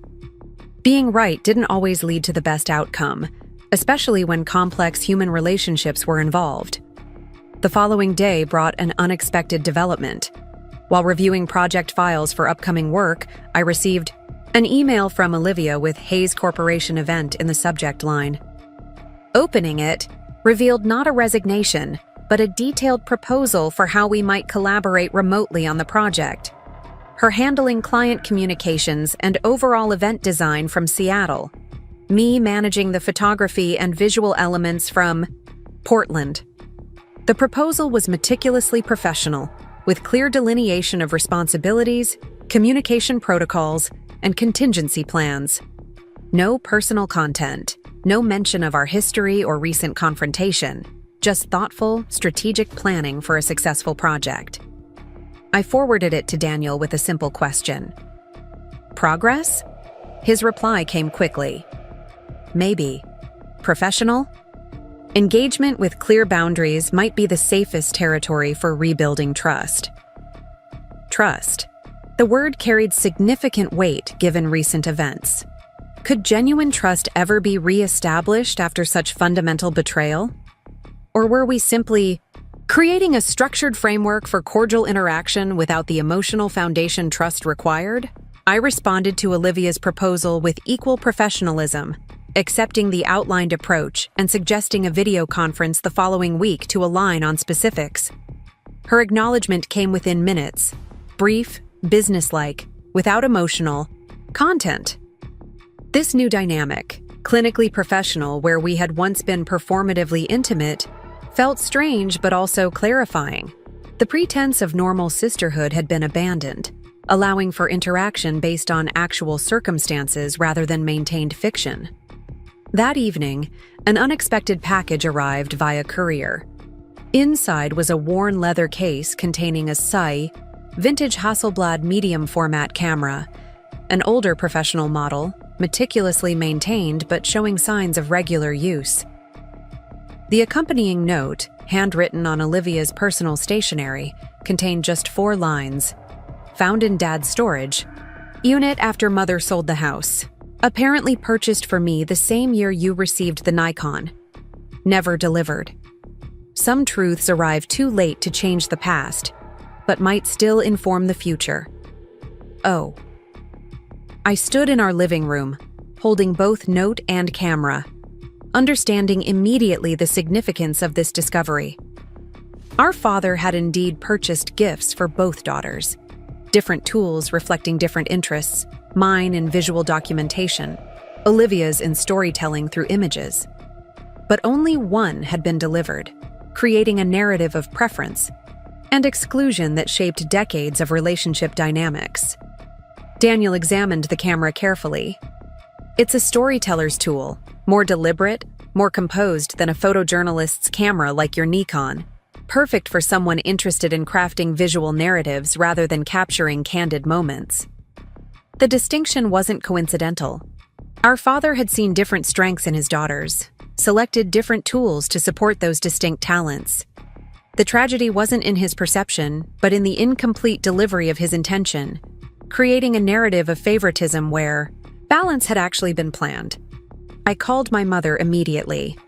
Being right didn't always lead to the best outcome, especially when complex human relationships were involved. The following day brought an unexpected development. While reviewing project files for upcoming work, I received an email from Olivia with Hayes Corporation event in the subject line. Opening it revealed not a resignation, but a detailed proposal for how we might collaborate remotely on the project. Her handling client communications and overall event design from Seattle. Me managing the photography and visual elements from Portland. The proposal was meticulously professional, with clear delineation of responsibilities, communication protocols, and contingency plans. No personal content, no mention of our history or recent confrontation, just thoughtful, strategic planning for a successful project. I forwarded it to Daniel with a simple question. Progress? His reply came quickly. Maybe. Professional? Engagement with clear boundaries might be the safest territory for rebuilding trust. Trust. The word carried significant weight given recent events. Could genuine trust ever be re-established after such fundamental betrayal? Or were we simply creating a structured framework for cordial interaction without the emotional foundation trust required? I responded to Olivia's proposal with equal professionalism, accepting the outlined approach and suggesting a video conference the following week to align on specifics. Her acknowledgement came within minutes, brief, businesslike, without emotional content. This new dynamic, clinically professional where we had once been performatively intimate, felt strange but also clarifying. The pretense of normal sisterhood had been abandoned, allowing for interaction based on actual circumstances rather than maintained fiction. That evening, an unexpected package arrived via courier. Inside was a worn leather case containing a SAI, vintage Hasselblad medium format camera, an older professional model, meticulously maintained but showing signs of regular use. The accompanying note, handwritten on Olivia's personal stationery, contained just 4 lines. Found in Dad's storage. Unit after Mother sold the house. Apparently purchased for me the same year you received the Nikon. Never delivered. Some truths arrive too late to change the past, but might still inform the future. Oh. I stood in our living room, holding both note and camera, understanding immediately the significance of this discovery. Our father had indeed purchased gifts for both daughters, different tools reflecting different interests, mine in visual documentation, Olivia's in storytelling through images. But only one had been delivered, creating a narrative of preference and exclusion that shaped decades of relationship dynamics. Daniel examined the camera carefully. It's a storyteller's tool, more deliberate, more composed than a photojournalist's camera like your Nikon, perfect for someone interested in crafting visual narratives rather than capturing candid moments. The distinction wasn't coincidental. Our father had seen different strengths in his daughters, selected different tools to support those distinct talents. The tragedy wasn't in his perception, but in the incomplete delivery of his intention, creating a narrative of favoritism where balance had actually been planned. I called my mother immediately.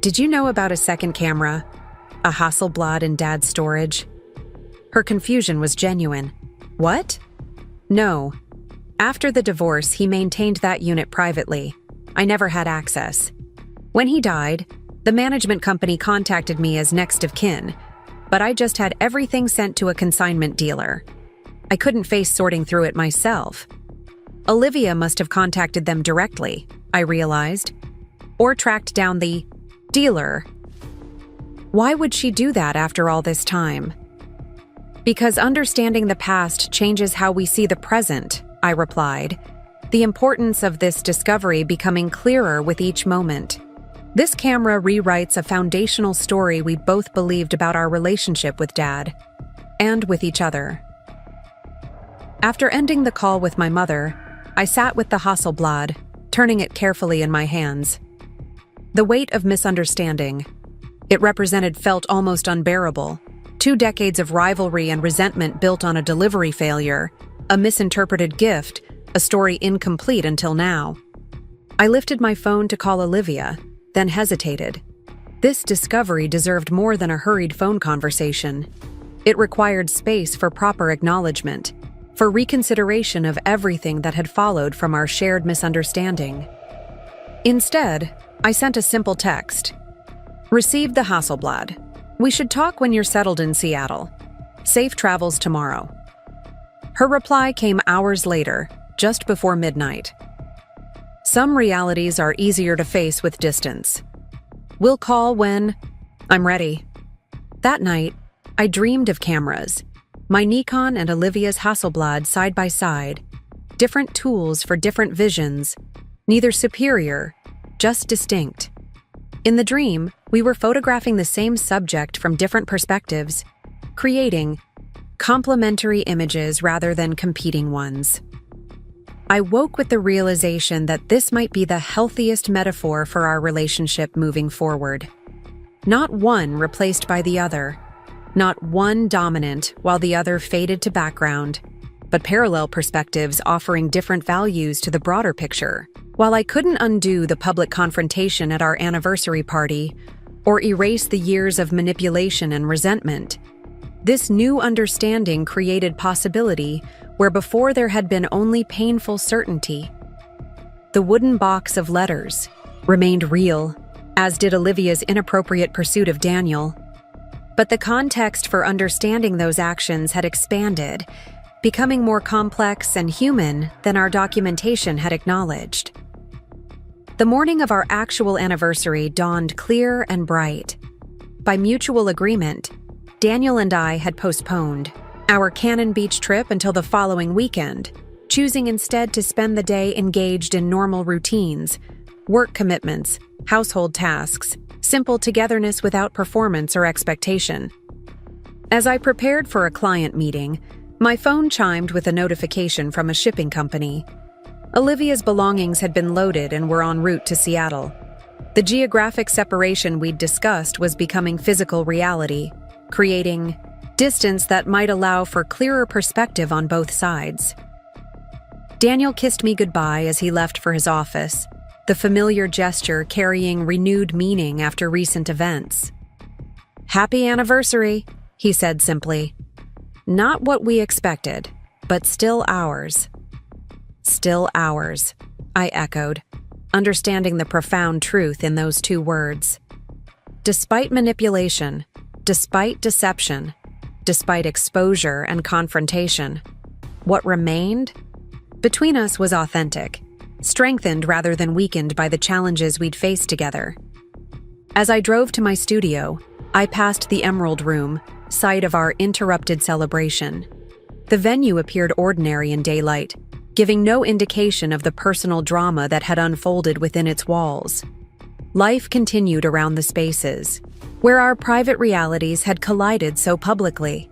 Did you know about a second camera? A Hasselblad in Dad's storage? Her confusion was genuine. What? No. After the divorce, he maintained that unit privately. I never had access. When he died, the management company contacted me as next of kin, but I just had everything sent to a consignment dealer. I couldn't face sorting through it myself. Olivia must have contacted them directly, I realized, or tracked down the dealer. Why would she do that after all this time? Because understanding the past changes how we see the present, I replied, the importance of this discovery becoming clearer with each moment. This camera rewrites a foundational story we both believed about our relationship with Dad, and with each other. After ending the call with my mother, I sat with the Hasselblad, turning it carefully in my hands. The weight of misunderstanding it represented felt almost unbearable. 2 decades of rivalry and resentment built on a delivery failure, a misinterpreted gift a story incomplete until now. I lifted my phone to call Olivia, then hesitated. This discovery deserved more than a hurried phone conversation. It required space for proper acknowledgement, for reconsideration of everything that had followed from our shared misunderstanding. Instead, I sent a simple text. Received the Hasselblad. We should talk when you're settled in Seattle. Safe travels tomorrow. Her reply came hours later, just before midnight. Some realities are easier to face with distance. We'll call when I'm ready. That night, I dreamed of cameras, my Nikon and Olivia's Hasselblad side by side, different tools for different visions, neither superior, just distinct. In the dream, we were photographing the same subject from different perspectives, creating complementary images rather than competing ones. I woke with the realization that this might be the healthiest metaphor for our relationship moving forward. Not one replaced by the other, not one dominant while the other faded to background, but parallel perspectives offering different values to the broader picture. While I couldn't undo the public confrontation at our anniversary party or erase the years of manipulation and resentment, this new understanding created possibility where before there had been only painful certainty. The wooden box of letters remained real, as did Olivia's inappropriate pursuit of Daniel. But the context for understanding those actions had expanded, becoming more complex and human than our documentation had acknowledged. The morning of our actual anniversary dawned clear and bright. By mutual agreement, Daniel and I had postponed our Cannon Beach trip until the following weekend, choosing instead to spend the day engaged in normal routines, work commitments, household tasks, simple togetherness without performance or expectation. As I prepared for a client meeting, my phone chimed with a notification from a shipping company. Olivia's belongings had been loaded and were en route to Seattle. The geographic separation we'd discussed was becoming physical reality, creating distance that might allow for clearer perspective on both sides. Daniel kissed me goodbye as he left for his office, the familiar gesture carrying renewed meaning after recent events. "Happy anniversary," he said simply. Not what we expected, but still ours. Still ours, I echoed, understanding the profound truth in those two words. Despite manipulation, despite deception, despite exposure and confrontation, what remained between us was authentic, strengthened rather than weakened by the challenges we'd faced together. As I drove to my studio, I passed the Emerald Room, site of our interrupted celebration. The venue appeared ordinary in daylight, giving no indication of the personal drama that had unfolded within its walls. Life continued around the spaces, where our private realities had collided so publicly.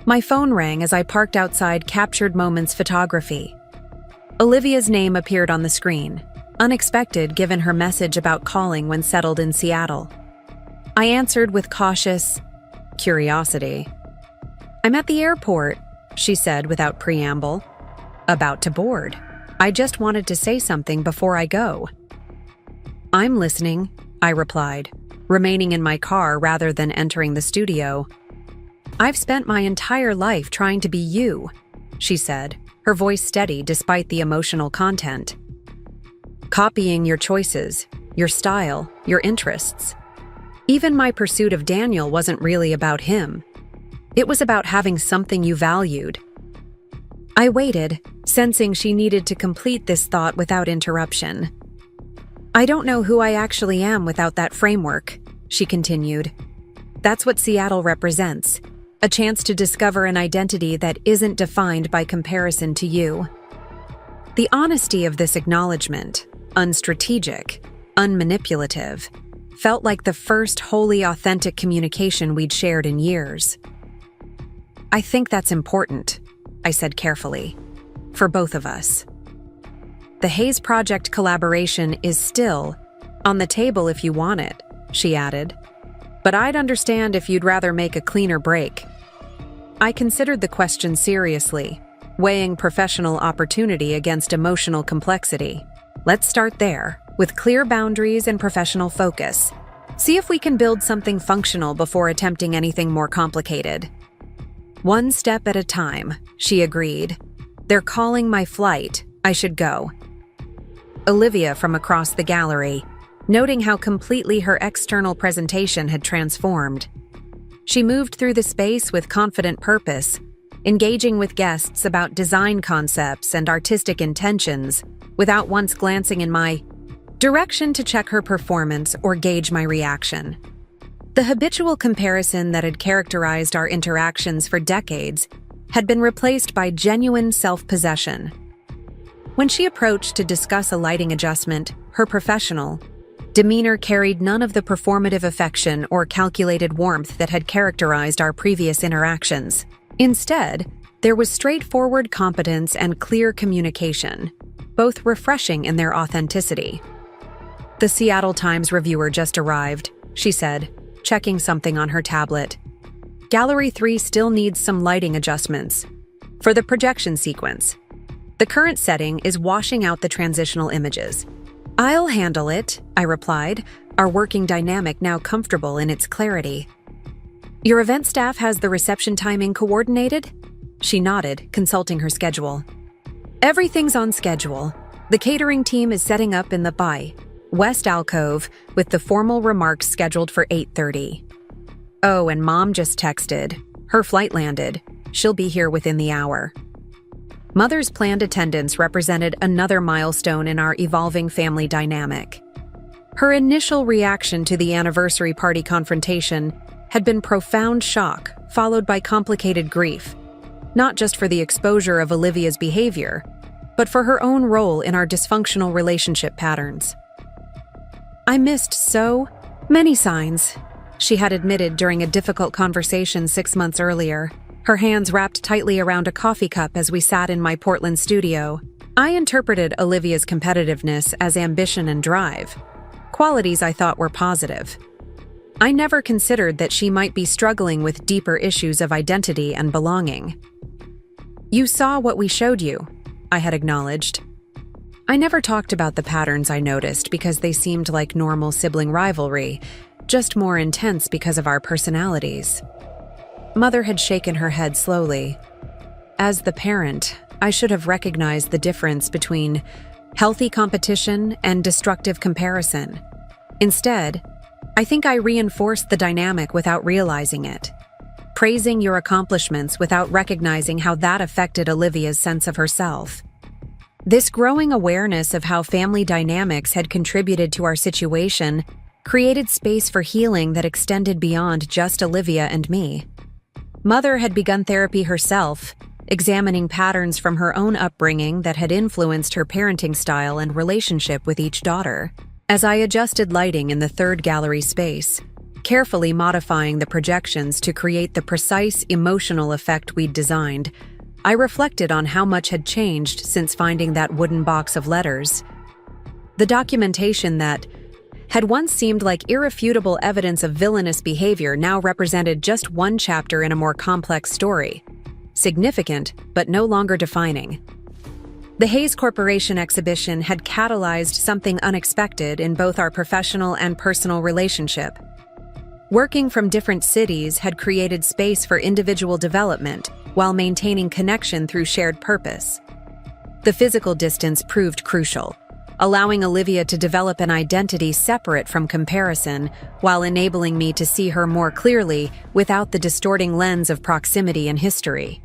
My phone rang as I parked outside Captured Moments photography. Olivia's name appeared on the screen, unexpected given her message about calling when settled in Seattle. I answered with cautious curiosity. "I'm at the airport," she said without preamble. "About to board. I just wanted to say something before I go." "I'm listening," I replied, remaining in my car rather than entering the studio. "I've spent my entire life trying to be you," she said, her voice steady despite the emotional content. "Copying your choices, your style, your interests. Even my pursuit of Daniel wasn't really about him. It was about having something you valued." I waited, sensing she needed to complete this thought without interruption. "I don't know who I actually am without that framework," she continued. "That's what Seattle represents, a chance to discover an identity that isn't defined by comparison to you." The honesty of this acknowledgement, unstrategic, unmanipulative, felt like the first wholly authentic communication we'd shared in years. "I think that's important," I said carefully, "for both of us. The Haze Project collaboration is still on the table if you want it," she added. "But I'd understand if you'd rather make a cleaner break." I considered the question seriously, weighing professional opportunity against emotional complexity. Let's start there, with clear boundaries and professional focus. See if we can build something functional before attempting anything more complicated. One step at a time, she agreed. They're calling my flight. I should go. Olivia from across the gallery, noting how completely her external presentation had transformed. She moved through the space with confident purpose, engaging with guests about design concepts and artistic intentions without once glancing in my direction to check her performance or gauge my reaction. The habitual comparison that had characterized our interactions for decades had been replaced by genuine self-possession. When she approached to discuss a lighting adjustment, her professional demeanor carried none of the performative affection or calculated warmth that had characterized our previous interactions. Instead, there was straightforward competence and clear communication, both refreshing in their authenticity. "The Seattle Times reviewer just arrived," she said, checking something on her tablet. "Gallery 3 still needs some lighting adjustments for the projection sequence. The current setting is washing out the transitional images." "I'll handle it," I replied, our working dynamic now comfortable in its clarity. "Your event staff has the reception timing coordinated?" She nodded, consulting her schedule. "Everything's on schedule. The catering team is setting up in the West alcove with the formal remarks scheduled for 8:30. Oh, and Mom just texted. Her flight landed. She'll be here within the hour." Mother's planned attendance represented another milestone in our evolving family dynamic. Her initial reaction to the anniversary party confrontation had been profound shock, followed by complicated grief, not just for the exposure of Olivia's behavior, but for her own role in our dysfunctional relationship patterns. "I missed so many signs," she had admitted during a difficult conversation 6 months earlier, her hands wrapped tightly around a coffee cup as we sat in my Portland studio. I interpreted Olivia's competitiveness as ambition and drive, qualities I thought were positive. I never considered that she might be struggling with deeper issues of identity and belonging. "You saw what we showed you," I had acknowledged. I never talked about the patterns I noticed because they seemed like normal sibling rivalry, just more intense because of our personalities. Mother had shaken her head slowly. As the parent, I should have recognized the difference between healthy competition and destructive comparison. Instead, I think I reinforced the dynamic without realizing it, praising your accomplishments without recognizing how that affected Olivia's sense of herself. This growing awareness of how family dynamics had contributed to our situation created space for healing that extended beyond just Olivia and me. Mother had begun therapy herself, examining patterns from her own upbringing that had influenced her parenting style and relationship with each daughter. As I adjusted lighting in the third gallery space, carefully modifying the projections to create the precise emotional effect we'd designed, I reflected on how much had changed since finding that wooden box of letters. The documentation that had once seemed like irrefutable evidence of villainous behavior now represented just one chapter in a more complex story. Significant, but no longer defining. The Hayes Corporation exhibition had catalyzed something unexpected in both our professional and personal relationship. Working from different cities had created space for individual development while maintaining connection through shared purpose. The physical distance proved crucial, allowing Olivia to develop an identity separate from comparison while enabling me to see her more clearly without the distorting lens of proximity and history.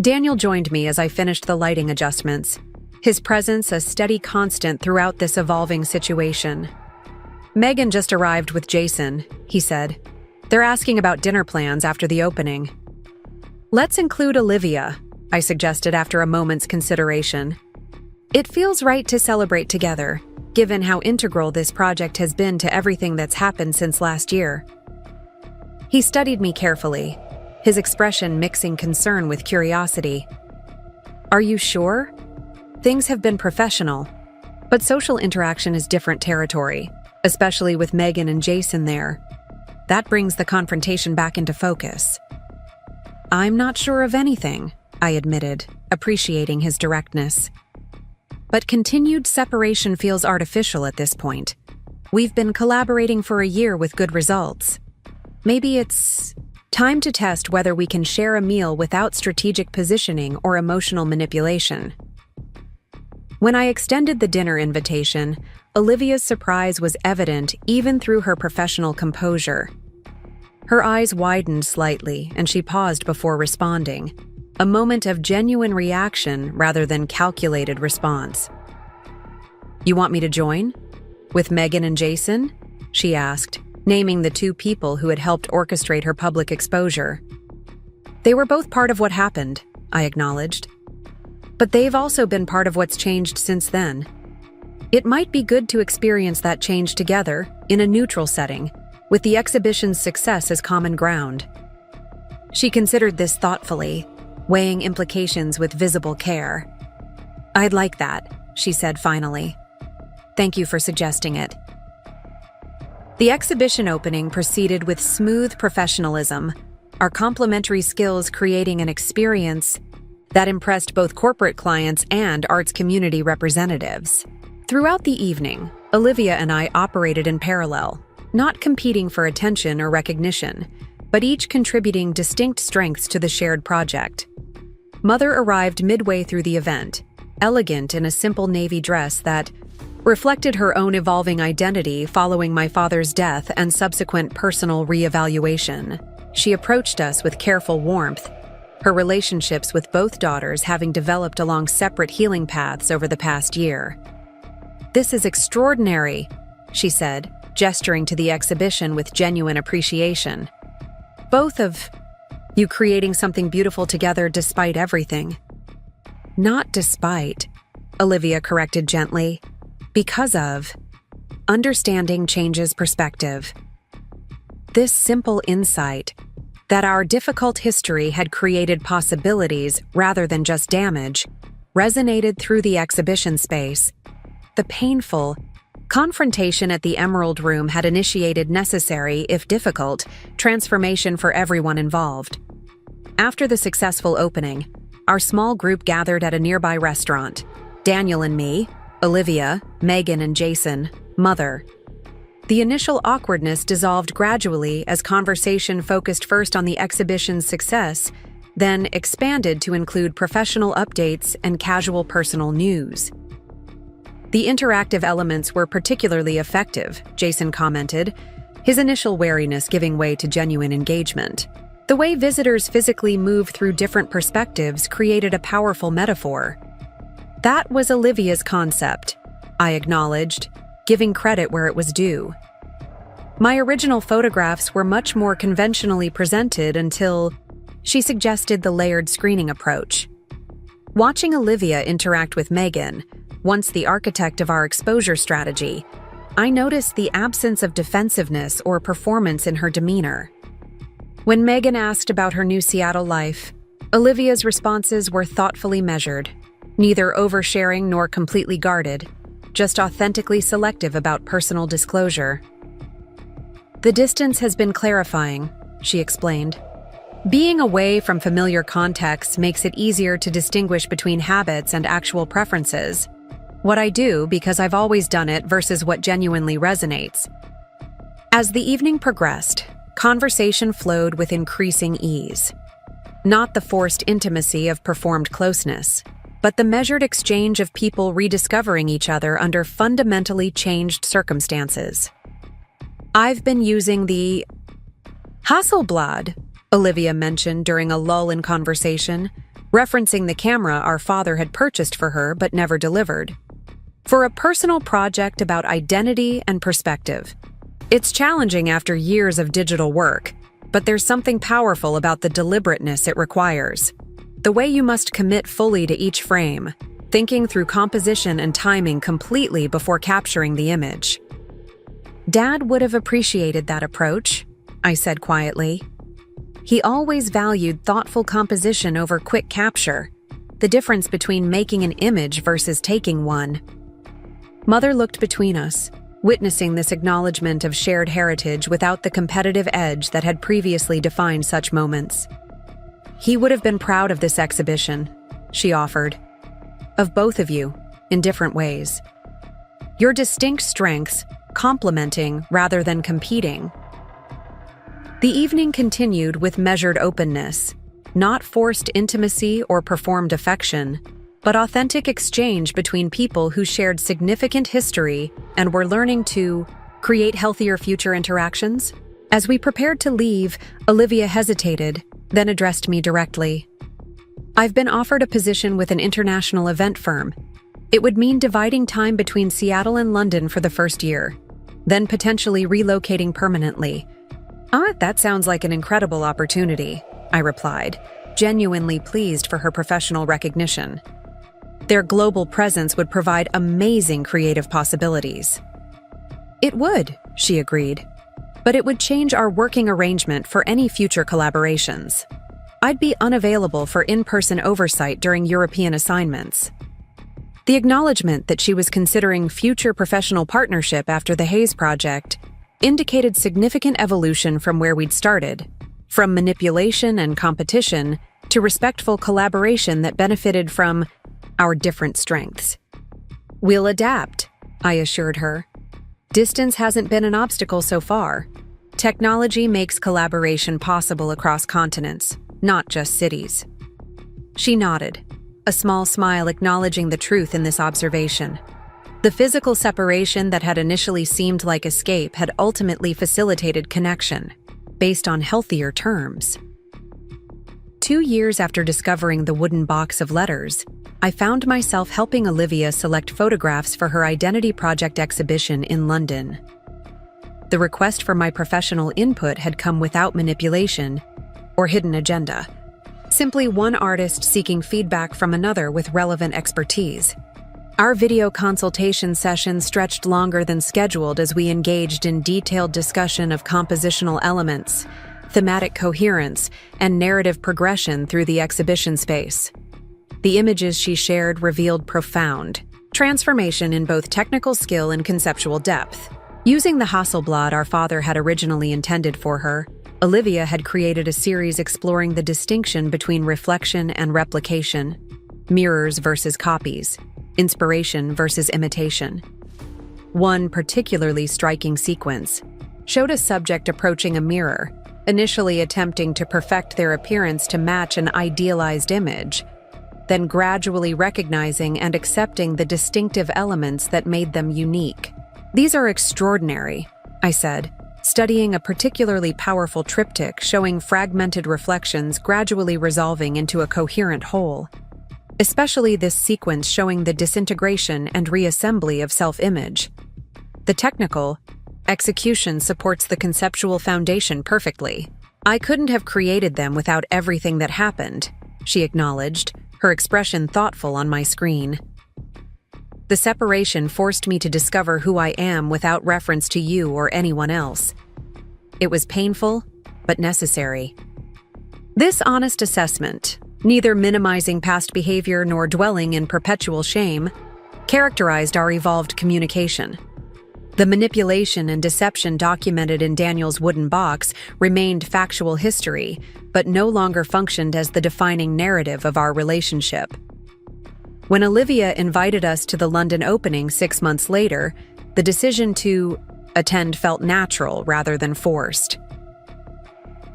Daniel joined me as I finished the lighting adjustments, his presence a steady constant throughout this evolving situation. "Megan just arrived with Jason," he said. "They're asking about dinner plans after the opening." "Let's include Olivia," I suggested after a moment's consideration. "It feels right to celebrate together, given how integral this project has been to everything that's happened since last year." He studied me carefully, his expression mixing concern with curiosity. "Are you sure? Things have been professional, but social interaction is different territory, especially with Megan and Jason there. That brings the confrontation back into focus." "I'm not sure of anything," I admitted, appreciating his directness. But continued separation feels artificial at this point. We've been collaborating for a year with good results. Maybe it's time to test whether we can share a meal without strategic positioning or emotional manipulation. When I extended the dinner invitation, Olivia's surprise was evident even through her professional composure. Her eyes widened slightly, and she paused before responding, a moment of genuine reaction rather than calculated response. "You want me to join? With Megan and Jason?" she asked, naming the two people who had helped orchestrate her public exposure. "They were both part of what happened," I acknowledged. "But they've also been part of what's changed since then. It might be good to experience that change together, in a neutral setting, with the exhibition's success as common ground." She considered this thoughtfully, weighing implications with visible care. "I'd like that," she said finally. "Thank you for suggesting it." The exhibition opening proceeded with smooth professionalism, our complementary skills creating an experience that impressed both corporate clients and arts community representatives. Throughout the evening, Olivia and I operated in parallel, not competing for attention or recognition, but each contributing distinct strengths to the shared project. Mother arrived midway through the event, elegant in a simple navy dress that reflected her own evolving identity following my father's death and subsequent personal reevaluation. She approached us with careful warmth, her relationships with both daughters having developed along separate healing paths over the past year. "This is extraordinary," she said, gesturing to the exhibition with genuine appreciation. "Both of you creating something beautiful together despite everything." "Not despite," Olivia corrected gently. "Because of. Understanding changes perspective." This simple insight, that our difficult history had created possibilities rather than just damage, resonated through the exhibition space. The painful confrontation at the Emerald Room had initiated necessary, if difficult, transformation for everyone involved. After the successful opening, our small group gathered at a nearby restaurant. Daniel and me, Olivia, Megan and Jason, Mother. The initial awkwardness dissolved gradually as conversation focused first on the exhibition's success, then expanded to include professional updates and casual personal news. "The interactive elements were particularly effective," Jason commented, his initial wariness giving way to genuine engagement. "The way visitors physically move through different perspectives created a powerful metaphor." "That was Olivia's concept," I acknowledged, giving credit where it was due. "My original photographs were much more conventionally presented until she suggested the layered screening approach." Watching Olivia interact with Megan, once the architect of our exposure strategy, I noticed the absence of defensiveness or performance in her demeanor. When Megan asked about her new Seattle life, Olivia's responses were thoughtfully measured, neither oversharing nor completely guarded, just authentically selective about personal disclosure. "The distance has been clarifying," she explained. "Being away from familiar contexts makes it easier to distinguish between habits and actual preferences. What I do because I've always done it versus what genuinely resonates." As the evening progressed, conversation flowed with increasing ease. Not the forced intimacy of performed closeness, but the measured exchange of people rediscovering each other under fundamentally changed circumstances. "I've been using the Hasselblad," Olivia mentioned during a lull in conversation, referencing the camera our father had purchased for her but never delivered, "for a personal project about identity and perspective. It's challenging after years of digital work, but there's something powerful about the deliberateness it requires. The way you must commit fully to each frame, thinking through composition and timing completely before capturing the image." "Dad would have appreciated that approach," I said quietly. "He always valued thoughtful composition over quick capture, the difference between making an image versus taking one." Mother looked between us, witnessing this acknowledgement of shared heritage without the competitive edge that had previously defined such moments. "He would have been proud of this exhibition," she offered. Of both of you, in different ways. Your distinct strengths, complementing rather than competing. The evening continued with measured openness, not forced intimacy or performed affection, but authentic exchange between people who shared significant history and were learning to create healthier future interactions. As we prepared to leave, Olivia hesitated, then addressed me directly. I've been offered a position with an international event firm. It would mean dividing time between Seattle and London for the first year, then potentially relocating permanently. That sounds like an incredible opportunity, I replied, genuinely pleased for her professional recognition. Their global presence would provide amazing creative possibilities. It would, she agreed, but it would change our working arrangement for any future collaborations. I'd be unavailable for in-person oversight during European assignments. The acknowledgement that she was considering future professional partnership after the Hayes project indicated significant evolution from where we'd started, from manipulation and competition to respectful collaboration that benefited from our different strengths. We'll adapt, I assured her. Distance hasn't been an obstacle so far. Technology makes collaboration possible across continents, not just cities. She nodded, a small smile acknowledging the truth in this observation. The physical separation that had initially seemed like escape had ultimately facilitated connection, based on healthier terms. 2 years after discovering the wooden box of letters, I found myself helping Olivia select photographs for her Identity Project exhibition in London. The request for my professional input had come without manipulation or hidden agenda. Simply one artist seeking feedback from another with relevant expertise. Our video consultation session stretched longer than scheduled as we engaged in detailed discussion of compositional elements, thematic coherence, and narrative progression through the exhibition space. The images she shared revealed profound transformation in both technical skill and conceptual depth. Using the Hasselblad our father had originally intended for her, Olivia had created a series exploring the distinction between reflection and replication, mirrors versus copies, inspiration versus imitation. One particularly striking sequence showed a subject approaching a mirror, initially attempting to perfect their appearance to match an idealized image, then gradually recognizing and accepting the distinctive elements that made them unique. These are extraordinary, I said, studying a particularly powerful triptych showing fragmented reflections gradually resolving into a coherent whole. Especially this sequence showing the disintegration and reassembly of self-image. The technical execution supports the conceptual foundation perfectly. I couldn't have created them without everything that happened, she acknowledged, her expression thoughtful on my screen. The separation forced me to discover who I am without reference to you or anyone else. It was painful, but necessary. This honest assessment, neither minimizing past behavior nor dwelling in perpetual shame, characterized our evolved communication. The manipulation and deception documented in Daniel's wooden box remained factual history, but no longer functioned as the defining narrative of our relationship. When Olivia invited us to the London opening 6 months later, the decision to attend felt natural rather than forced.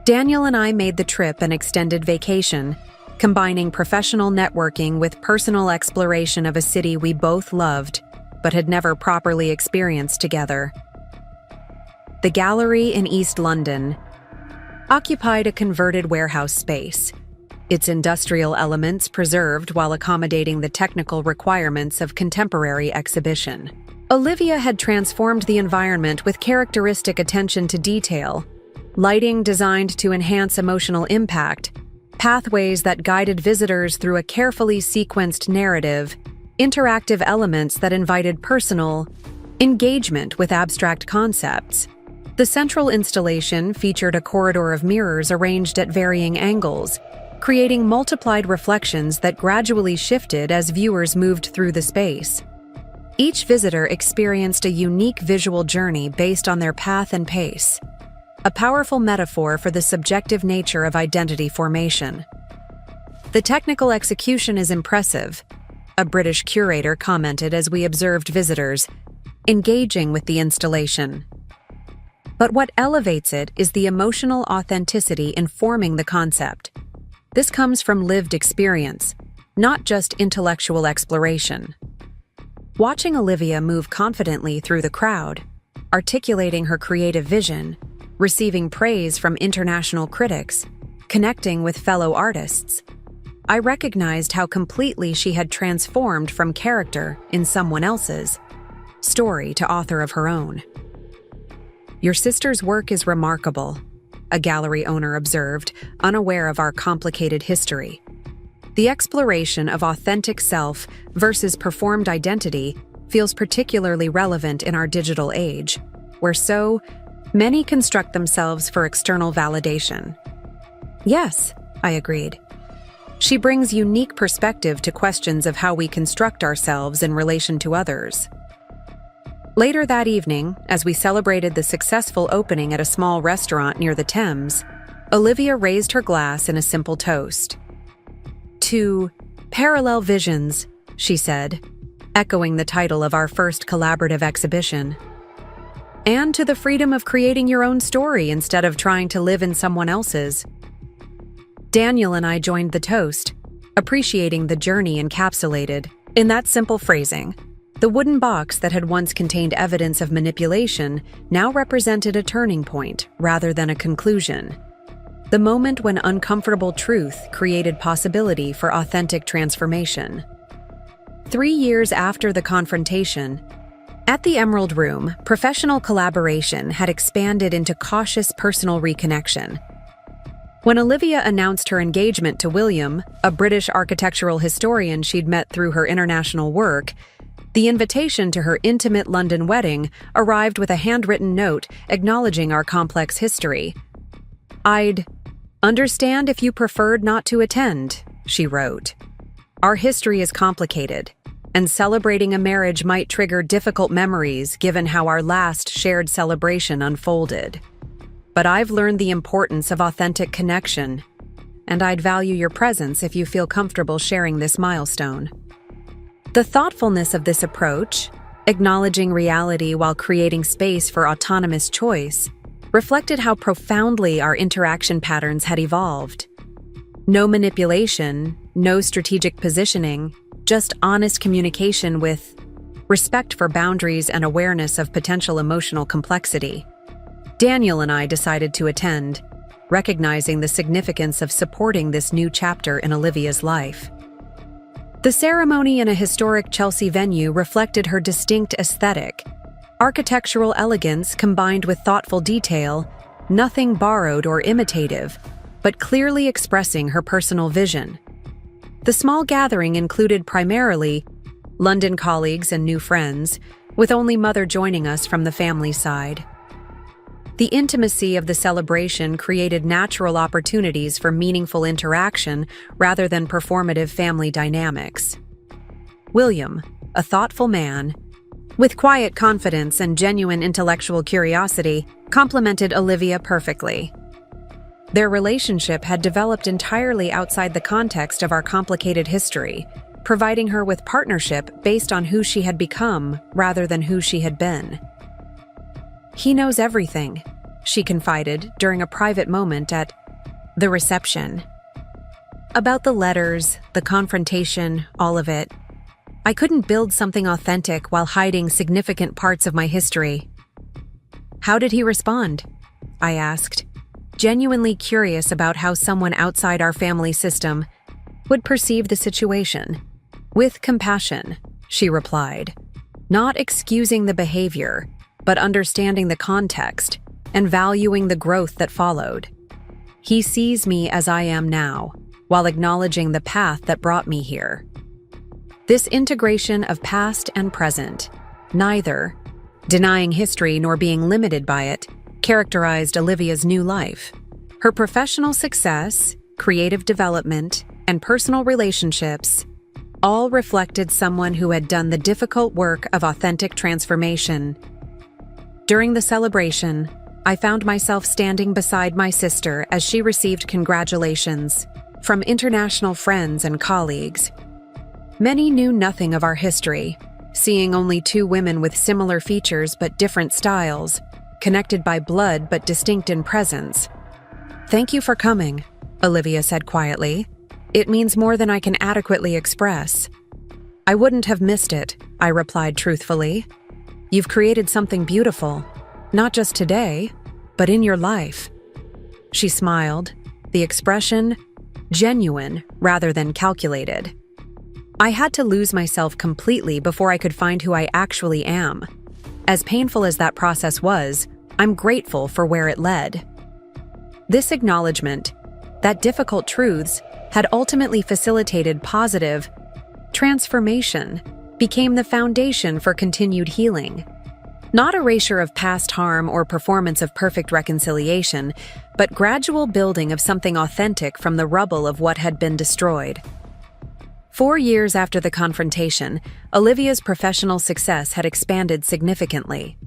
Daniel and I made the trip an extended vacation, combining professional networking with personal exploration of a city we both loved, but had never properly experienced together. The gallery in East London occupied a converted warehouse space, its industrial elements preserved while accommodating the technical requirements of contemporary exhibition. Olivia had transformed the environment with characteristic attention to detail, lighting designed to enhance emotional impact, pathways that guided visitors through a carefully sequenced narrative, interactive elements that invited personal engagement with abstract concepts. The central installation featured a corridor of mirrors arranged at varying angles, creating multiplied reflections that gradually shifted as viewers moved through the space. Each visitor experienced a unique visual journey based on their path and pace, a powerful metaphor for the subjective nature of identity formation. "The technical execution is impressive," a British curator commented as we observed visitors, engaging with the installation. "But what elevates it is the emotional authenticity informing the concept. This comes from lived experience, not just intellectual exploration." Watching Olivia move confidently through the crowd, articulating her creative vision, receiving praise from international critics, connecting with fellow artists, I recognized how completely she had transformed from character in someone else's story to author of her own. "Your sister's work is remarkable," a gallery owner observed, unaware of our complicated history. "The exploration of authentic self versus performed identity feels particularly relevant in our digital age, where so many construct themselves for external validation." "Yes," I agreed. "She brings unique perspective to questions of how we construct ourselves in relation to others." Later that evening, as we celebrated the successful opening at a small restaurant near the Thames, Olivia raised her glass in a simple toast. "To Parallel Visions," she said, echoing the title of our first collaborative exhibition. "And to the freedom of creating your own story instead of trying to live in someone else's." Daniel and I joined the toast, appreciating the journey encapsulated in that simple phrasing. The wooden box that had once contained evidence of manipulation now represented a turning point rather than a conclusion. The moment when uncomfortable truth created possibility for authentic transformation. 3 years after the confrontation, at the Emerald Room, professional collaboration had expanded into cautious personal reconnection. When Olivia announced her engagement to William, a British architectural historian she'd met through her international work, the invitation to her intimate London wedding arrived with a handwritten note acknowledging our complex history. "I'd understand if you preferred not to attend," she wrote. "Our history is complicated, and celebrating a marriage might trigger difficult memories given how our last shared celebration unfolded. But I've learned the importance of authentic connection, and I'd value your presence if you feel comfortable sharing this milestone." The thoughtfulness of this approach, acknowledging reality while creating space for autonomous choice, reflected how profoundly our interaction patterns had evolved. No manipulation, no strategic positioning, just honest communication with respect for boundaries and awareness of potential emotional complexity. Daniel and I decided to attend, recognizing the significance of supporting this new chapter in Olivia's life. The ceremony in a historic Chelsea venue reflected her distinct aesthetic. Architectural elegance combined with thoughtful detail, nothing borrowed or imitative, but clearly expressing her personal vision. The small gathering included primarily London colleagues and new friends, with only Mother joining us from the family side. The intimacy of the celebration created natural opportunities for meaningful interaction rather than performative family dynamics. William, a thoughtful man, with quiet confidence and genuine intellectual curiosity, complemented Olivia perfectly. Their relationship had developed entirely outside the context of our complicated history, providing her with partnership based on who she had become rather than who she had been. "He knows everything," she confided during a private moment at the reception. "About the letters, the confrontation, all of it. I couldn't build something authentic while hiding significant parts of my history." "How did he respond?" I asked, genuinely curious about how someone outside our family system would perceive the situation. "With compassion," she replied, "not excusing the behavior, but understanding the context and valuing the growth that followed. He sees me as I am now, while acknowledging the path that brought me here." This integration of past and present, neither denying history nor being limited by it, characterized Olivia's new life. Her professional success, creative development, and personal relationships all reflected someone who had done the difficult work of authentic transformation. During the celebration, I found myself standing beside my sister as she received congratulations, from international friends and colleagues. Many knew nothing of our history, seeing only two women with similar features but different styles, connected by blood but distinct in presence. "Thank you for coming," Olivia said quietly. "It means more than I can adequately express." "I wouldn't have missed it," I replied truthfully. "You've created something beautiful, not just today, but in your life." She smiled, the expression genuine rather than calculated. I had to lose myself completely before I could find who I actually am. As painful as that process was, I'm grateful for where it led. This acknowledgement, that difficult truths had ultimately facilitated positive transformation, became the foundation for continued healing. Not erasure of past harm or performance of perfect reconciliation, but gradual building of something authentic from the rubble of what had been destroyed. 4 years after the confrontation, Olivia's professional success had expanded significantly.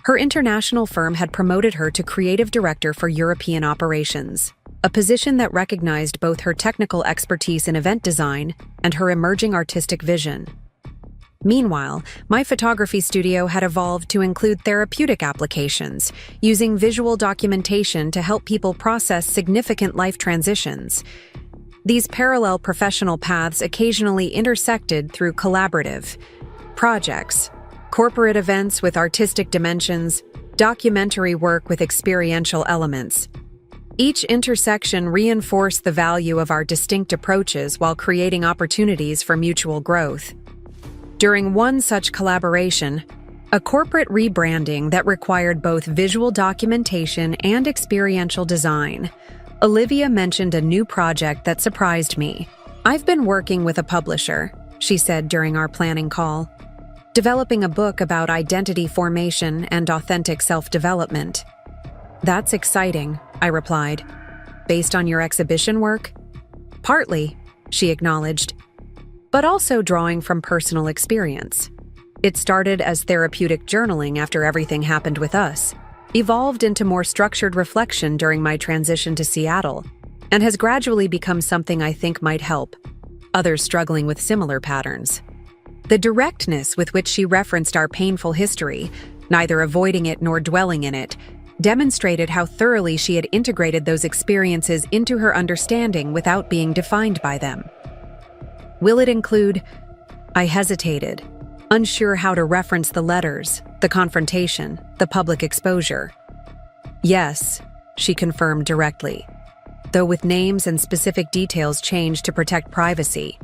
Her international firm had promoted her to creative director for European operations, a position that recognized both her technical expertise in event design and her emerging artistic vision. Meanwhile, my photography studio had evolved to include therapeutic applications, using visual documentation to help people process significant life transitions. These parallel professional paths occasionally intersected through collaborative projects, corporate events with artistic dimensions, documentary work with experiential elements. Each intersection reinforced the value of our distinct approaches while creating opportunities for mutual growth. During one such collaboration, a corporate rebranding that required both visual documentation and experiential design, Olivia mentioned a new project that surprised me. "I've been working with a publisher," she said during our planning call, "developing a book about identity formation and authentic self-development." "That's exciting," I replied. "Based on your exhibition work?" "Partly," she acknowledged, "but also drawing from personal experience. It started as therapeutic journaling after everything happened with us, evolved into more structured reflection during my transition to Seattle, and has gradually become something I think might help others struggling with similar patterns." The directness with which she referenced our painful history, neither avoiding it nor dwelling in it, demonstrated how thoroughly she had integrated those experiences into her understanding without being defined by them. "Will it include—" I hesitated, unsure how to reference the letters, the confrontation, the public exposure. "Yes," she confirmed directly, though with names and specific details changed to protect privacy.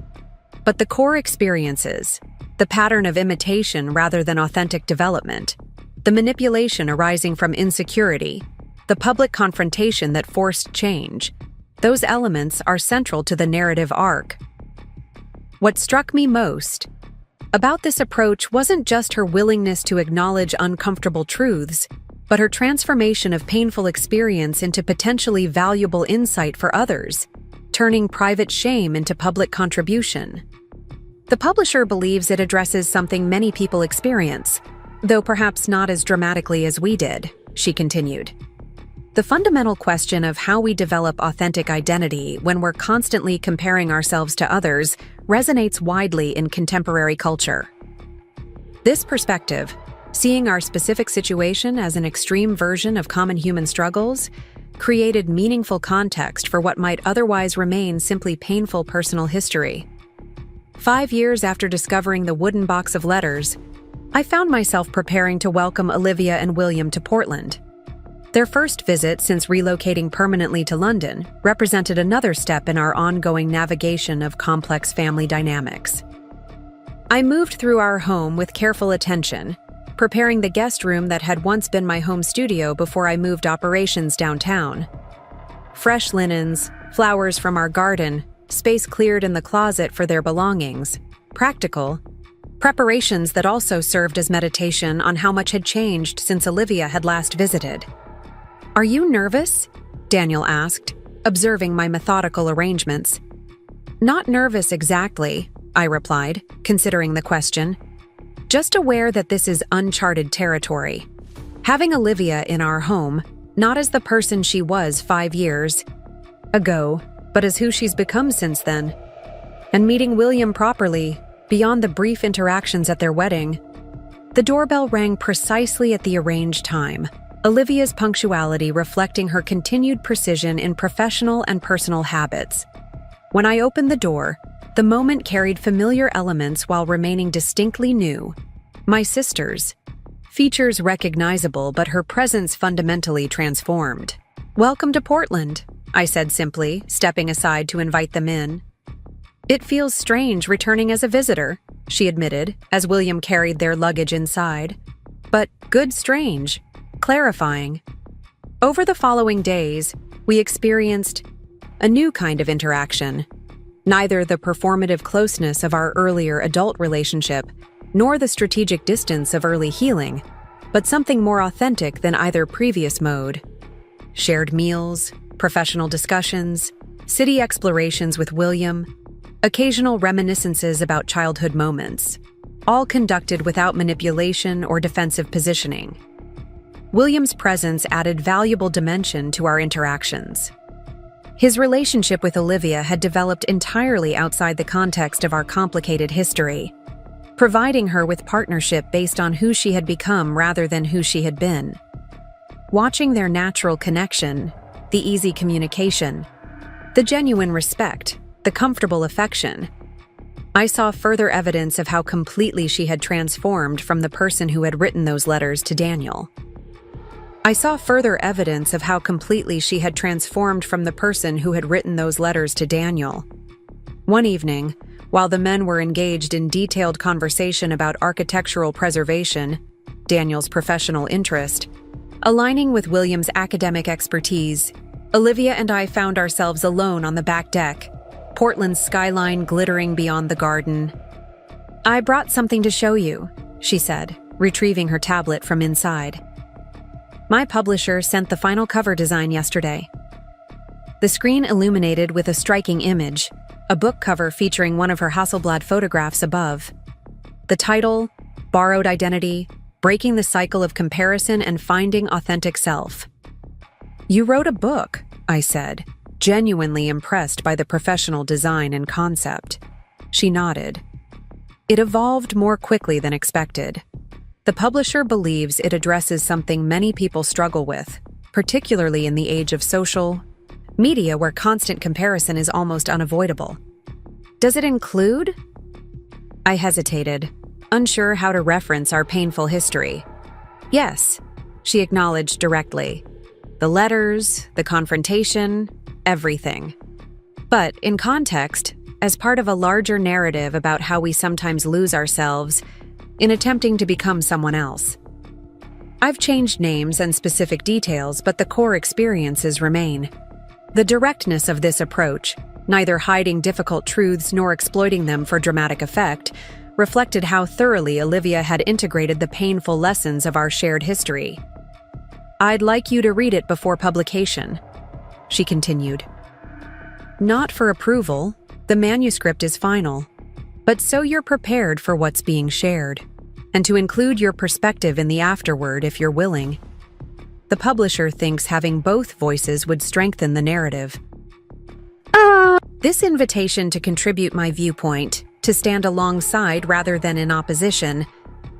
"But the core experiences, the pattern of imitation rather than authentic development, the manipulation arising from insecurity, the public confrontation that forced change, those elements are central to the narrative arc." What struck me most about this approach wasn't just her willingness to acknowledge uncomfortable truths, but her transformation of painful experience into potentially valuable insight for others, turning private shame into public contribution. The publisher believes it addresses something many people experience, though perhaps not as dramatically as we did, she continued. The fundamental question of how we develop authentic identity when we're constantly comparing ourselves to others resonates widely in contemporary culture. This perspective, seeing our specific situation as an extreme version of common human struggles, created meaningful context for what might otherwise remain simply painful personal history. 5 years after discovering the wooden box of letters, I found myself preparing to welcome Olivia and William to Portland. Their first visit since relocating permanently to London represented another step in our ongoing navigation of complex family dynamics. I moved through our home with careful attention, preparing the guest room that had once been my home studio before I moved operations downtown. Fresh linens, flowers from our garden, space cleared in the closet for their belongings, practical preparations that also served as meditation on how much had changed since Olivia had last visited. "Are you nervous?" Daniel asked, observing my methodical arrangements. "Not nervous exactly," I replied, considering the question. "Just aware that this is uncharted territory. Having Olivia in our home, not as the person she was 5 years ago, but as who she's become since then. And meeting William properly, beyond the brief interactions at their wedding. The doorbell rang precisely at the arranged time, Olivia's punctuality reflecting her continued precision in professional and personal habits. When I opened the door, the moment carried familiar elements while remaining distinctly new. My sister's. Features recognizable, but her presence fundamentally transformed. "Welcome to Portland," I said simply, stepping aside to invite them in. "It feels strange returning as a visitor," she admitted, as William carried their luggage inside. "But good strange. Clarifying." Over the following days, we experienced a new kind of interaction. Neither the performative closeness of our earlier adult relationship, nor the strategic distance of early healing, but something more authentic than either previous mode. Shared meals, professional discussions, city explorations with William, occasional reminiscences about childhood moments, all conducted without manipulation or defensive positioning. William's presence added valuable dimension to our interactions. His relationship with Olivia had developed entirely outside the context of our complicated history, providing her with partnership based on who she had become rather than who she had been. Watching their natural connection, the easy communication, the genuine respect, the comfortable affection, I saw further evidence of how completely she had transformed from the person who had written those letters to Daniel. I saw further evidence of how completely she had transformed from the person who had written those letters to Daniel. One evening, while the men were engaged in detailed conversation about architectural preservation, Daniel's professional interest, aligning with William's academic expertise, Olivia and I found ourselves alone on the back deck, Portland's skyline glittering beyond the garden. "I brought something to show you," she said, retrieving her tablet from inside. "My publisher sent the final cover design yesterday." The screen illuminated with a striking image, a book cover featuring one of her Hasselblad photographs above. The title, "Borrowed Identity, Breaking the Cycle of Comparison and Finding Authentic Self." "You wrote a book," I said, genuinely impressed by the professional design and concept. She nodded. "It evolved more quickly than expected. The publisher believes it addresses something many people struggle with, particularly in the age of social media where constant comparison is almost unavoidable." "Does it include?" I hesitated, unsure how to reference our painful history. "Yes," she acknowledged directly. "The letters, the confrontation, everything. But in context, as part of a larger narrative about how we sometimes lose ourselves in attempting to become someone else. I've changed names and specific details, but the core experiences remain." The directness of this approach, neither hiding difficult truths nor exploiting them for dramatic effect, reflected how thoroughly Olivia had integrated the painful lessons of our shared history. "I'd like you to read it before publication," she continued. "Not for approval, the manuscript is final, but so you're prepared for what's being shared, and to include your perspective in the afterword if you're willing. The publisher thinks having both voices would strengthen the narrative." This invitation to contribute my viewpoint, to stand alongside rather than in opposition,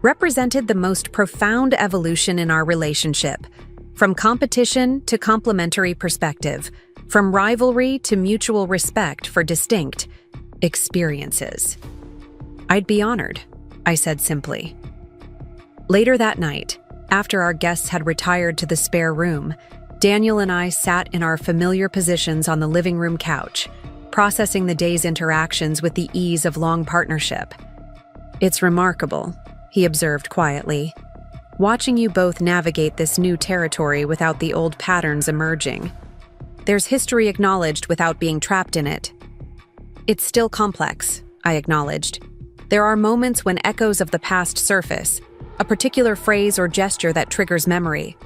represented the most profound evolution in our relationship, from competition to complementary perspective, from rivalry to mutual respect for distinct experiences. "I'd be honored," I said simply. Later that night, after our guests had retired to the spare room, Daniel and I sat in our familiar positions on the living room couch, processing the day's interactions with the ease of long partnership. "It's remarkable," he observed quietly, "watching you both navigate this new territory without the old patterns emerging. There's history acknowledged without being trapped in it." "It's still complex," I acknowledged. "There are moments when echoes of the past surface, a particular phrase or gesture that triggers memory,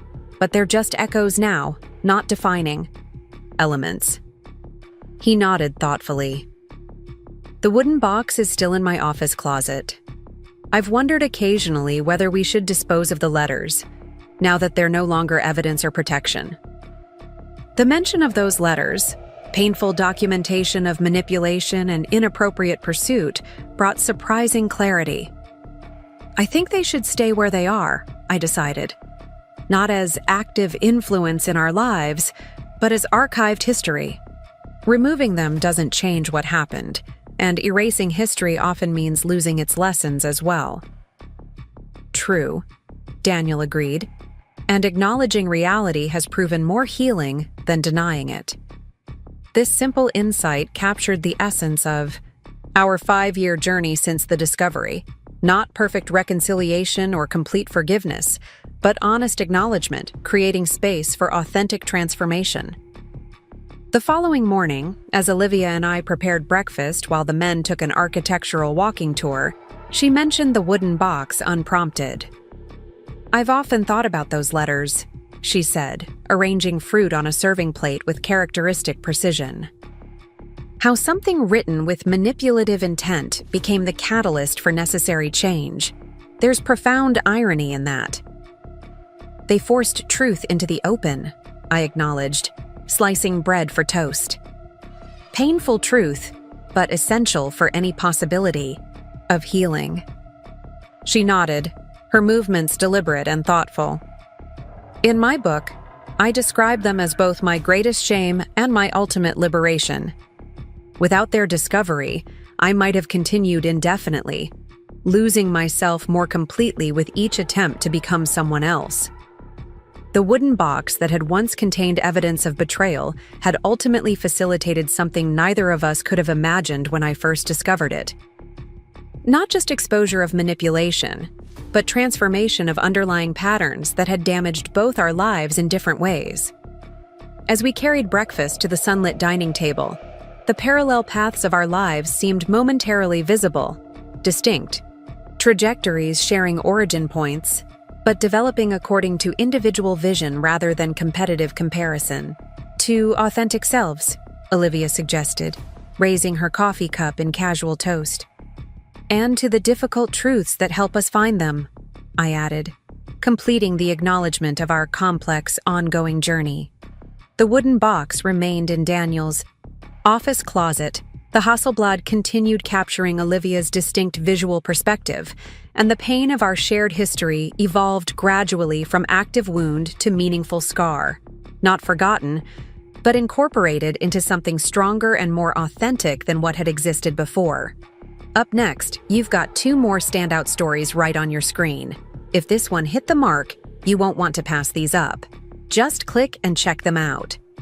but they're just echoes now, not defining elements." He nodded thoughtfully. "The wooden box is still in my office closet. I've wondered occasionally whether we should dispose of the letters, now that they're no longer evidence or protection." The mention of those letters, Painful documentation of manipulation and inappropriate pursuit brought surprising clarity. I think they should stay where they are, I decided. Not as active influence in our lives, but as archived history. Removing them doesn't change what happened, and erasing history often means losing its lessons as well. True, Daniel agreed, and acknowledging reality has proven more healing than denying it. This simple insight captured the essence of our 5-year journey since the discovery. Not perfect reconciliation or complete forgiveness, but honest acknowledgement, creating space for authentic transformation. The following morning, as Olivia and I prepared breakfast while the men took an architectural walking tour, she mentioned the wooden box unprompted. "I've often thought about those letters," she said, arranging fruit on a serving plate with characteristic precision. How something written with manipulative intent became the catalyst for necessary change. There's profound irony in that. They forced truth into the open, I acknowledged, slicing bread for toast. Painful truth, but essential for any possibility of healing. She nodded, her movements deliberate and thoughtful. In my book, I describe them as both my greatest shame and my ultimate liberation. Without their discovery, I might have continued indefinitely, losing myself more completely with each attempt to become someone else. The wooden box that had once contained evidence of betrayal had ultimately facilitated something neither of us could have imagined when I first discovered it. Not just exposure of manipulation, but transformation of underlying patterns that had damaged both our lives in different ways. As we carried breakfast to the sunlit dining table, the parallel paths of our lives seemed momentarily visible, distinct, trajectories sharing origin points, but developing according to individual vision rather than competitive comparison. To authentic selves, Olivia suggested, raising her coffee cup in casual toast. And to the difficult truths that help us find them, I added, completing the acknowledgement of our complex, ongoing journey. The wooden box remained in Daniel's office closet. The Hasselblad continued capturing Olivia's distinct visual perspective, and the pain of our shared history evolved gradually from active wound to meaningful scar, not forgotten, but incorporated into something stronger and more authentic than what had existed before. Up next, you've got 2 more standout stories right on your screen. If this one hit the mark, you won't want to pass these up. Just click and check them out.